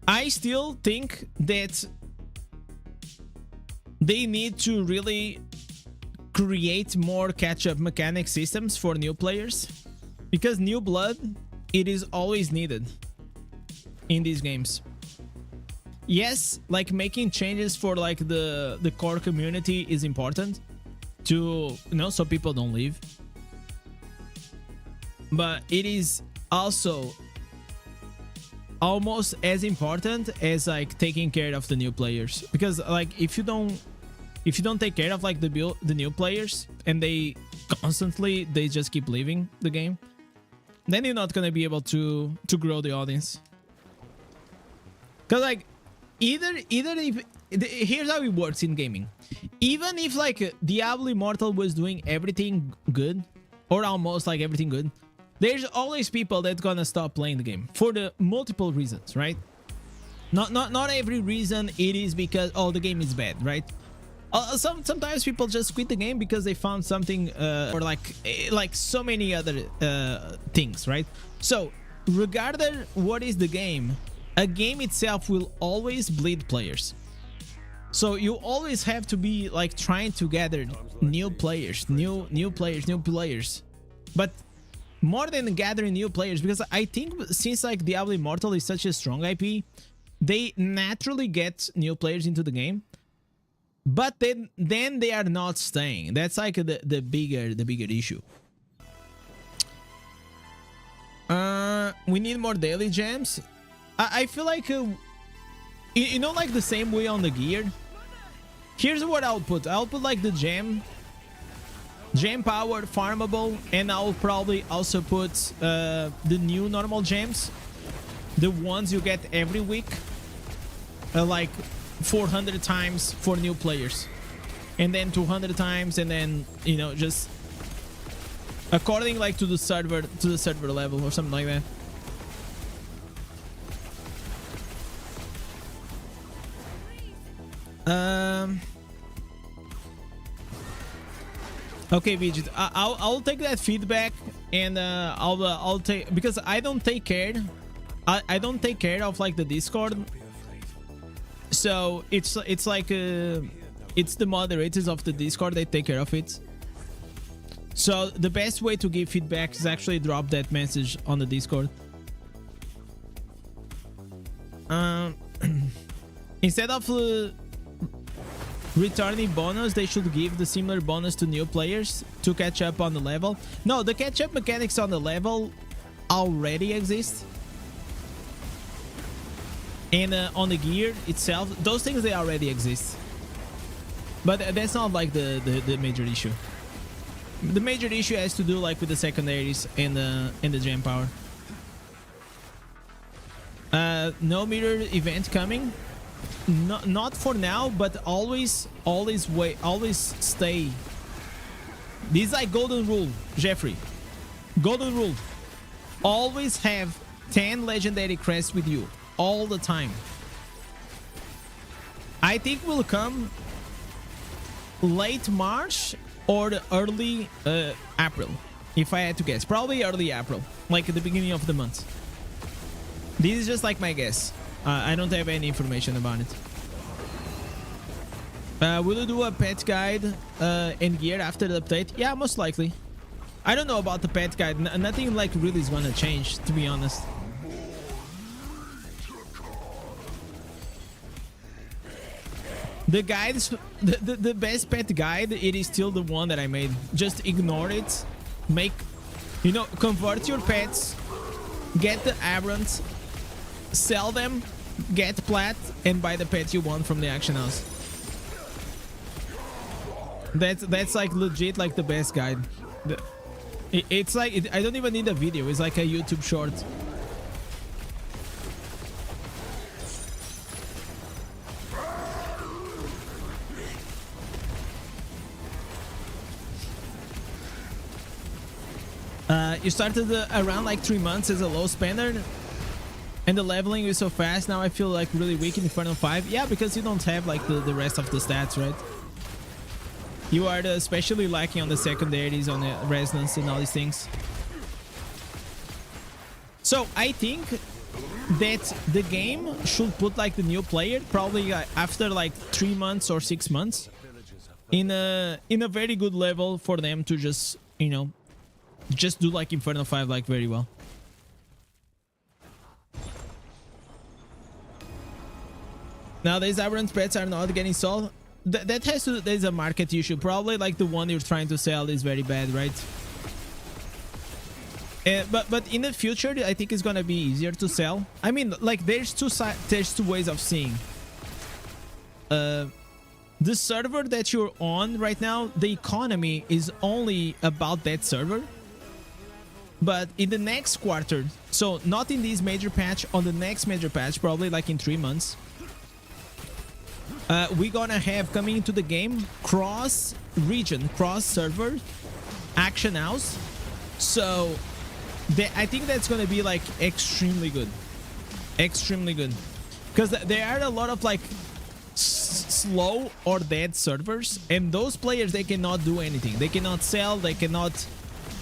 I still think that they need to really create more catch-up mechanic systems for new players, because new blood, it is always needed in these games. Yes, like making changes for like the core community is important to, you know, so people don't leave. But it is also almost as important as like taking care of the new players, because like if you don't take care of like the new players and they just keep leaving the game, then you're not gonna be able to grow the audience. Because like either if here's how it works in gaming. Even if like Diablo Immortal was doing everything good, or almost like everything good, there's always people that gonna stop playing the game for the multiple reasons, right? Not every reason it is because, oh, the game is bad, right? Sometimes people just quit the game because they found something or like so many other things, right? So regardless what is the game, a game itself will always bleed players. So you always have to be like trying to gather new players, new players. But more than gathering new players, because I think since like Diablo Immortal is such a strong IP, they naturally get new players into the game. But then they are not staying. That's like the bigger issue. We need more daily gems. I feel like you know, like the same way on the gear. Here's what I'll put. I'll put like the gem powered farmable, and I'll probably also put the new normal gems, the ones you get every week, like 400 times for new players, and then 200 times, and then, you know, just according like to the server level or something like that. Okay, Vijit, I'll take that feedback, and I'll take, because I don't take care of like the Discord, so it's like it's the moderators of the Discord that take care of it. So the best way to give feedback is actually drop that message on the Discord. Instead of returning bonus, they should give the similar bonus to new players to catch up on the level. No, the catch-up mechanics on the level already exist. And on the gear itself, those things, they already exist. But that's not like the major issue. The major issue has to do like with the secondaries and the gem power. No mirror event coming. Not for now, but always stay. This is like golden rule, Jeffrey. Golden rule. Always have 10 legendary crests with you all the time. I think will come late March or the early April, if I had to guess. Probably early April, like at the beginning of the month. This is just like my guess. I don't have any information about it. Will you do a pet guide and gear after the update? Yeah, most likely. I don't know about the pet guide. Nothing like really is gonna change, to be honest. The guides, the best pet guide, it is still the one that I made. Just ignore it. Make, you know, convert your pets, get the aberrants, sell them, get plat, and buy the pets you want from the action house. That's like legit like the best guide. It's like I don't even need a video. It's like a YouTube short. You started around like 3 months as a low spender, and the leveling is so fast. Now I feel like really weak in Inferno 5. Yeah, because you don't have like the rest of the stats, right? You are especially lacking on the secondaries, on the resonance and all these things. So I think that the game should put like the new player probably after like 3 months or 6 months in a very good level for them to just, you know, just do like Inferno 5 like very well. Now these aberrant pets are not getting sold. That has to, there's a market issue. Probably like the one you're trying to sell is very bad, right? But in the future, I think it's gonna be easier to sell. I mean, like there's two ways of seeing. The server that you're on right now, the economy is only about that server. But in the next quarter, so not in this major patch, on the next major patch, probably like in 3 months, we're gonna have coming into the game cross-region, cross-server action house. So I think that's gonna be like extremely good, because there are a lot of like slow or dead servers, and those players, they cannot do anything. They cannot sell, they cannot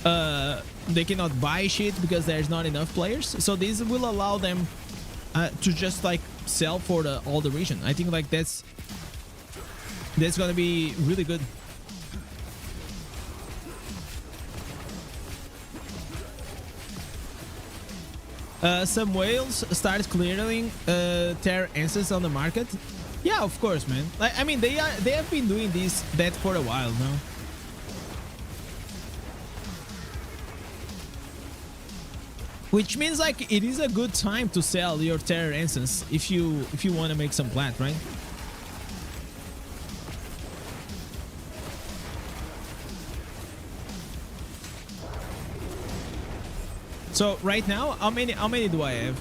they cannot buy shit because there's not enough players. So this will allow them to just like sell for all the region. I think like that's gonna be really good. Some whales start clearing Terra Ancestors on the market. Yeah, of course, man. Like, I mean, they have been doing that for a while now. Which means like it is a good time to sell your Terra Ancestors if you want to make some plat, right? So right now, how many do I have?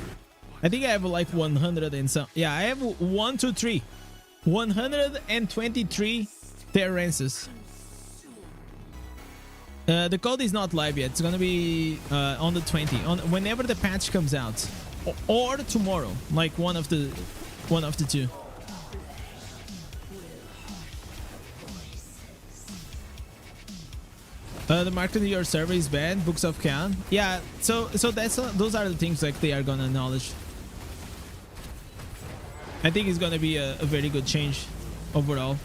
I think I have like 100 and some. Yeah, I have 1, 2, 3. 123 Terra Ancestors. The code is not live yet. It's gonna be on the 20, on whenever the patch comes out, or tomorrow, like one of the two. The market of your server is bad. Books of Khan. Yeah. So that's those are the things like they are gonna acknowledge. I think it's gonna be a very good change overall.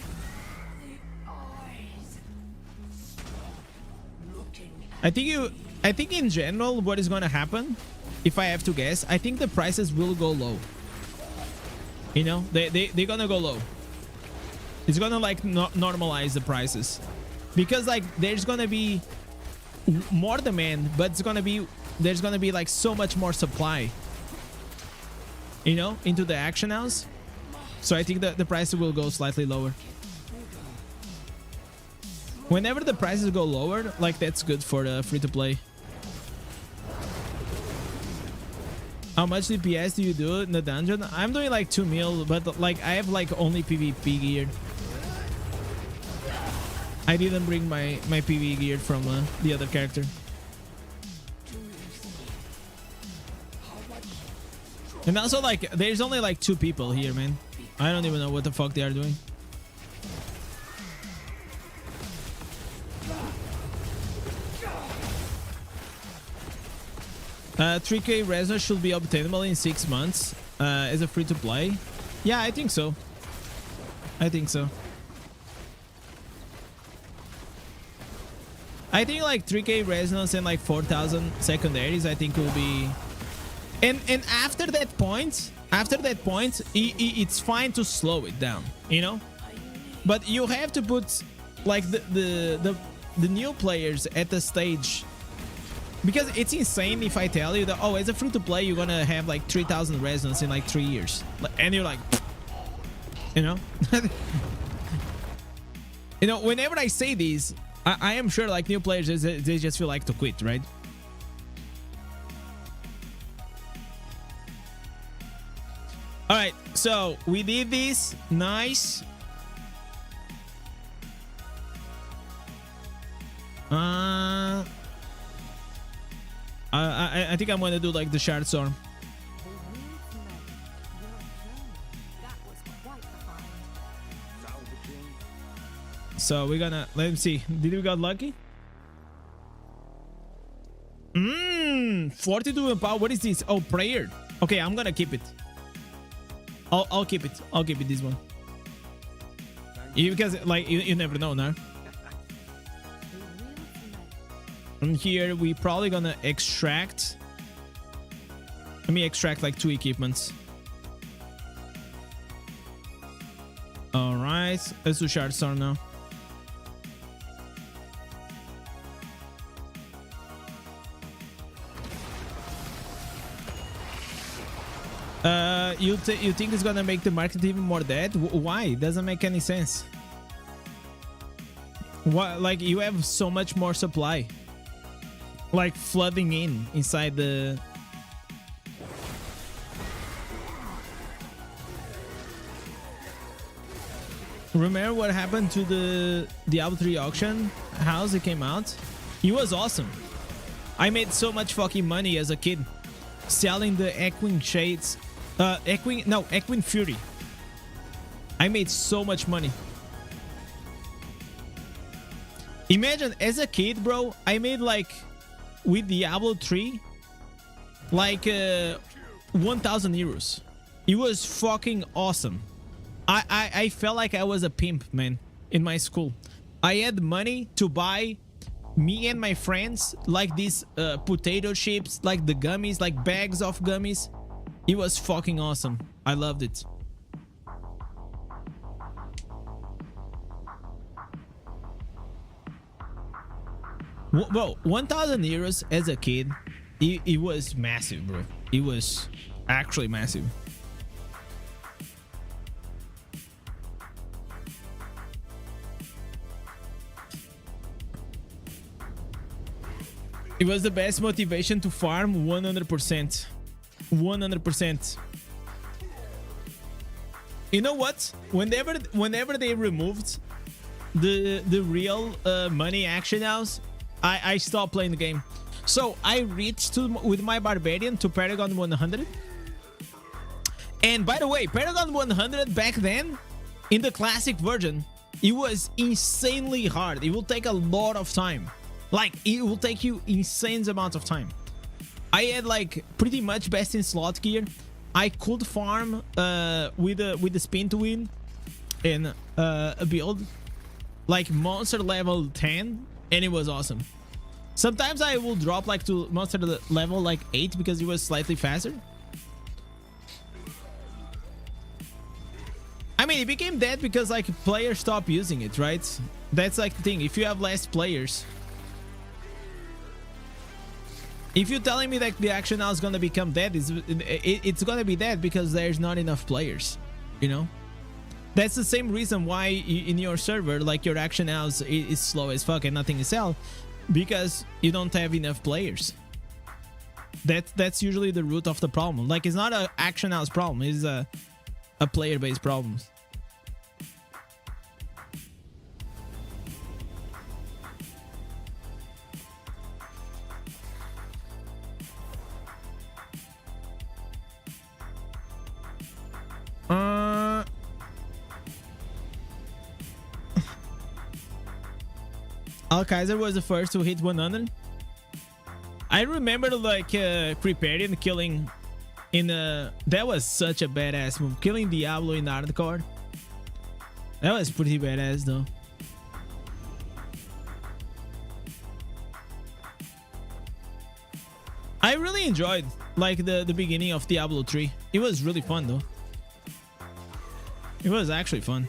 I think in general what is gonna happen, if I have to guess, I think the prices will go low. You know, they're gonna go low. It's gonna like normalize the prices, because like there's gonna be more demand, but there's gonna be like so much more supply, you know, into the action house. So I think that the prices will go slightly lower. Whenever the prices go lower, like that's good for the free-to-play. How much DPS do you do in the dungeon? I'm doing like 2 mil, but like I have like only PvP gear. I didn't bring my PvE gear from the other character. And also like there's only like 2 people here, man. I don't even know what the fuck they are doing. Uh, 3K Resonance should be obtainable in 6 months as a free-to-play. Yeah, I think so. I think so. I think like 3K Resonance and like 4,000 secondaries, I think will be... And after that point, it's fine to slow it down, you know? But you have to put like the new players at the stage, because it's insane if I tell you that, oh, as a free-to-play you're gonna have like 3,000 resonance in like 3 years, and you're like, you know. You know, whenever I say these, I am sure like new players, they just feel like to quit, right? All right, so we did this. Nice. I think I'm gonna do like the shard storm. So we're gonna, let me see. Did we got lucky? 42 in power. What is this? Oh, prayer. Okay, I'm gonna keep it. I'll keep it. I'll keep it, this one. Because like you never know now. And here we probably gonna extract. Let me extract like 2 equipments. All right, let's do shard storm now. You think it's gonna make the market even more dead? Why? It doesn't make any sense. What? Like you have so much more supply, like flooding inside the. Remember what happened to the Diablo 3 auction house? It came out. It was awesome. I made so much fucking money as a kid selling the Equine Shades. Equine Fury. I made so much money. Imagine as a kid, bro, I made like with Diablo 3 like 1,000 euros. It was fucking awesome. I felt like I was a pimp, man, in my school. I had money to buy me and my friends like these potato chips, like the gummies, like bags of gummies. It was fucking awesome. I loved it. Well, 1,000 euros as a kid, it was massive, bro. It was actually massive. It was the best motivation to farm, 100%. 100%. You know what? Whenever they removed the real money action house, I stopped playing the game. So I reached with my barbarian to Paragon 100. And by the way, Paragon 100 back then, in the classic version, it was insanely hard. It will take a lot of time. Like, it will take you insane amounts of time. I had like pretty much best in slot gear. I could farm with the spin to win and a build like monster level 10, and it was awesome. Sometimes I will drop like to monster level like 8 because it was slightly faster. I mean, it became that because like players stopped using it, right? That's like the thing. If you have less players, if you're telling me that the action now is gonna become dead, it's gonna be dead because there's not enough players, you know? That's the same reason why in your server, like, your action house is slow as fuck and nothing is sell, because you don't have enough players. That's usually the root of the problem. Like, it's not an action house problem, it's a player-based problem. Alkaiser was the first to hit 100. I remember like Creparian killing in that was such a badass move. Killing Diablo in hardcore. That was pretty badass though. I really enjoyed like the beginning of Diablo 3. It was really fun though. It was actually fun.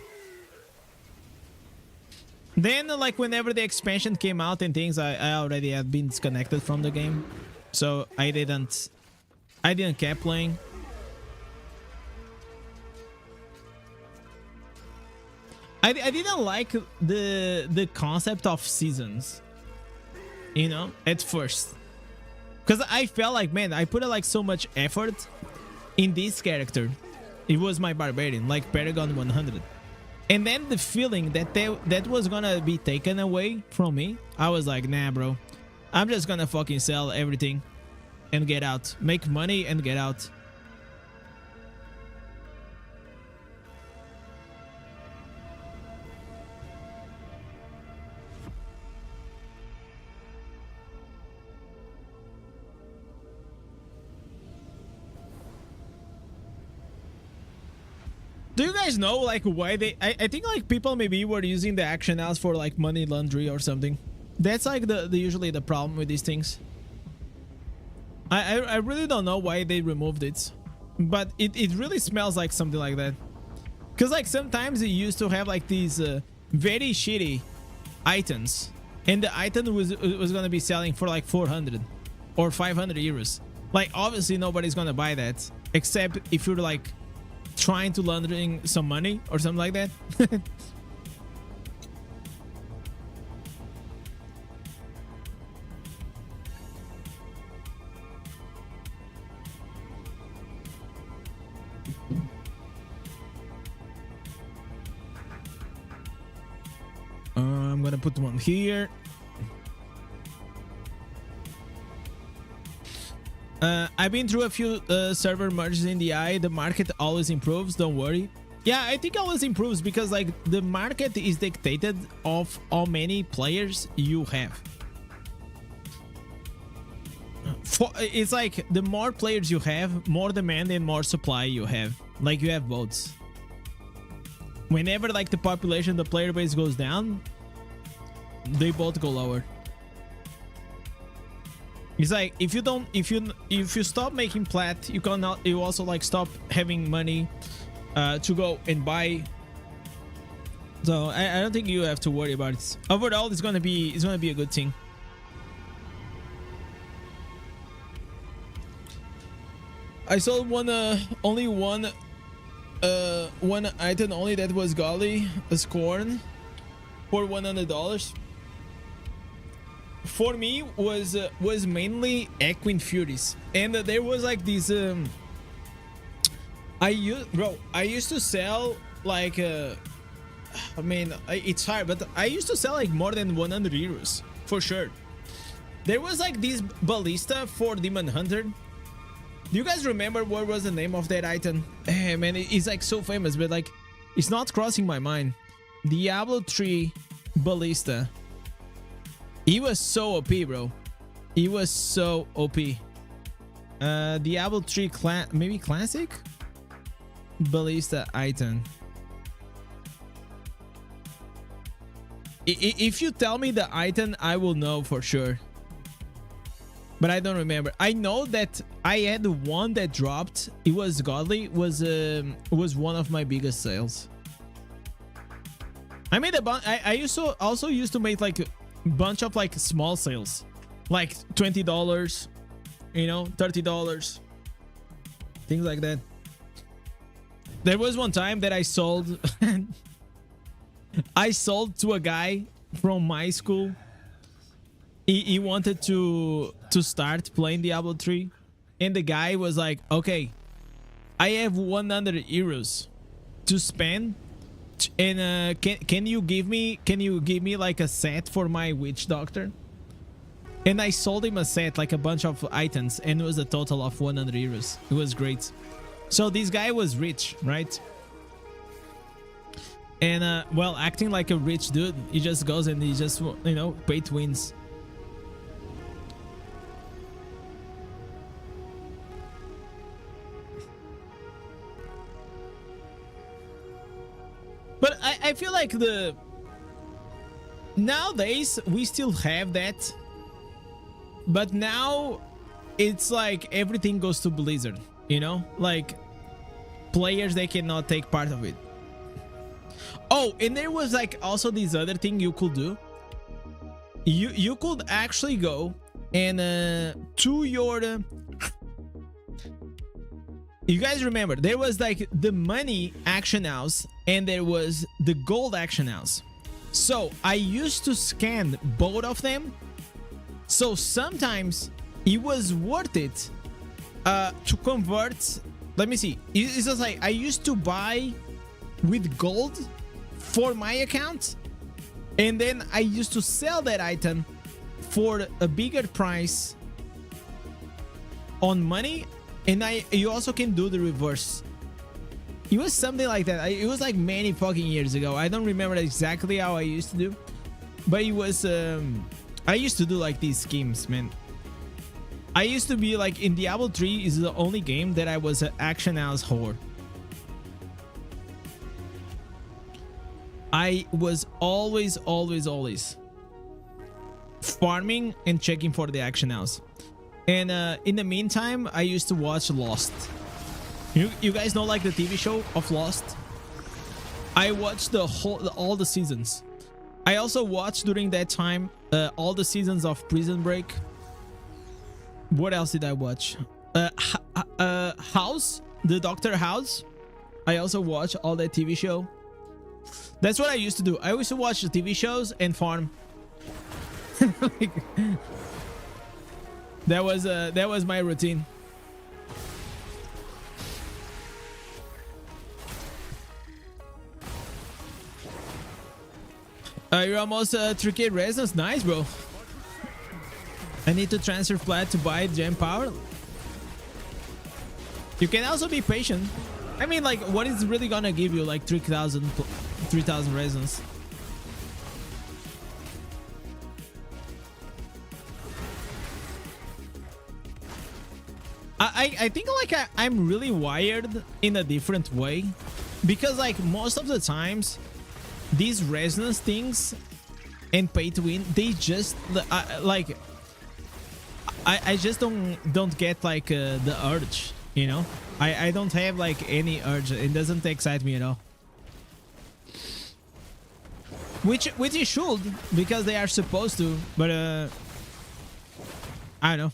Then like whenever the expansion came out and things, I already had been disconnected from the game, so I didn't keep playing. I didn't like the concept of seasons, you know, at first, because I felt like, man, I put like so much effort in this character. It was my barbarian, like Paragon 100. And then the feeling that that was gonna be taken away from me, I was like, nah, bro. I'm just gonna fucking sell everything and get out. Make money and get out. Do you guys know like why they I think like people maybe were using the action house for like money laundry or something. That's like the usually the problem with these things. I really don't know why they removed it, but it really smells like something like that. Because like sometimes it used to have like these very shitty items, and the item was gonna be selling for like 400 or 500 euros. Like obviously nobody's gonna buy that except if you're like trying to laundering some money or something like that. I'm gonna put one here. I've been through a few server merges in the eye. The market always improves, don't worry. Yeah, I think always improves because like the market is dictated of how many players you have. it's like the more players you have, more demand and more supply you have. Like you have both. Whenever like the population, the player base goes down, they both go lower. It's like if you stop making plat, you also like stop having money to go and buy. So I don't think you have to worry about it. Overall, it's gonna be a good thing. I sold only one item only that was godly, a scorn, for $100. For me was mainly Equine Furies, and there was like these I used to sell like I mean it's hard, but I used to sell like more than 100 euros for sure. There was like this ballista for Demon Hunter. Do you guys remember what was the name of that item? Man, it's like so famous, but like it's not crossing my mind. Diablo 3 ballista. He was so OP, bro. He was so OP. Diablo 3 maybe classic ballista item. If you tell me the item, I will know for sure. But I don't remember. I know that I had one that dropped. It was godly. Was one of my biggest sales. I made a bunch. I also used to make like a bunch of like small sales, like $20, you know, $30, things like that. There was one time that I sold. I sold to a guy from my school. He wanted to start playing Diablo 3, and the guy was like, okay, I have 100 euros to spend, and can you give me like a set for my witch doctor? And I sold him a set, like a bunch of items, and it was a total of 100 euros. It was great. So this guy was rich, right? And well, acting like a rich dude, he just goes and he just, you know, pay to wins. But I feel like nowadays we still have that, but now it's like everything goes to Blizzard, you know, like players, they cannot take part of it. Oh, and there was like also this other thing you could do. You could actually go and to your you guys remember there was like the money action house and there was the gold action house. So I used to scan both of them. So sometimes it was worth it to convert. Let me see. It's just like I used to buy with gold for my account, and then I used to sell that item for a bigger price on money. And you also can do the reverse. It was something like that. It was like many fucking years ago. I don't remember exactly how I used to do, but it was I used to do like these schemes, man. I used to be like in Diablo 3 is the only game that I was an action house whore. I was always farming and checking for the action house. And in the meantime, I used to watch Lost. You guys know like the TV show of Lost? I watched all the seasons. I also watched during that time all the seasons of Prison Break. What else did I watch? House, the Doctor House. I also watched all that TV show. That's what I used to do. I used to watch the TV shows and farm. Like, that was my routine. You're almost 3k resonance. Nice, bro. I need to transfer flat to buy gem power. You can also be patient. I mean, like, what is really gonna give you like 3,000 resonance? I think like I'm really wired in a different way, because like most of the times these resonance things and pay to win, they just like I just don't get like the urge, you know. I don't have like any urge. It doesn't excite me at all. Which it should, because they are supposed to, but I don't know.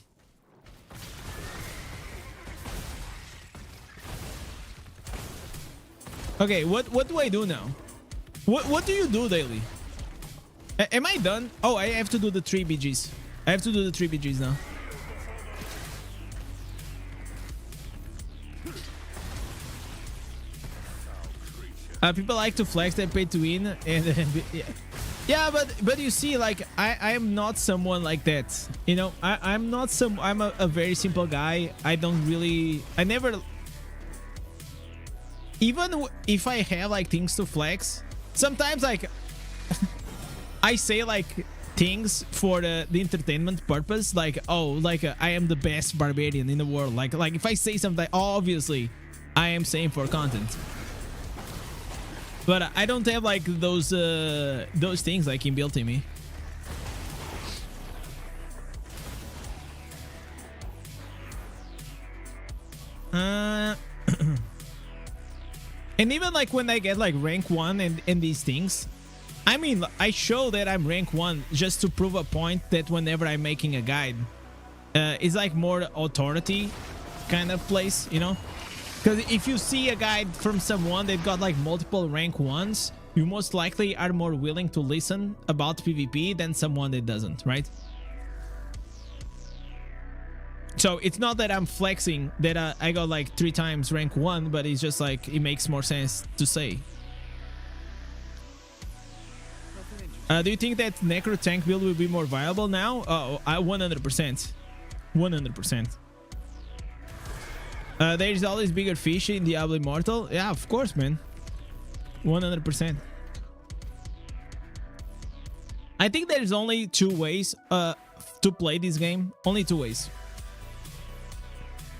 Okay, what do I do now? What do you do daily? Am I done? Oh, I have to do the 3 BGs. I have to do the 3 BGs now. People like to flex their pay to win, and yeah, but you see, like I am not someone like that, you know. I'm not some. I'm a very simple guy. I never, even if I have like things to flex, sometimes like I say like things for the entertainment purpose, like, oh, like I am the best barbarian in the world. Like if I say something, obviously I am saying for content. But I don't have like those things like inbuilt in me. And even like when I get like rank 1 and these things, I mean, I show that I'm rank 1 just to prove a point that whenever I'm making a guide, it's like more authority kind of place, you know. Because if you see a guide from someone that got like multiple rank 1s, you most likely are more willing to listen about PvP than someone that doesn't, right? So it's not that I'm flexing that I got like 3 times rank 1, but it's just like it makes more sense to say. Do you think that Necro tank build will be more viable now? Oh, 100%. 100%. There's always bigger fish in Diablo Immortal. Yeah, of course, man. 100%. I think there's only 2 ways to play this game. Only 2 ways.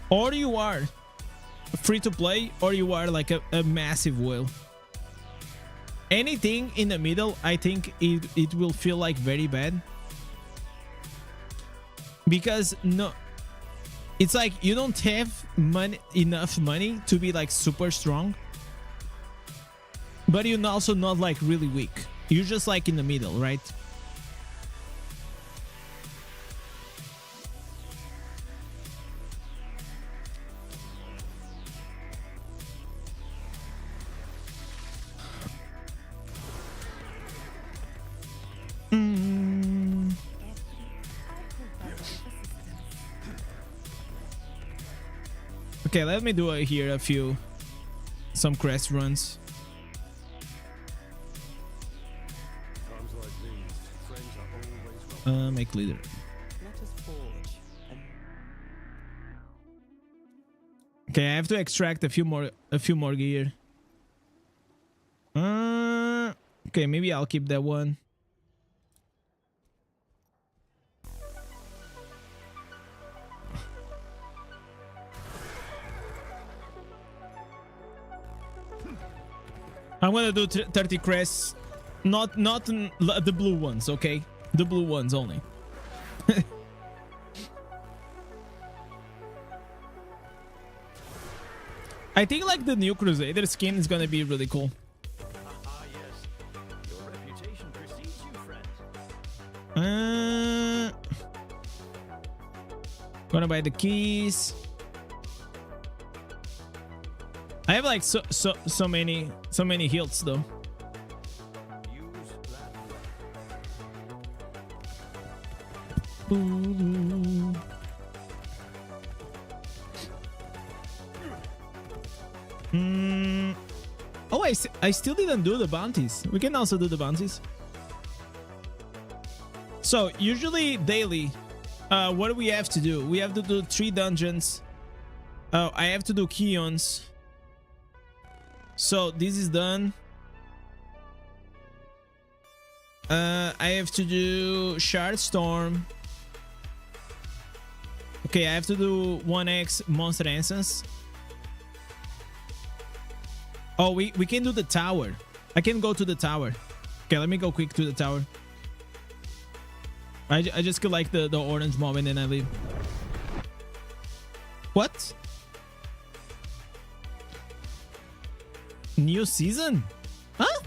Or you are free to play, or you are like a massive whale. Anything in the middle, I think it will feel like very bad. Because no... It's like you don't have enough money to be like super strong, but you're also not like really weak. You're just like in the middle, right? Okay, let me do here some crest runs. Make leader. Okay, I have to extract a few more gear. Okay, maybe I'll keep that one. I'm gonna do 30 crests, not the blue ones, okay? The blue ones only. I think like the new Crusader skin is gonna be really cool. Your reputation precedes you, friend. Gonna buy the keys. I have like so many heals though. Oh, I still didn't do the bounties. We can also do the bounties. So usually daily, what do we have to do? We have to do 3 dungeons. Oh, I have to do Keons. So this is done. I have to do Shard Storm. Okay, I have to do 1x monster essence. Oh, we can do the tower. I can go to the tower. Okay, let me go quick to the tower. I just kill like the orange mob and then I leave. What? New season? Huh?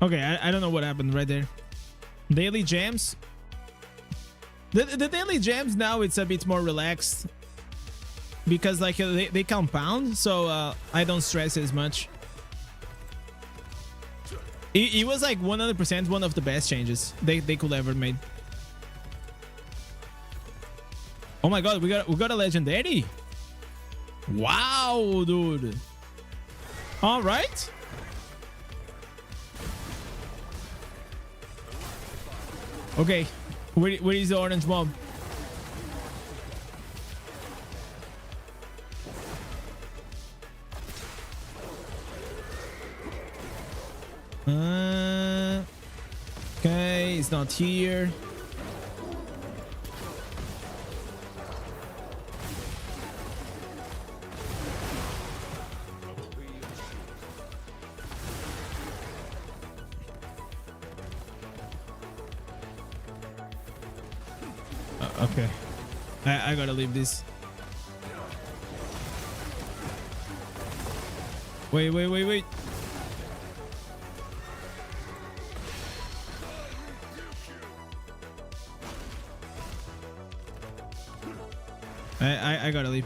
Okay, I don't know what happened right there. Daily gems. The daily gems now it's a bit more relaxed because like they compound, so I don't stress as much. It was like 100% one of the best changes they could ever made. Oh my god, we got a legendary. Wow, dude. All right. Okay, where is the orange mob? Okay, it's not here. Okay, I gotta leave this. Wait. I gotta leave.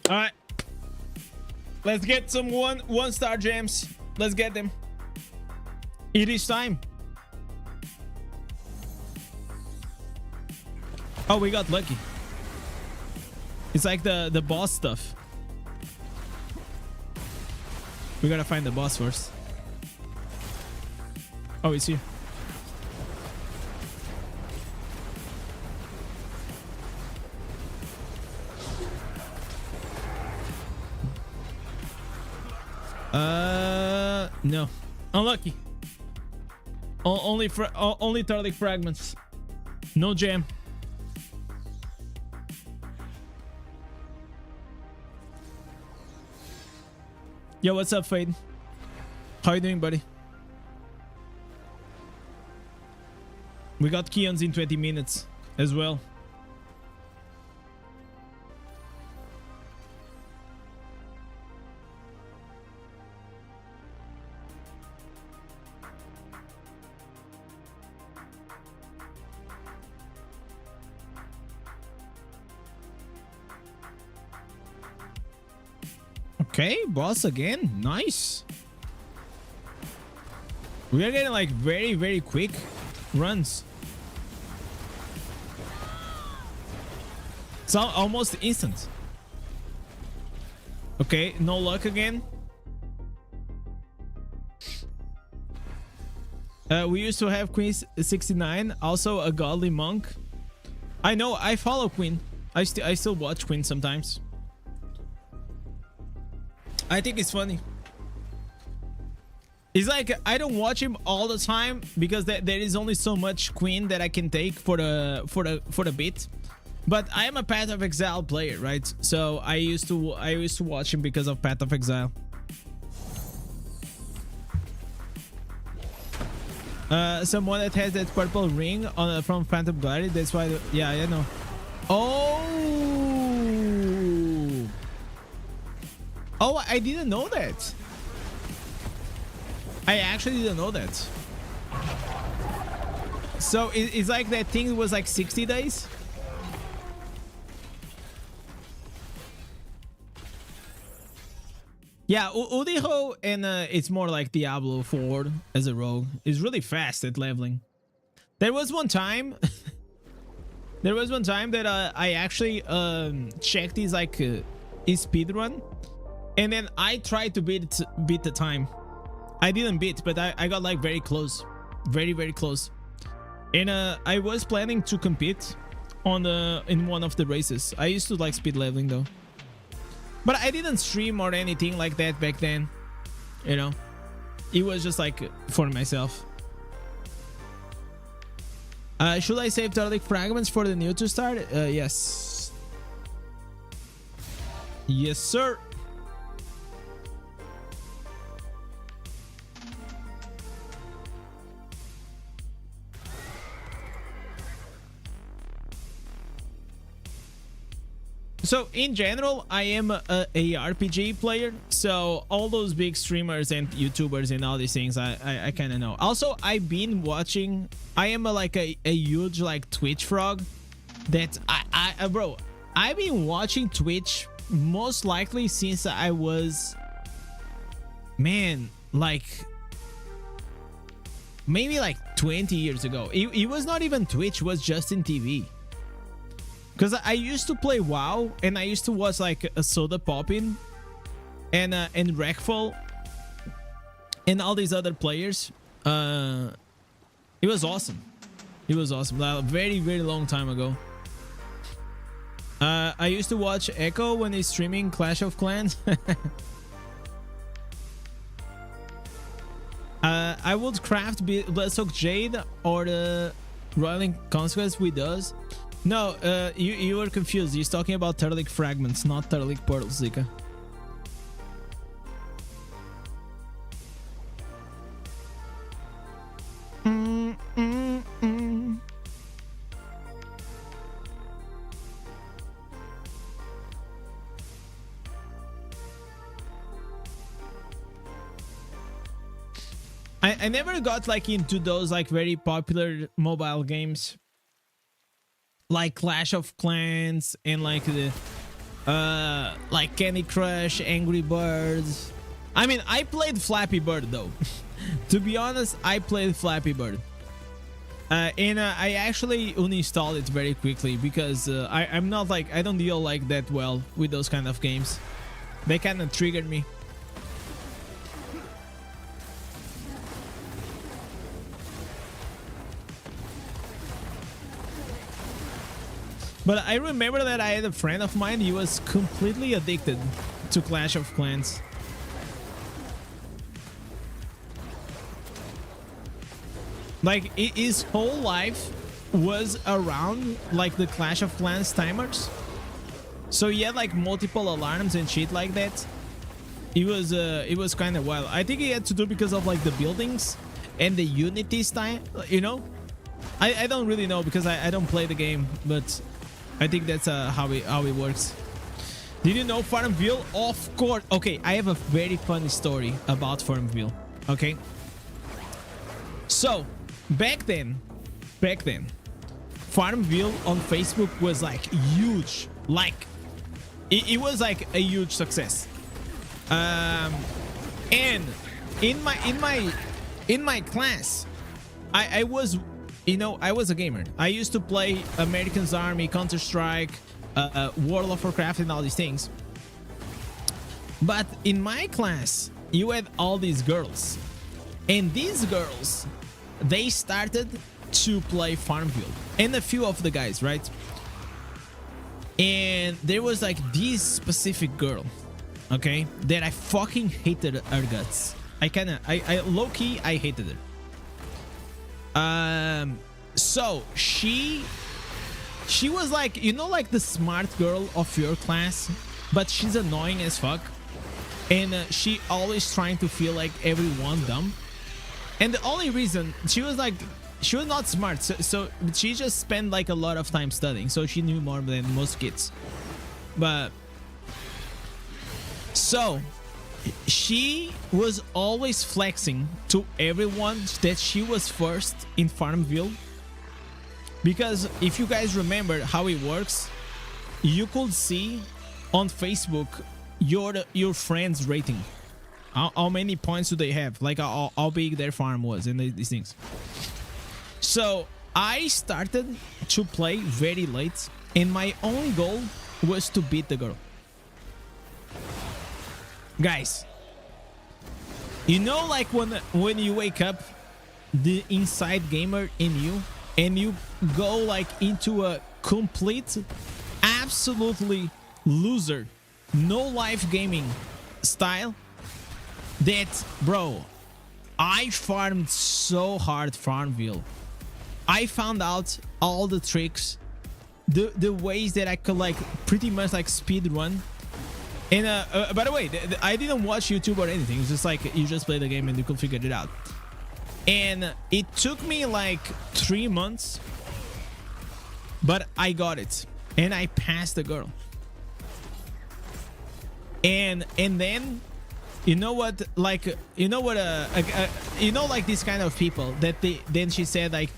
All right, let's get some one star gems. Let's get them. It is time. Oh, we got lucky. It's like the boss stuff. We gotta find the boss first. Oh, it's here. No, unlucky. Only 30 fragments. No gem. Yo, what's up, Fade? How you doing, buddy? We got Keons in 20 minutes as well. Okay, boss again. Nice. We are getting like very quick runs. It's almost instant. Okay, no luck again. We used to have Queen 69, also a godly monk. I know, I follow Queen. I still watch Queen sometimes. I think it's funny. It's like I don't watch him all the time because there is only so much Queen that I can take for the bit. But I am a Path of Exile player, right? So I used to watch him because of Path of Exile. Someone that has that purple ring on from Phantom Glory. That's why. Yeah, I know. Oh, I didn't know that. I actually didn't know that. So it's like that thing was like 60 days. Yeah, Udiho, and it's more like Diablo 4 as a rogue. Is really fast at leveling. There was one time that I actually checked his like his speed run, and then I tried to beat the time. I didn't beat, but I got like very close, very close. And I was planning to compete on in one of the races. I used to like speed leveling though, but I didn't stream or anything like that back then. You know, it was just like for myself. Should I save Turtleic fragments for the new to start? Yes. Yes, sir. So in general, I am a RPG player, so all those big streamers and YouTubers and all these things I kind of know. Also, I've been watching, I am like a huge like Twitch frog. That bro, I've been watching Twitch most likely since I was, man, like maybe like 20 years ago. It was not even Twitch, it was Justin TV. Because I used to play WoW and I used to watch like a Soda Poppin and Wreckful and all these other players. It was awesome. It was awesome. Like, a very long time ago. I used to watch Echo when he's streaming Clash of Clans. I would craft Bloodsoaked Jade or the Roiling Consequence with us. No, you were confused. He's talking about Turtleic fragments, not Turtleic portals, Zika. I never got like into those like very popular mobile games, like Clash of Clans and like the like Candy Crush, Angry Birds. I mean, I played Flappy Bird though. To be honest, I played Flappy Bird. And I actually uninstalled it very quickly because I'm not like, I don't deal like that well with those kind of games. They kind of triggered me. But I remember that I had a friend of mine, he was completely addicted to Clash of Clans. Like, his whole life was around like the Clash of Clans timers. So he had like multiple alarms and shit like that. It was kind of wild. I think it had to do because of like the buildings and the Unity style, you know? I don't really know because I don't play the game, but I think that's how it works. Did you know Farmville? Of course. Okay, I have a very funny story about Farmville. Okay. So, back then, Farmville on Facebook was like huge. Like, it was like a huge success. And in my class, I was, you know, I was a gamer. I used to play American's Army, Counter-Strike, World of Warcraft and all these things. But in my class, you had all these girls. And these girls, they started to play Farmville. And a few of the guys, right? And there was like this specific girl, okay, that I fucking hated her guts. I low-key, I hated her. So she was like, you know, like the smart girl of your class, but she's annoying as fuck, and she always trying to feel like everyone dumb. And the only reason she was not smart, so she just spent like a lot of time studying, so she knew more than most kids. But so she was always flexing to everyone that she was first in Farmville, because if you guys remember how it works, you could see on Facebook your friends rating, how many points do they have, like how big their farm was and these things. So I started to play very late, and my only goal was to beat the girl. Guys, You know, like when you wake up, the inside gamer in you, and you go like into a complete, absolutely loser, no life gaming style. That, bro, I farmed so hard Farmville. I found out all the tricks, the ways that I could like pretty much like speed run. And by the way, I didn't watch YouTube or anything. It's just like you just play the game and you can figure it out. And it took me like 3 months, but I got it, and I passed the girl. And then, you know what? Like, you know what? You know, like these kind of people that then she said like,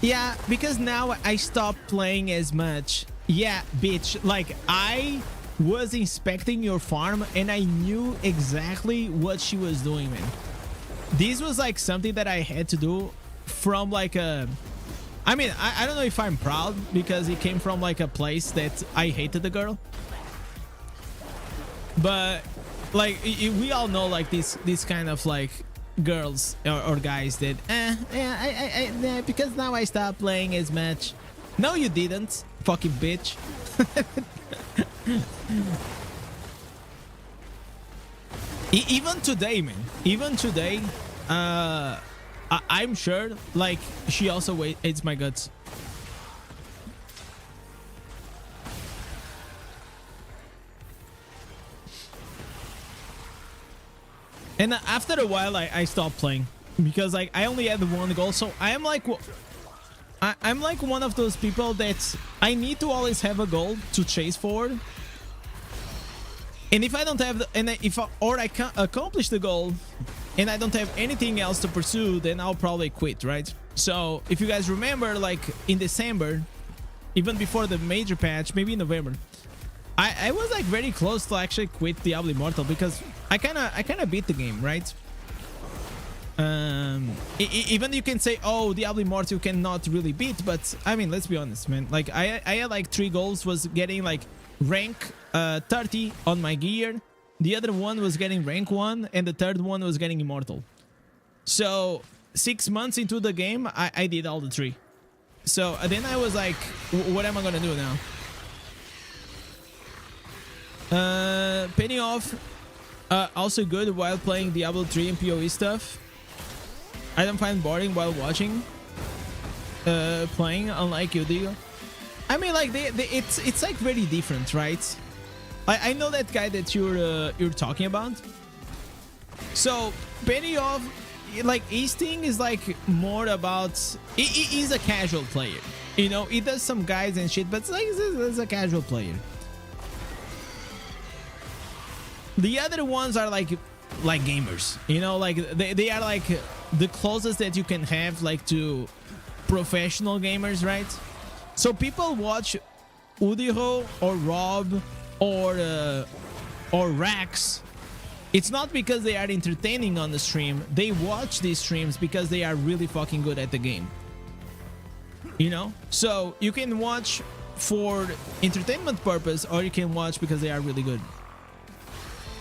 yeah, because now I stopped playing as much. Yeah, bitch. Like, I was inspecting your farm and I knew exactly what she was doing, man. This was like something that I had to do from like a, I mean, I don't know if I'm proud because it came from like a place that I hated the girl, but like we all know like this kind of like girls or guys that yeah, because now I stopped playing as much. No, you didn't, fucking bitch. Even today, man, even today, I'm sure like she also hates my guts. And after a while, I stopped playing because like I only had one goal. So I'm like one of those people that I need to always have a goal to chase forward. And if I don't have I can't accomplish the goal and I don't have anything else to pursue, then I'll probably quit, right? So if you guys remember, like in December, even before the major patch, maybe in November, I was like very close to actually quit Diablo Immortal because I kind of beat the game, right? Even you can say, oh, Diablo Immortal you cannot really beat, but I mean, let's be honest, man. Like I had like 3 goals, was getting like rank 30 on my gear, the other one was getting rank 1, and the third one was getting immortal. So 6 months into the game, I did all the 3. So then I was like, what am I gonna do now? Penny off, also good while playing Diablo 3 and PoE stuff. I don't find boring while watching playing, unlike you, Diego. I mean, like it's like very different, right? I know that guy that you're talking about. So Penny off, like Easting is like more about he's a casual player, you know. He does some guides and shit, but it's like he's a casual player. The other ones are like gamers, you know, like they are like the closest that you can have like to professional gamers, right? So people watch Udiho or Rob or Rax. It's not because they are entertaining on the stream. They watch these streams because they are really fucking good at the game, you know. So you can watch for entertainment purpose, or you can watch because they are really good.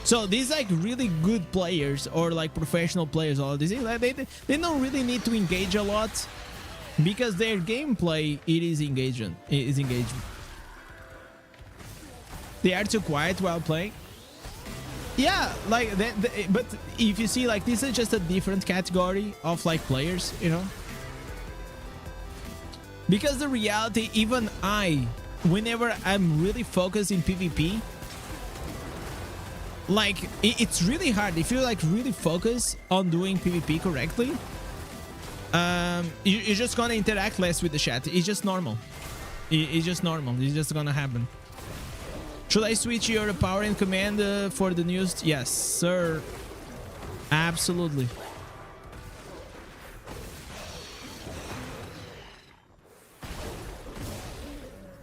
So these like really good players or like professional players, all these, they don't really need to engage a lot because their gameplay is engagement. They are too quiet while playing. Yeah, like but if you see, like, this is just a different category of like players, you know. Because the reality, even whenever I'm really focused in PvP, like it's really hard if you like really focus on doing PvP correctly. You're just gonna interact less with the chat. It's just normal. It's just normal. It's just gonna happen. Should I switch your power and command for the news? Yes, sir. Absolutely.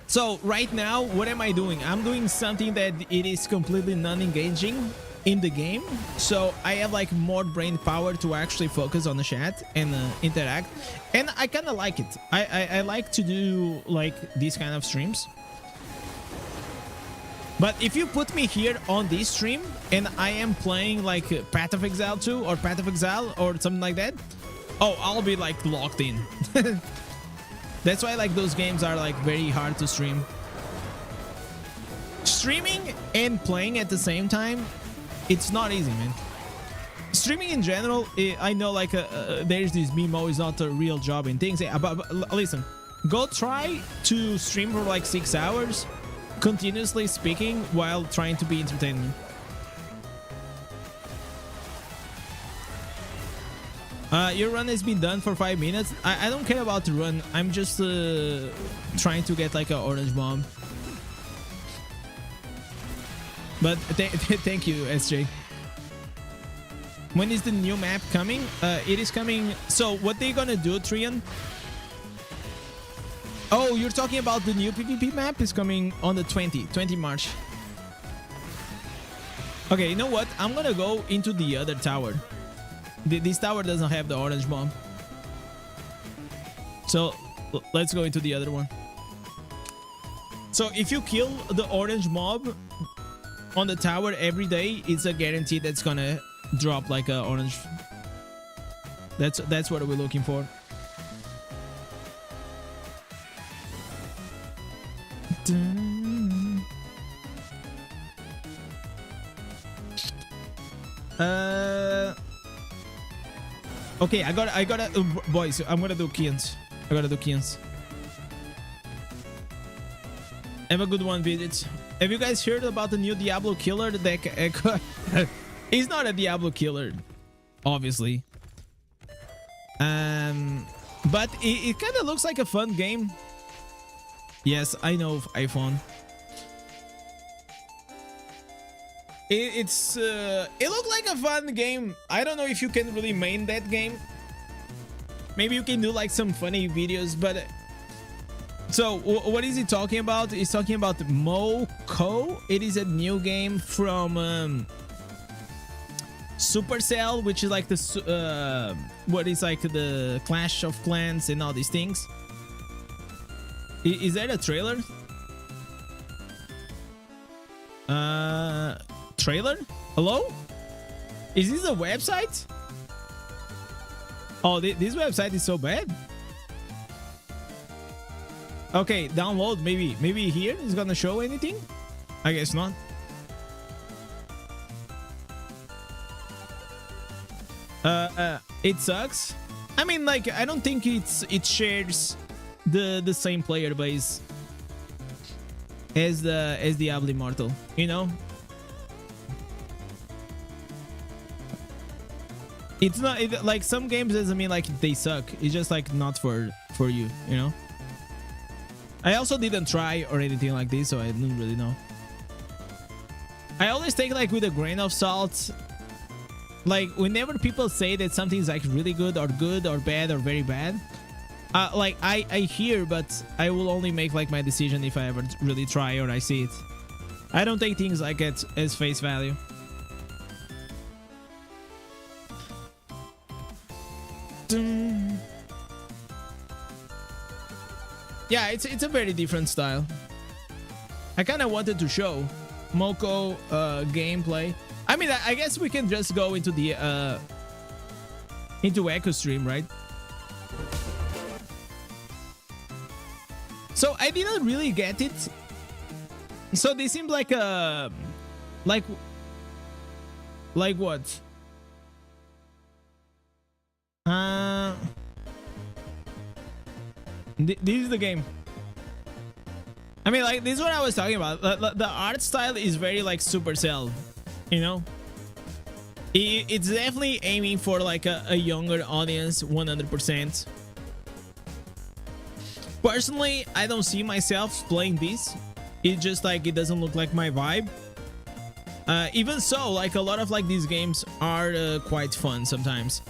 So right now, what am I doing? I'm doing something that it is completely non-engaging in the game. So I have like more brain power to actually focus on the chat and interact. And I kind of like it. I like to do like these kind of streams. But if you put me here on this stream and I am playing like Path of Exile 2 or Path of Exile or something like that, oh, I'll be like locked in. That's why like those games are like very hard to stream. Streaming and playing at the same time, it's not easy, man. Streaming in general, I know like there's this meme, always not a real job and things. But listen, go try to stream for like 6 hours continuously speaking while trying to be entertaining. Your run has been done for 5 minutes. I don't care about the run. I'm just trying to get like an orange bomb. But thank you, SJ. When is the new map coming? It is coming. So what they're gonna do, Trion? Oh, you're talking about the new PvP map is coming on the 20 March. Okay, you know what? I'm gonna go into the other tower. This tower doesn't have the orange bomb. So let's go into the other one. So if you kill the orange mob on the tower every day, it's a guarantee that's gonna drop like a orange. That's what we're looking for. Okay, I gotta boys, I'm gonna do Kians. I gotta do Kians. Have a good one, Visit. Have you guys heard about the new Diablo killer deck? He's not a Diablo killer, obviously. But it kind of looks like a fun game. Yes, I know, iPhone. It looked like a fun game. I don't know if you can really main that game. Maybe you can do like some funny videos, but so what is he talking about? He's talking about Moko. It is a new game from Supercell, which is like the what is like the Clash of Clans and all these things. Is that a trailer? Trailer? Hello? Is this a website? Oh, this website is so bad. Okay, download. Maybe here is gonna show anything. I guess not. It sucks. I mean, like, I don't think it shares the same player base as Diablo Immortal, you know. It's not like some games doesn't mean like they suck. It's just like not for you, you know. I also didn't try or anything like this, so I don't really know. I always take like with a grain of salt. Like whenever people say that something's like really good or bad or very bad, like I hear, but I will only make like my decision if I ever really try or I see it. I don't take things like it as face value. Yeah, it's a very different style. I kind of wanted to show Moko gameplay. I mean, I guess we can just go into the into Echo Stream, right? So I didn't really get it. So this seems like a like what? This is the game. I mean, like, this is what I was talking about. The art style is very like Supercell, you know. It's definitely aiming for like a younger audience, 100%. Personally, I don't see myself playing this. It's just like it doesn't look like my vibe. Even so, like a lot of like these games are quite fun sometimes.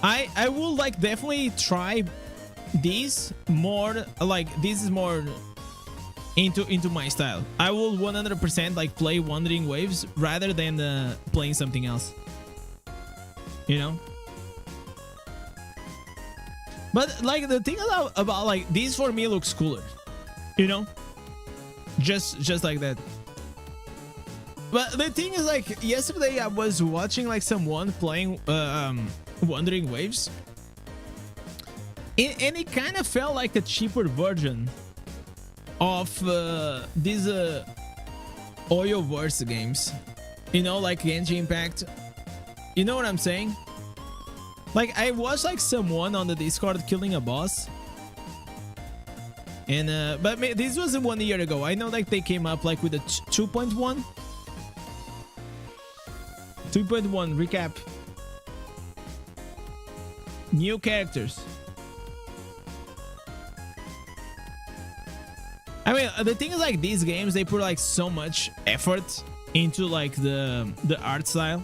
I will like definitely try these more. Like this is more into my style. I will 100% like play Wandering Waves rather than playing something else, you know. But like the thing about like this for me looks cooler, you know. just like that. But the thing is, like, yesterday I was watching like someone playing Wandering Waves, and it kind of felt like a cheaper version of these Oyoverse games, you know, like Genshin Impact. You know what I'm saying? Like, I watched like someone on the Discord killing a boss, and but this was 1 year ago. I know, like, they came up like with a 2.1 recap, new characters. I mean, the thing is, like, these games, they put like so much effort into like the art style.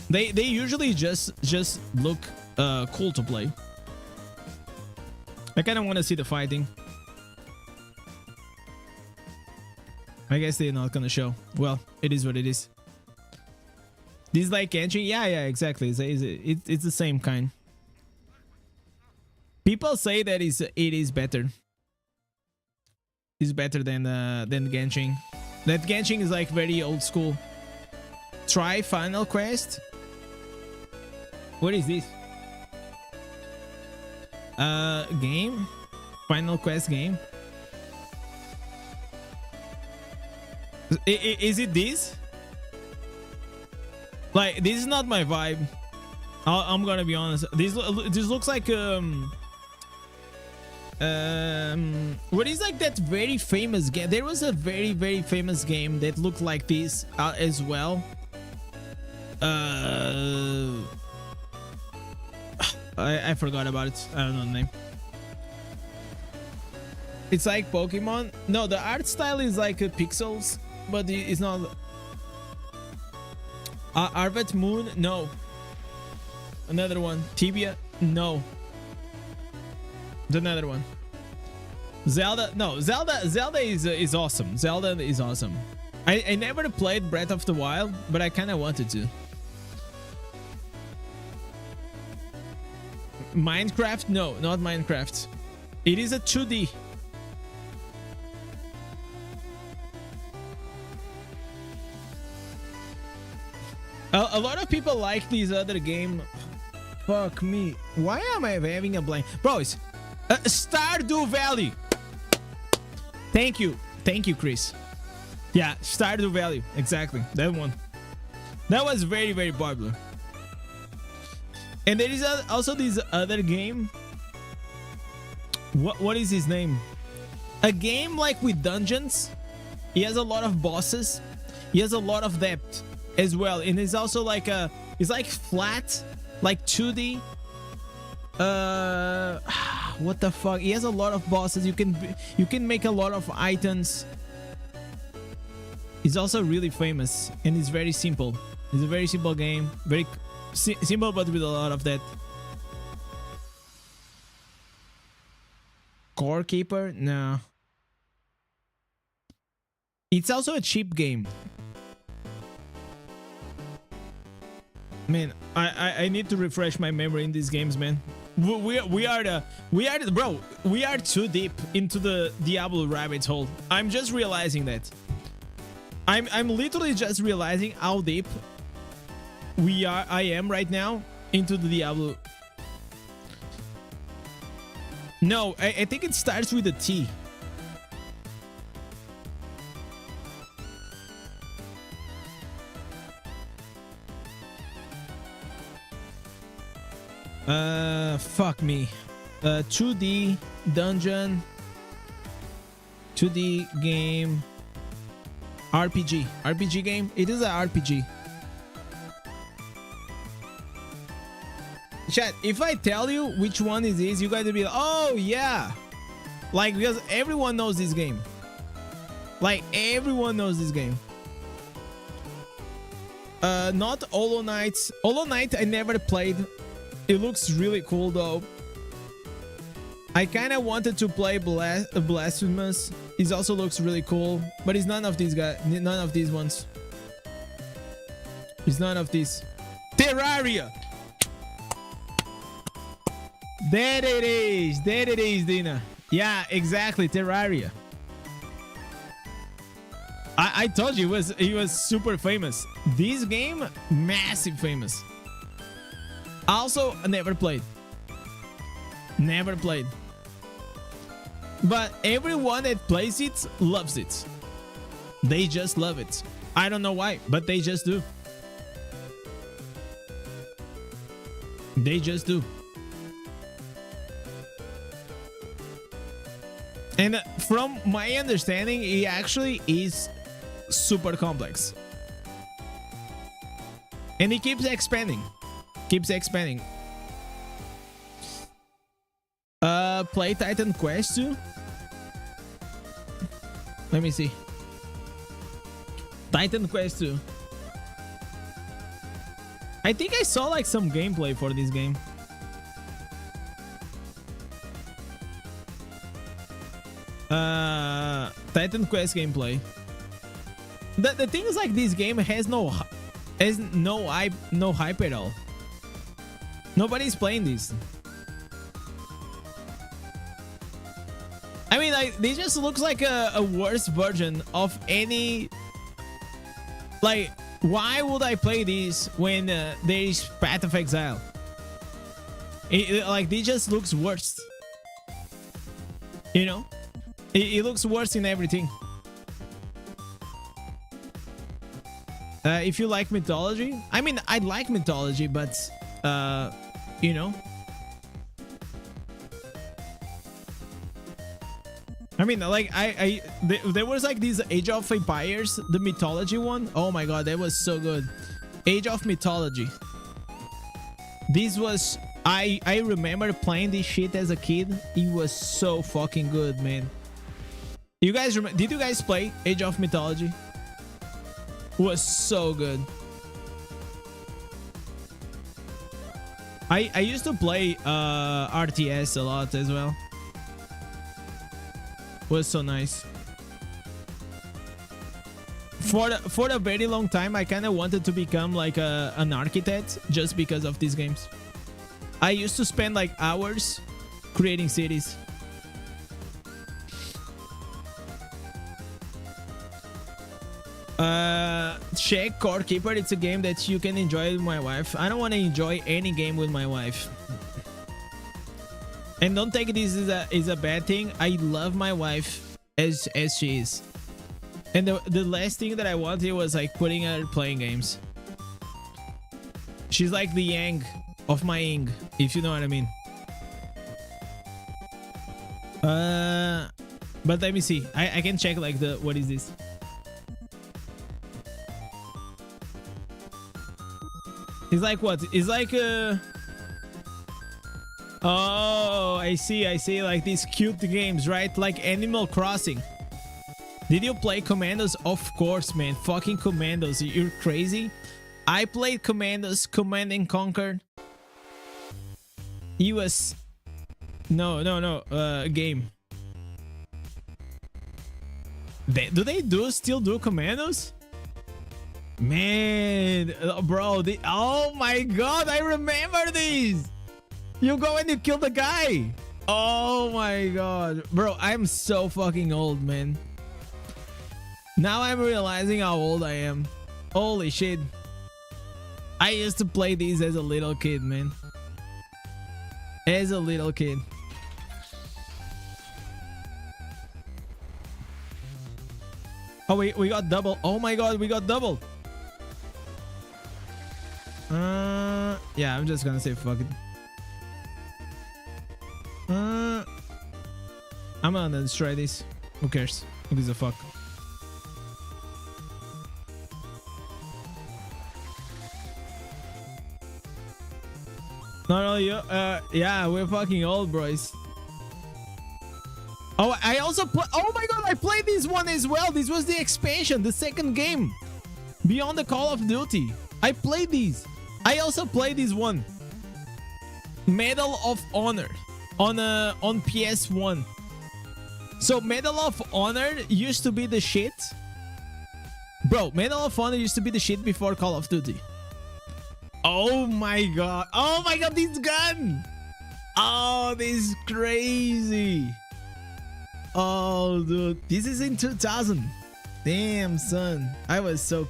They usually just look cool to play. I kind of want to see the fighting. I guess they're not gonna show. Well, it is what it is. This like Genshin, yeah, exactly. It's the same kind. People say that it is better. It's better than Genshin. That Genshin is like very old school. Try Final Quest. What is this? Game? Final Quest game? Is it this? Like, this is not my vibe. I'm gonna be honest. This looks like what is like that very famous game? There was a very famous game that looked like this as well. I forgot about it. I don't know the name. It's like Pokemon. No, the art style is like pixels, but it's not. Arvet Moon, no. Another one. Tibia, no. There's another one. Zelda, no. Zelda is awesome. Zelda is awesome. I never played Breath of the Wild, but I kind of wanted to. Minecraft, no, not Minecraft. It is a 2D. A lot of people like these other game. Fuck me. Why am I having a blank? Bro, it's Stardew Valley. Thank you, Chris. Yeah, Stardew Valley. Exactly, that one. That was very popular. And there is also this other game. What is his name? A game like with dungeons. He has a lot of bosses. He has a lot of depth as well, and it's also like it's like flat, like 2D. What the fuck? He has a lot of bosses. You can make a lot of items. He's also really famous, and it's very simple. It's a very simple game, very simple, but with a lot of that. Core Keeper? No. It's also a cheap game. Man, I need to refresh my memory in these games, man. We are too deep into the Diablo rabbit hole. I'm just realizing that. I'm literally just realizing how deep I am right now into the Diablo. No, I think it starts with a T. Fuck me. 2D dungeon, 2D game, RPG game. It is an RPG. Chat, if I tell you which one it is, you guys will be like, oh yeah, like, because everyone knows this game. Like, everyone knows this game. Not Hollow Knight. Hollow Knight I never played. It looks really cool though. I kind of wanted to play Blasphemous. It also looks really cool, but it's none of these guys. None of these ones. It's none of these. Terraria. There it is. There it is, Dina. Yeah, exactly. Terraria. I told you he was super famous. This game, massive famous. Also, never played. Never played. But everyone that plays it loves it. They just love it. I don't know why, but they just do. They just do. And from my understanding, it actually is super complex. And it keeps expanding. Keeps expanding. Play Titan Quest 2. Let me see. Titan Quest 2. I think I saw like some gameplay for this game. Titan Quest gameplay. The thing is, like, this game has no hype at all. Nobody's playing this. I mean, like, this just looks like a worse version of any. Like, why would I play this when there is Path of Exile? Like, this just looks worse. You know, it looks worse in everything. If you like mythology, I mean, I like mythology, but you know, I mean, like, there was like this Age of Empires, the mythology one. Oh my god, that was so good. Age of Mythology. This was, I remember playing this shit as a kid. It was so fucking good, man. You guys remember? Did you guys play Age of Mythology? It was so good. I used to play RTS a lot as well. Was so nice. For a very long time, I kind of wanted to become like an architect just because of these games. I used to spend like hours creating cities. Check Core Keeper. It's a game that you can enjoy with my wife. I don't want to enjoy any game with my wife. And don't take this as a bad thing. I love my wife as she is. And the last thing that I wanted was like putting her playing games. She's like the yang of my yin, if you know what I mean. But let me see. I can check like what is this? It's like what? It's like oh, I see. Like these cute games, right? Like Animal Crossing. Did you play Commandos? Of course, man. Fucking Commandos. You're crazy. I played Commandos, Command and Conquer. It was no game. Do they still do Commandos? Man, bro, oh my god, I remember these. You go and you kill the guy. Oh my god, bro, I'm so fucking old, man. Now I'm realizing how old I am. Holy shit. I used to play these as a little kid, man. As a little kid. Oh, we got double. Oh my god, we got double. Yeah, I'm just gonna say fuck it. I'm gonna destroy this. Who cares? Who gives a fuck? Not only you, yeah, we're fucking old, boys. Oh, I also play. Oh my god, I played this one as well. This was the expansion, the second game, Beyond the Call of Duty. I played these. I also played this one, Medal of Honor, on PS1. So Medal of Honor used to be the shit, bro. Medal of Honor used to be the shit before Call of Duty. Oh my god. Oh my god, this gun. Oh, this is crazy. Oh, dude, this is in 2000. Damn, son, I was so.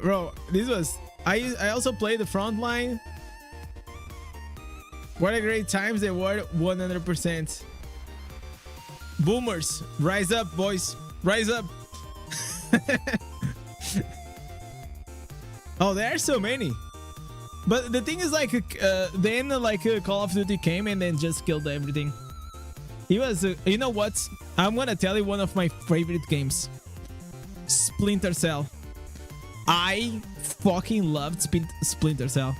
Bro, this was. I also played the front line. What a great times they were. 100%. Boomers, rise up, boys, rise up. Oh, there are so many. But the thing is, like, then like Call of Duty came and then just killed everything. He was, you know what? I'm gonna tell you one of my favorite games, Splinter Cell. I fucking loved Splinter Cell.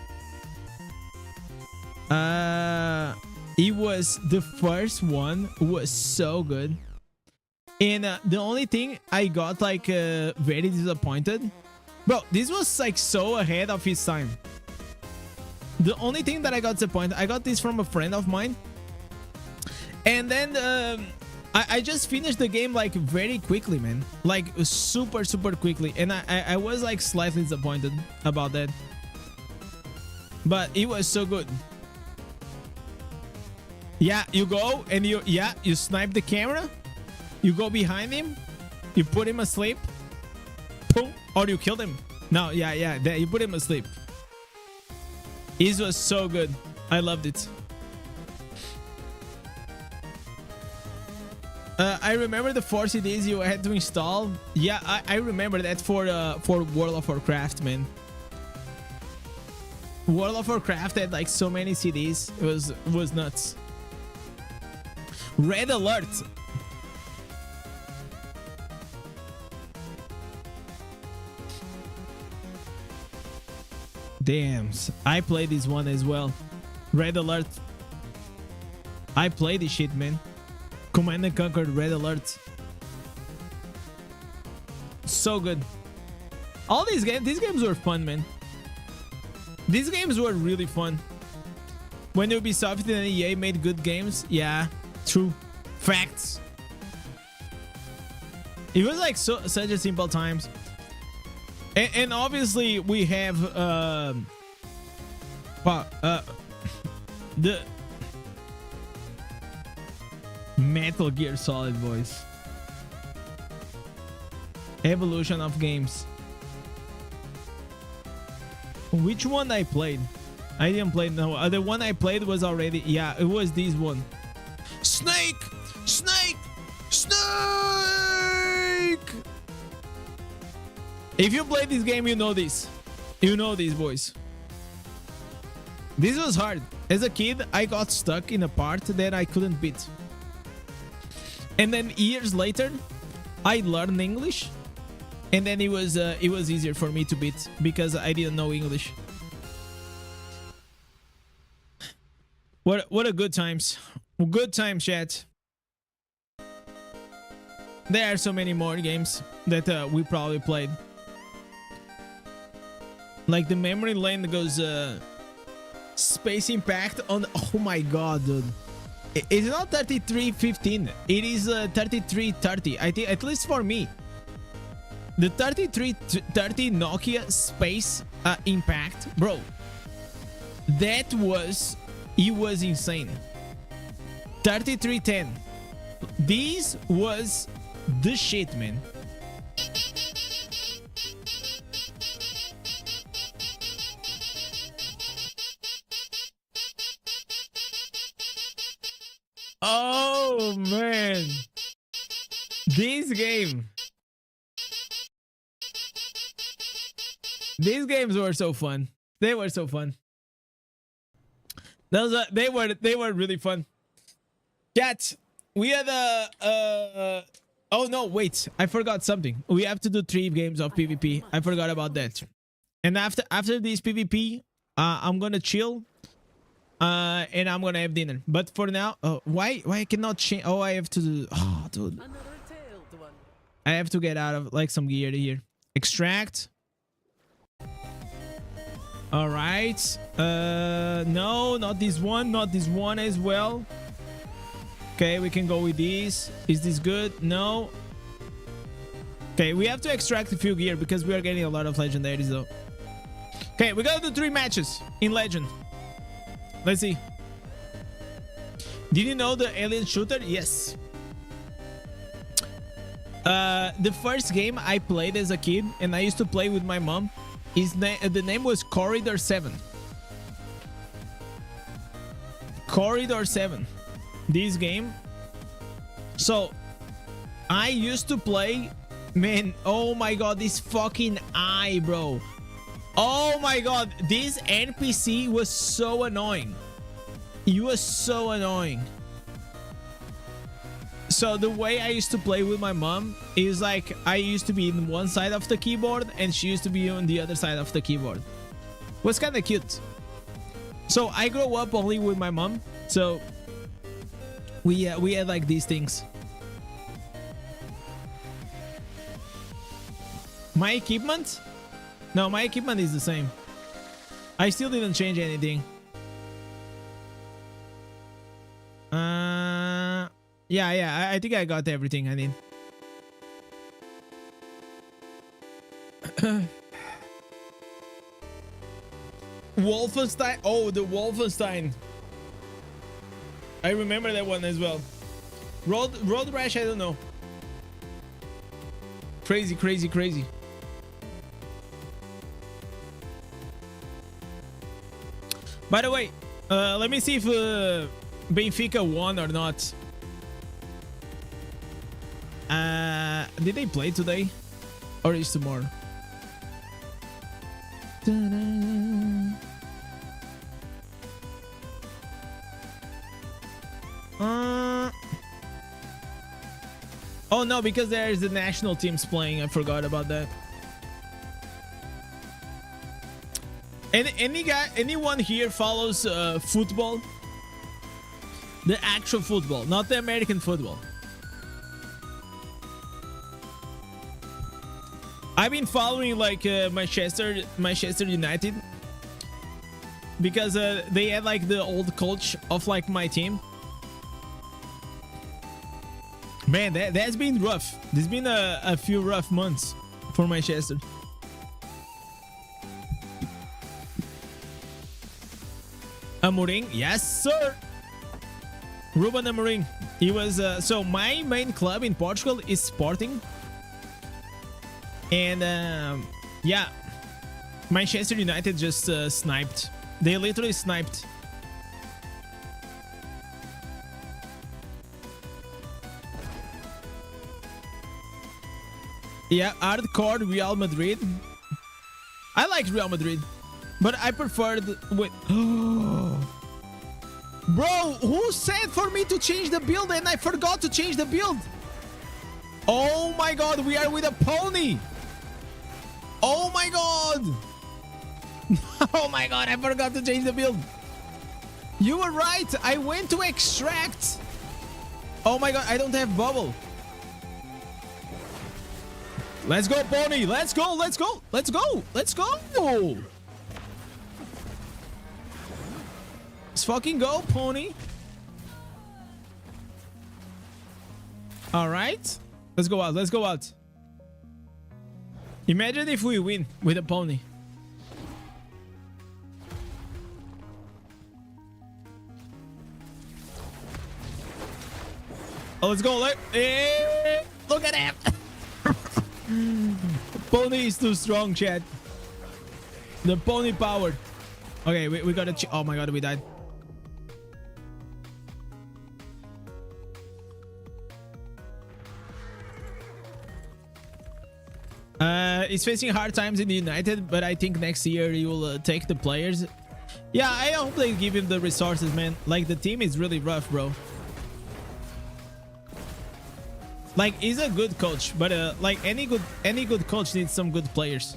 It was the first one. It was so good. And the only thing I got like very disappointed, bro. This was like so ahead of his time. The only thing that I got disappointed, I got this from a friend of mine, and then I just finished the game like very quickly, man, like super quickly, and I was like slightly disappointed about that, but it was so good. Yeah, you go and you snipe the camera, you go behind him, you put him asleep, boom, or you kill him. No, yeah, you put him asleep. It was so good. I loved it. I remember the 4 CDs you had to install. Yeah, I remember that for World of Warcraft, man. World of Warcraft had like so many CDs. It was nuts. Red Alert. Damn, I played this one as well. Red Alert. I played this shit, man. Command and Conquer Red Alert. So good. All these games were fun, man. These games were really fun. When Ubisoft and EA made good games, yeah, true. Facts. It was like such a simple times. And obviously we have the Metal Gear Solid voice. Evolution of games. Which one I played? I didn't play. No, the one I played was already. Yeah, it was this one. Snake! Snake! Snake! If you play this game, you know this. You know these boys. This was hard. As a kid, I got stuck in a part that I couldn't beat. And then years later, I learned English. And then it was easier for me to beat because I didn't know English. What a good times. Good time, chat. There are so many more games that we probably played. Like the memory lane that goes Space Impact on. Oh my god, dude. It's not 3315. It is 3330. I think, at least for me. The 3330 Nokia Space Impact, bro. That was, it was insane. 3310. This was the shit, man. Oh man, this game. These games were so fun. They were so fun. They were really fun. Chat, we had oh no, wait, I forgot something. We have to do 3 games of PvP. I forgot about that. And after this PvP, I'm gonna chill. And I'm gonna have dinner. But for now, why I cannot change? Oh, I have to do. Oh, dude, I have to get out of like some gear here. Extract. All right. No, not this one. Not this one as well. Okay, we can go with these. Is this good? No. Okay, we have to extract a few gear because we are getting a lot of legendaries though. Okay, we gotta do 3 matches in legend. Let's see. Did you know the alien shooter? Yes. The first game I played as a kid, and I used to play with my mom, the name was Corridor 7. Corridor 7. This game. So, I used to play... Man, oh my god, this fucking eye, bro. Oh my god, this NPC was so annoying. He was so annoying. So the way I used to play with my mom is like I used to be in one side of the keyboard and she used to be on the other side of the keyboard. Was kind of cute. So I grew up only with my mom. So we had like these things. My equipment? No, my equipment is the same. I still didn't change anything. Yeah, I think I got everything I need. Wolfenstein. Oh, the Wolfenstein. I remember that one as well. Road Rash, I don't know. Crazy, crazy, crazy. By the way, let me see if Benfica won or not. Did they play today? Or is tomorrow? Oh no, because there's the national teams playing. I forgot about that. Anyone here follows football? The actual football, not the American football. I've been following like Manchester United because they had like the old coach of like my team. Man, that's been rough. There's been a few rough months for Manchester. Amorim, yes sir. Ruben Amorim. He was so my main club in Portugal is Sporting. And yeah, Manchester United just sniped. They literally sniped. Yeah, hardcore Real Madrid. I like Real Madrid, but I preferred with... Bro, who said for me to change the build and I forgot to change the build? Oh my god, we are with a pony. Oh my god. Oh my god, I forgot to change the build. You were right. I went to extract. Oh my god, I don't have bubble. Let's go, pony. Let's go. Let's go. Let's go. Let's go. Let's fucking go, pony. All right. Let's go out. Let's go out. Imagine if we win with a pony. Oh, let's go. Look at him. Pony is too strong, chat. The pony powered. Okay, we gotta... Oh my god, we died. He's facing hard times in the United, but I think next year he will take the players. Yeah, I hope they give him the resources, man. Like, the team is really rough, bro. Like, he's a good coach, but like any good coach needs some good players.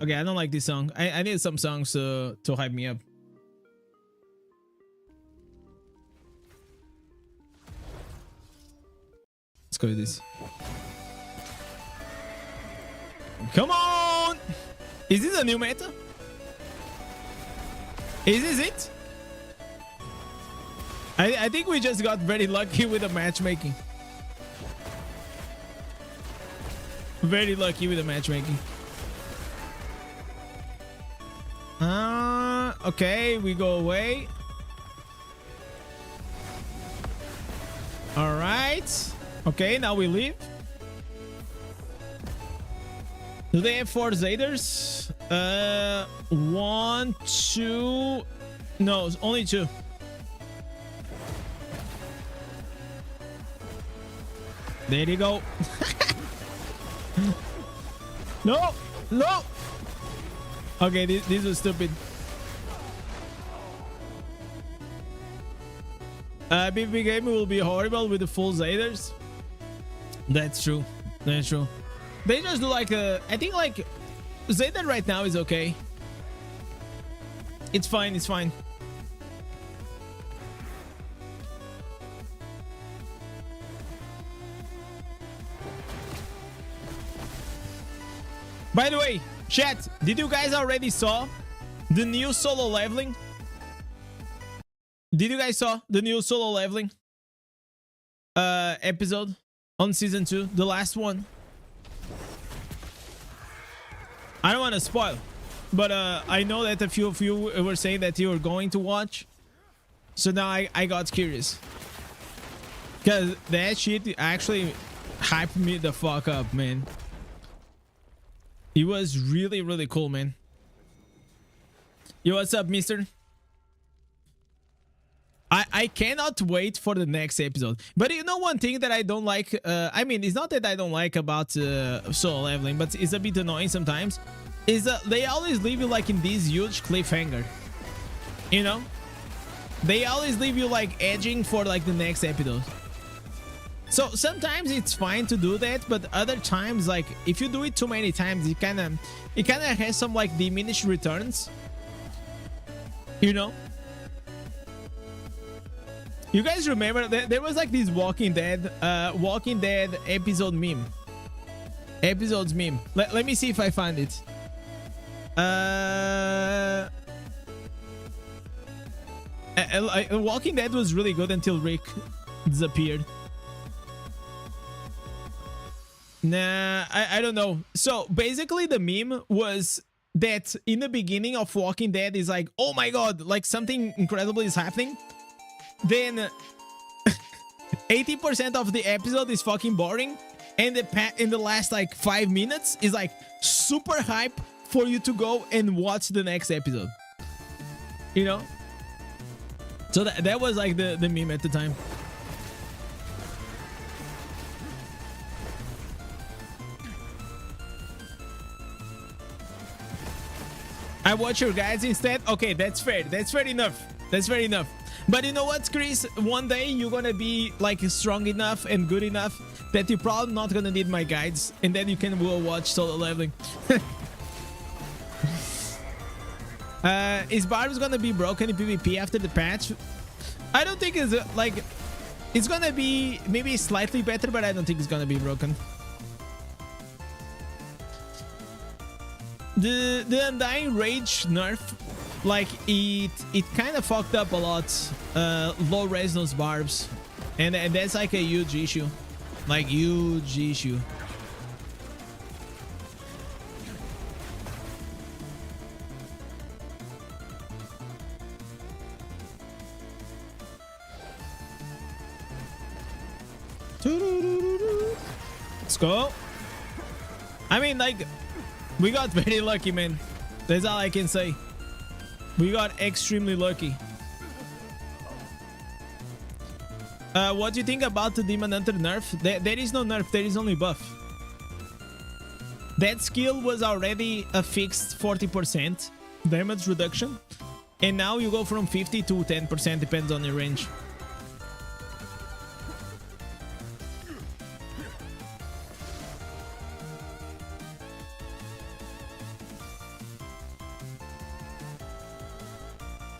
Okay, I don't like this song. I need some songs to hype me up. Let's go with this. Come on! Is this a new meta? Is this it? I think we just got very lucky with the matchmaking. Very lucky with the matchmaking. Okay, we go away. All right. Okay, now we leave. Do they have 4 Zaders? 1, 2. No, only 2. There you go. No, no. Okay, this was stupid. PvP game will be horrible with the full Zaders. That's true. That's true. They just do like a... I think like... Zader right now is okay. It's fine, it's fine. By the way, chat, did you guys already saw the new solo leveling? Did you guys saw the new solo leveling episode on season 2, the last one? I don't want to spoil, but I know that a few of you were saying that you were going to watch, so now I got curious, because that shit actually hyped me the fuck up, man. It was really, really cool, man. Yo, what's up, mister? I cannot wait for the next episode. But you know one thing that I don't like, I mean, it's not that I don't like about solo leveling, but it's a bit annoying sometimes, is that they always leave you like in this huge cliffhanger. You know? They always leave you like edging for like the next episode. So sometimes it's fine to do that, but other times, like if you do it too many times, it kind of has some like diminished returns. You know? You guys remember that there was like this Walking Dead episode meme. Episodes meme. Let me see if I find it. Walking Dead was really good until Rick disappeared. Nah, I don't know. So basically the meme was that in the beginning of Walking Dead is like, oh my god, like something incredible is happening. Then 80% of the episode is fucking boring, and in the last like 5 minutes is like super hype for you to go and watch the next episode. You know? So that was like the meme at the time. I watch your guys instead. Okay, that's fair. That's fair enough. That's fair enough. But you know what, Chris? One day you're gonna be like strong enough and good enough that you're probably not gonna need my guides, and then you can go watch solo leveling. Is Barbs gonna be broken in PvP after the patch? I don't think it's like it's gonna be maybe slightly better, but I don't think it's gonna be broken. The Undying Rage nerf, like it kind of fucked up a lot low resonance barbs, and that's like a huge issue, like huge issue. Let's go. I mean, like, we got very lucky, man. That's all I can say. We got extremely lucky. What do you think about the Demon Hunter nerf? There is no nerf, there is only buff. That skill was already a fixed 40% damage reduction, and now you go from 50 to 10%, depends on your range.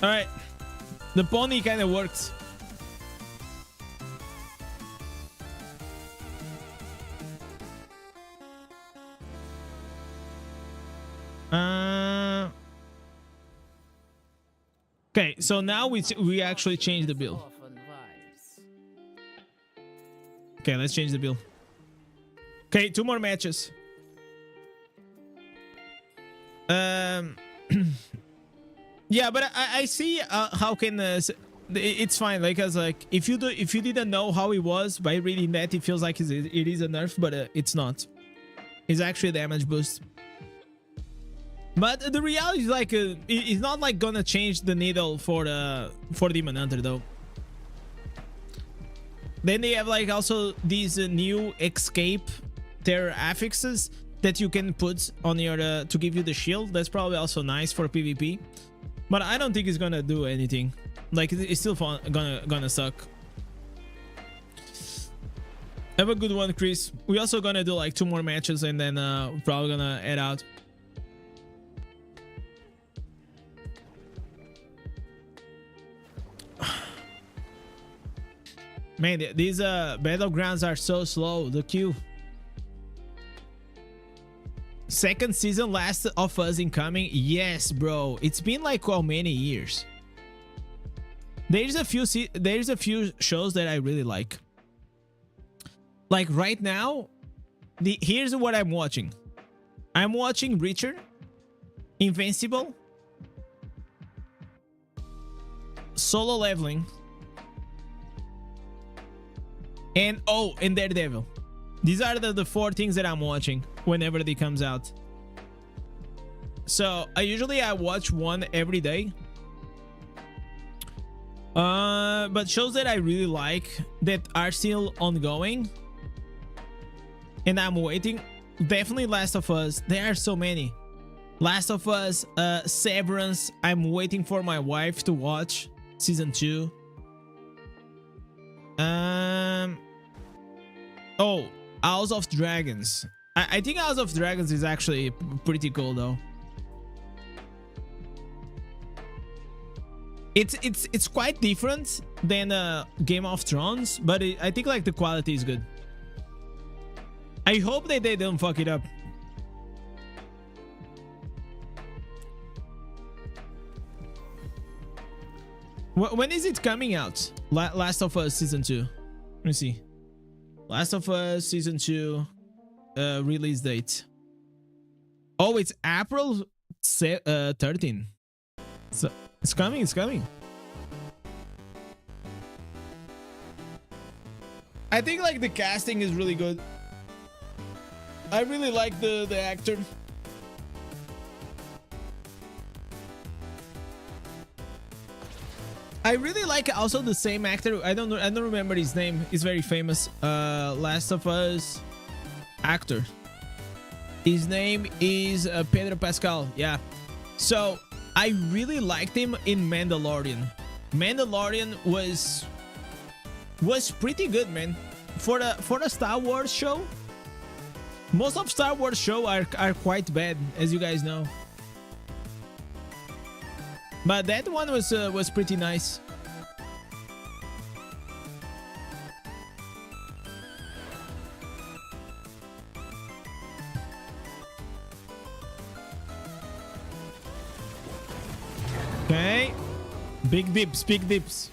Alright, the pony kind of works. Okay, so now we actually change the build. Okay, let's change the build. Okay, 2 more matches. Yeah, but I see how can it's fine, like, as like if you didn't know how it was by reading that, it feels like it is a nerf, but it's not. It's actually a damage boost. But the reality is like it's not like gonna change the needle for Demon Hunter though. Then they have like also these new escape terror affixes that you can put on your to give you the shield. That's probably also nice for PvP, but I don't think it's gonna do anything. Like, it's still fun, gonna suck. Have a good one, Chris. We're also gonna do like 2 more matches and then we're probably gonna head out. Man, these battlegrounds are so slow. The queue. Second season, Last of Us incoming. Yes, bro. It's been like how many years? There's a few shows that I really like. Like right now, here's what I'm watching. I'm watching Reacher, Invincible, Solo Leveling, and Daredevil. These are the 4 things that I'm watching whenever they comes out. So I watch one every day. But shows that I really like that are still ongoing and I'm waiting, definitely Last of Us. There are so many. Last of Us, Severance. I'm waiting for my wife to watch season 2. Oh, House of Dragons. I think House of Dragons is actually pretty cool though. It's quite different than Game of Thrones, but I think like the quality is good. I hope that they don't fuck it up. When is it coming out? Last of Us season 2. Let me see. Last of Us season 2 release date. Oh, it's April 13. So it's coming. It's coming. I think like the casting is really good. I really like the actor. I really like also the same actor. I don't remember his name. He's very famous. Last of Us actor. His name is Pedro Pascal. Yeah. So I really liked him in Mandalorian. Mandalorian was pretty good, man. For a Star Wars show. Most of Star Wars show are quite bad, as you guys know. But that one was pretty nice. Okay. Big dips, big dips.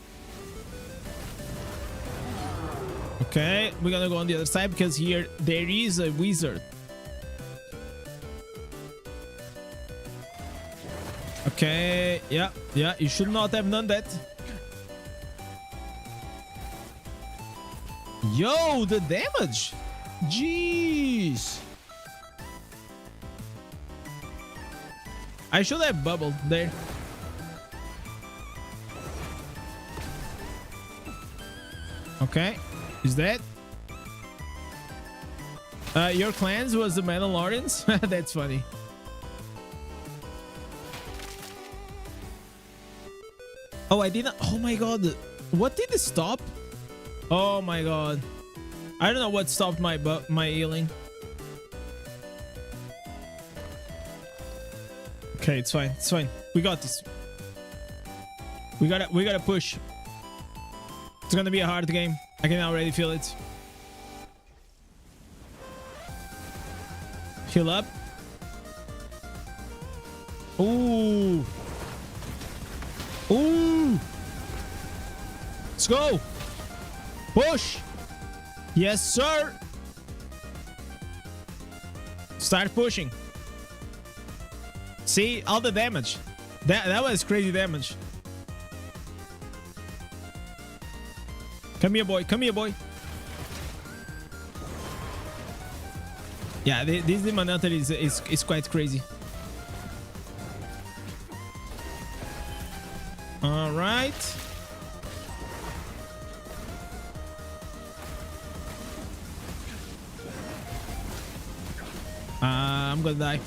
Okay, we're gonna go on the other side because here there is a wizard. Okay, yeah, you should not have done that. Yo, the damage! Jeez! I should have bubbled there. Okay, is that? Your clans was the Mandalorians? That's funny. Oh, I didn't. Oh my god. What did it stop? Oh my god. I don't know what stopped my healing. Okay, it's fine. It's fine. We got this. We gotta push. It's gonna be a hard game. I can already feel it. Heal up. Ooh. Ooh. Let's go. Push. Yes, sir. Start pushing. See all the damage. That was crazy damage. Come here, boy. Come here, boy. Yeah, this Demon Hunter is quite crazy. All right. I'm gonna die.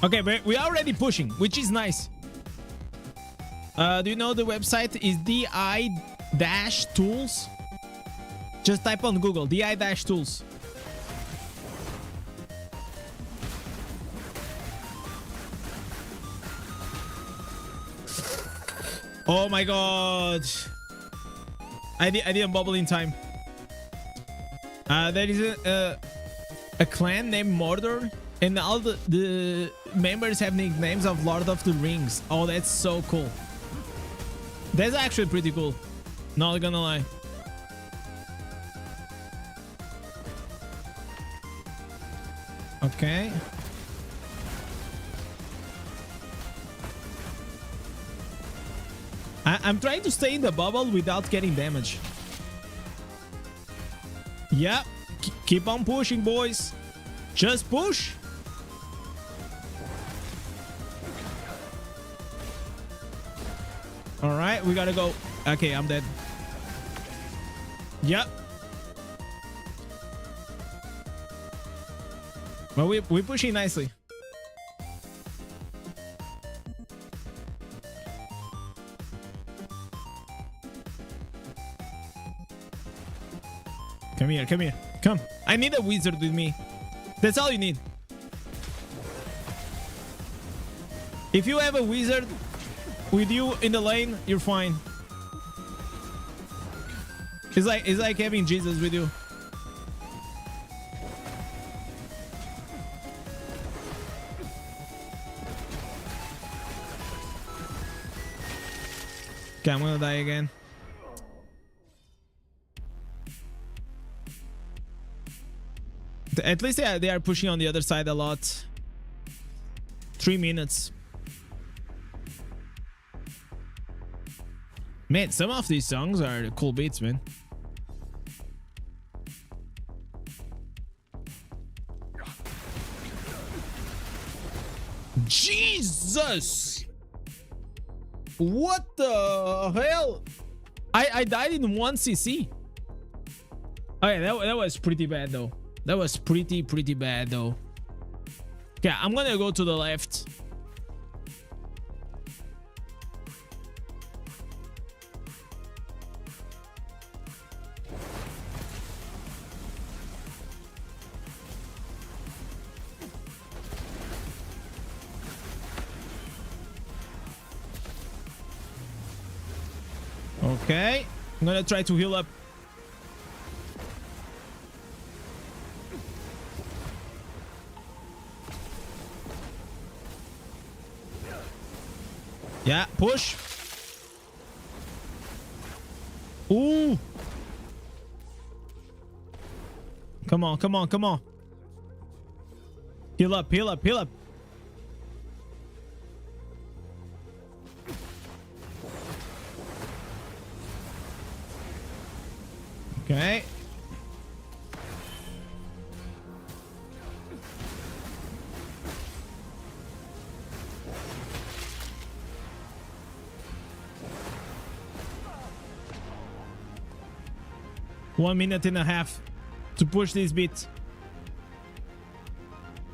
Okay, but we're already pushing, which is nice. Do you know the website is DI-Tools? Just type on Google, DI-Tools. Oh my god. I didn't bubble in time. There is a clan named Mordor, and all the members have nicknames of Lord of the Rings. Oh, that's so cool. That's actually pretty cool. Not gonna lie. Okay. I'm trying to stay in the bubble without getting damage. Yeah. Keep on pushing, boys. Just push. All right, we gotta go. Okay, I'm dead. Yep. But we're pushing nicely. Come here, come here. Come. I need a wizard with me. That's all you need. If you have a wizard with you in the lane, you're fine. It's like having Jesus with you. Okay, I'm gonna die again. At least they are pushing on the other side a lot. 3 minutes. Man, some of these songs are cool beats, man. Jesus! What the hell? I died in 1 CC. Okay, that was pretty bad though. That was pretty bad though. Okay, I'm gonna go to the left. Okay, I'm gonna try to heal up. Yeah, push. Ooh. Come on, come on, come on. Heal up, heal up, heal up. Okay. One minute and a half to push this bit.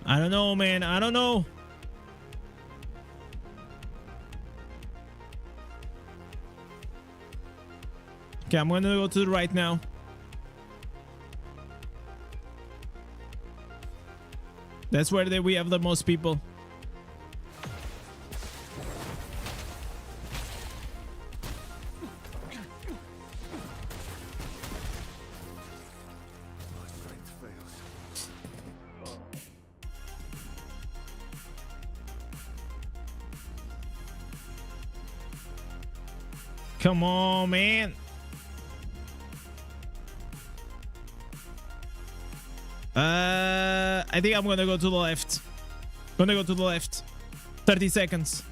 I don't know, man. I don't know. Okay, I'm gonna go to the right now. That's where we have the most people. Come on, man. I think I'm gonna go to the left. Gonna go to the left. 30 seconds.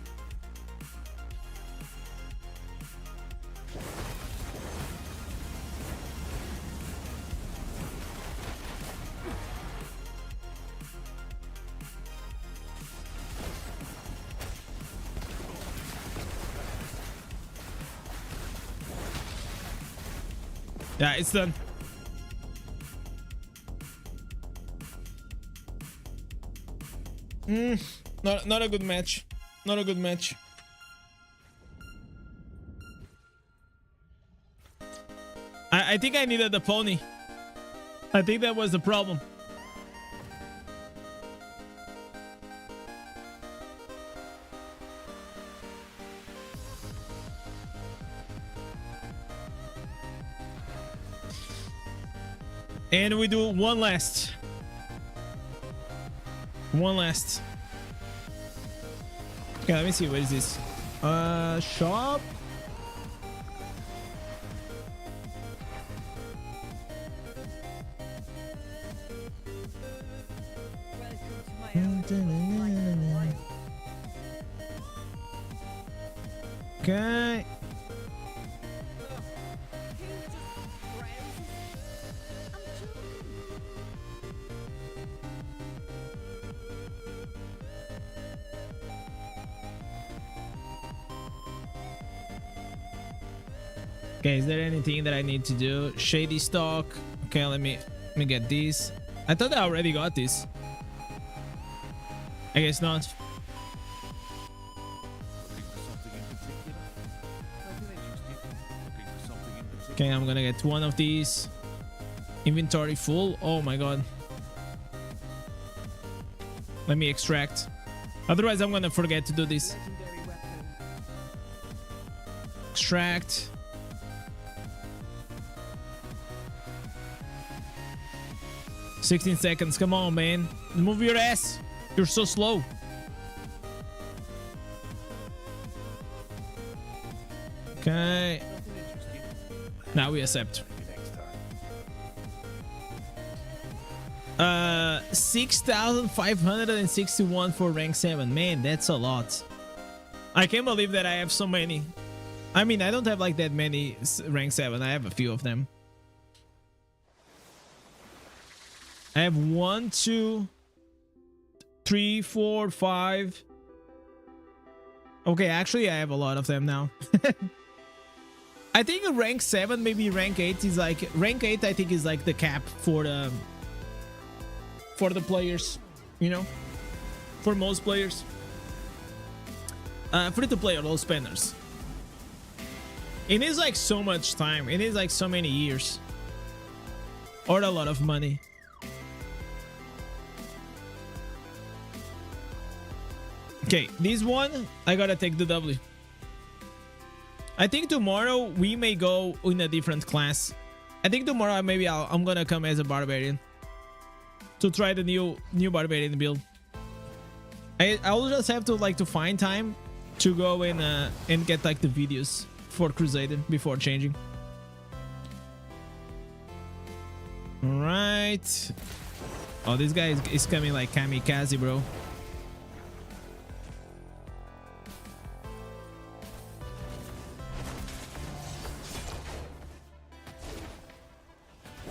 Yeah, it's done. Not a good match. Not a good match. I think I needed the pony. I think that was the problem. And we do one last. One last. Okay, let me see. What is this? Shop. Okay. Okay, is there anything that I need to do? Shady stock. Okay, let me get these. I thought I already got this. I guess not. Okay, I'm gonna get one of these. Inventory full. Oh my god. Let me extract. Otherwise, I'm gonna forget to do this. Extract. $16 seconds. Come on, man. Move your ass. You're so slow. Okay. Now we accept. 6,561 for rank 7. Man, that's a lot. I can't believe that I have so many. I mean, I don't have like that many rank 7. I have a few of them. I have 1, 2, 3, 4, 5. Okay, actually, I have a lot of them now. I think rank 7, maybe rank 8 is like rank 8. I think is like the cap for the players, you know, for most players. Free to play or low spenders. It is like so much time. It is like so many years, or a lot of money. Okay, this one, I gotta take the W. I think tomorrow we may go in a different class. I think tomorrow maybe I'm gonna come as a barbarian to try the new barbarian build. I'll just have to like to find time to go and get like the videos for Crusader before changing. All right. Oh, this guy is coming like kamikaze, bro.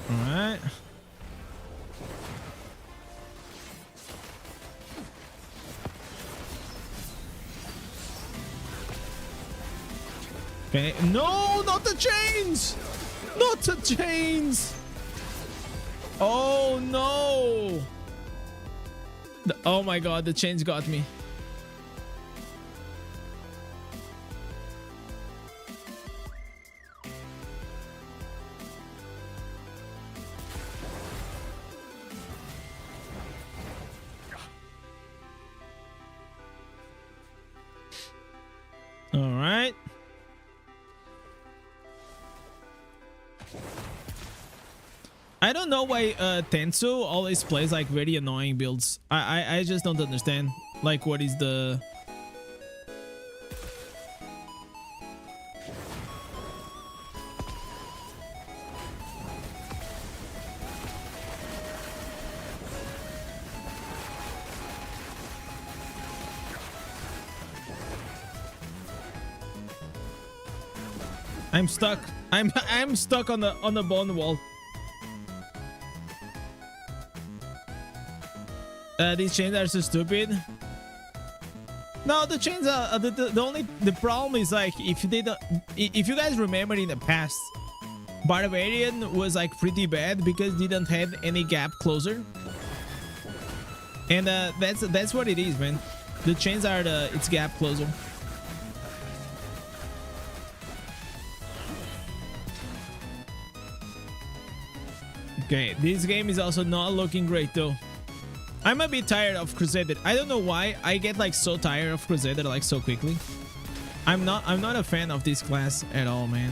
Alright. Okay. No, not the chains! Not the chains! Oh no! Oh my god, the chains got me. All right. I don't know why Tenso always plays like very annoying builds. I just don't understand. Like, what is the... I'm stuck. I'm stuck on the bone wall. These chains are so stupid. No, the chains are the problem is like if you guys remember in the past, Barbarian was like pretty bad because didn't have any gap closer. And that's what it is, man. The chains are its gap closer. Okay, this game is also not looking great though. I'm a bit tired of Crusader. I don't know why I get like so tired of Crusader like so quickly. I'm not a fan of this class at all, man.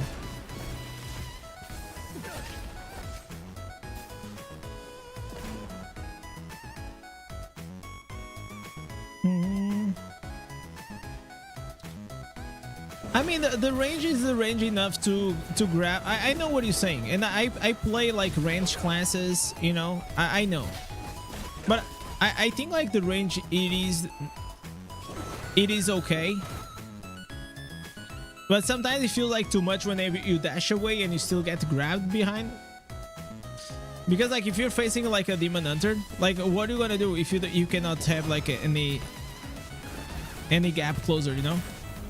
I mean, the range is the range enough to grab. I know what you're saying, and I play like range classes, you know. I know, but I think like the range it is okay, but sometimes it feels like too much whenever you dash away and you still get grabbed behind. Because like if you're facing like a demon hunter, like what are you gonna do if you cannot have like any gap closer, you know?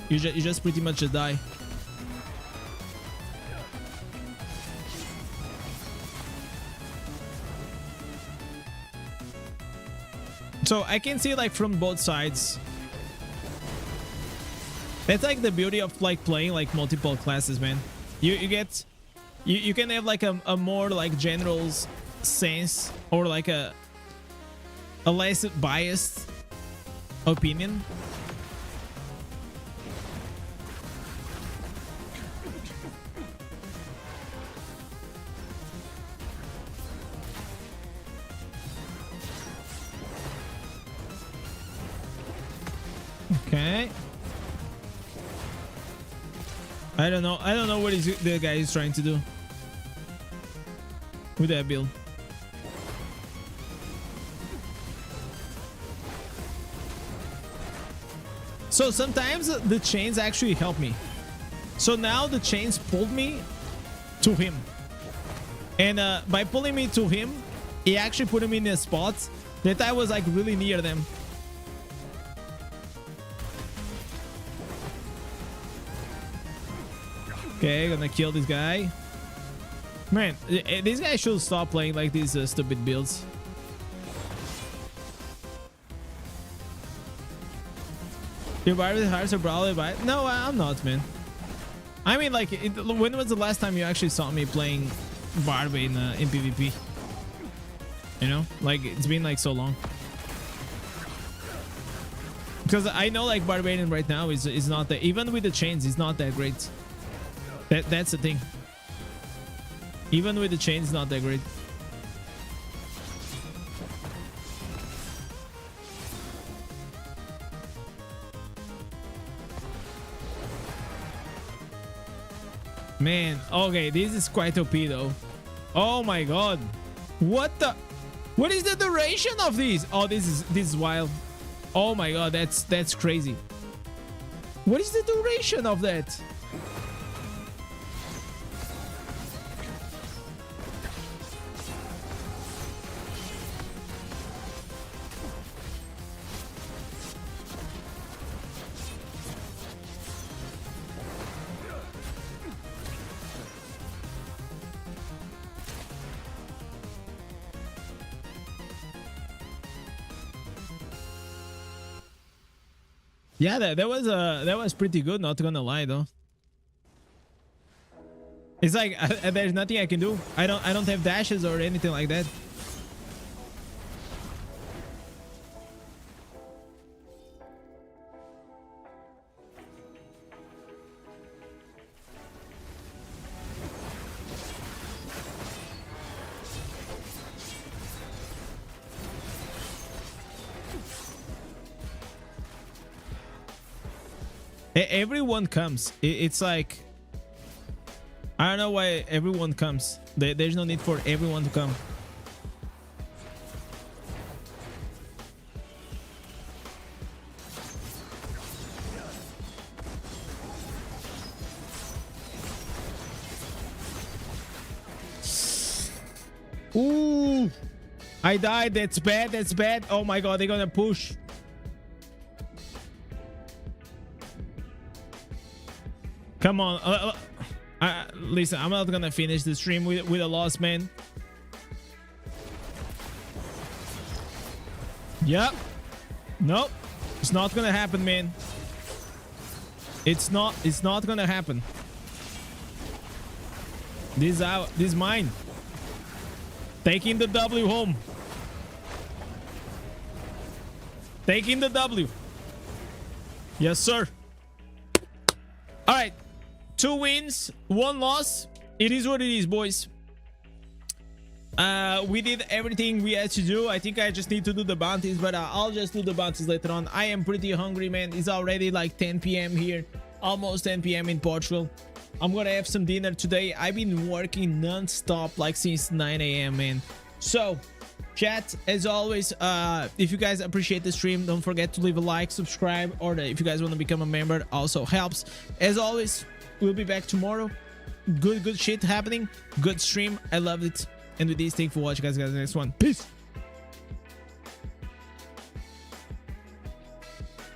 You just pretty much die. So I can see like from both sides. That's like the beauty of like playing like multiple classes, man. You can have like a more like general sense or like a less biased opinion. Okay. I don't know what the guy is trying to do with that build. So sometimes the chains actually help me. So now the chains pulled me to him. And by pulling me to him, he actually put him in a spot that I was like really near them. Okay, gonna kill this guy. Man, this guy should stop playing like these stupid builds. You're bad with hearts or brawler by? No, I'm not, man. I mean, like, when was the last time you actually saw me playing Barb in PvP? You know, like it's been like so long. Because I know like Barbarian right now is not that, even with the chains, it's not that great. That's the thing. Even with the chains, not that great. Man, okay, this is quite OP though. Oh my god. What is the duration of this? Oh, this is wild. Oh my god, that's crazy. What is the duration of that? Yeah, that was pretty good, not gonna lie though. It's like there's nothing I can do. I don't have dashes or anything like that. Everyone comes. It's like, I don't know why everyone comes. There's no need for everyone to come. Ooh, I died. That's bad. That's bad. Oh my god, they're gonna push. Come on. Listen, I'm not gonna finish the stream with a loss, man. Yep. Nope. It's not gonna happen, man. It's not gonna happen. This is mine. Taking the W home. Taking the W. Yes, sir. All right. 2 wins, 1 loss. It is what it is, boys. We did everything we had to do. I think I just need to do the bounties, but I'll just do the bounties later on. I am pretty hungry, man. It's already like 10 p.m. here. Almost 10 p.m. in Portugal. I'm gonna have some dinner today. I've been working non-stop like since 9 a.m. man. So chat, as always, if you guys appreciate the stream, don't forget to leave a like, subscribe, or if you guys want to become a member, also helps. As always, we'll be back tomorrow. Good shit happening. Good stream. I loved it. And with this, thank you for watching, guys. The next one. Peace.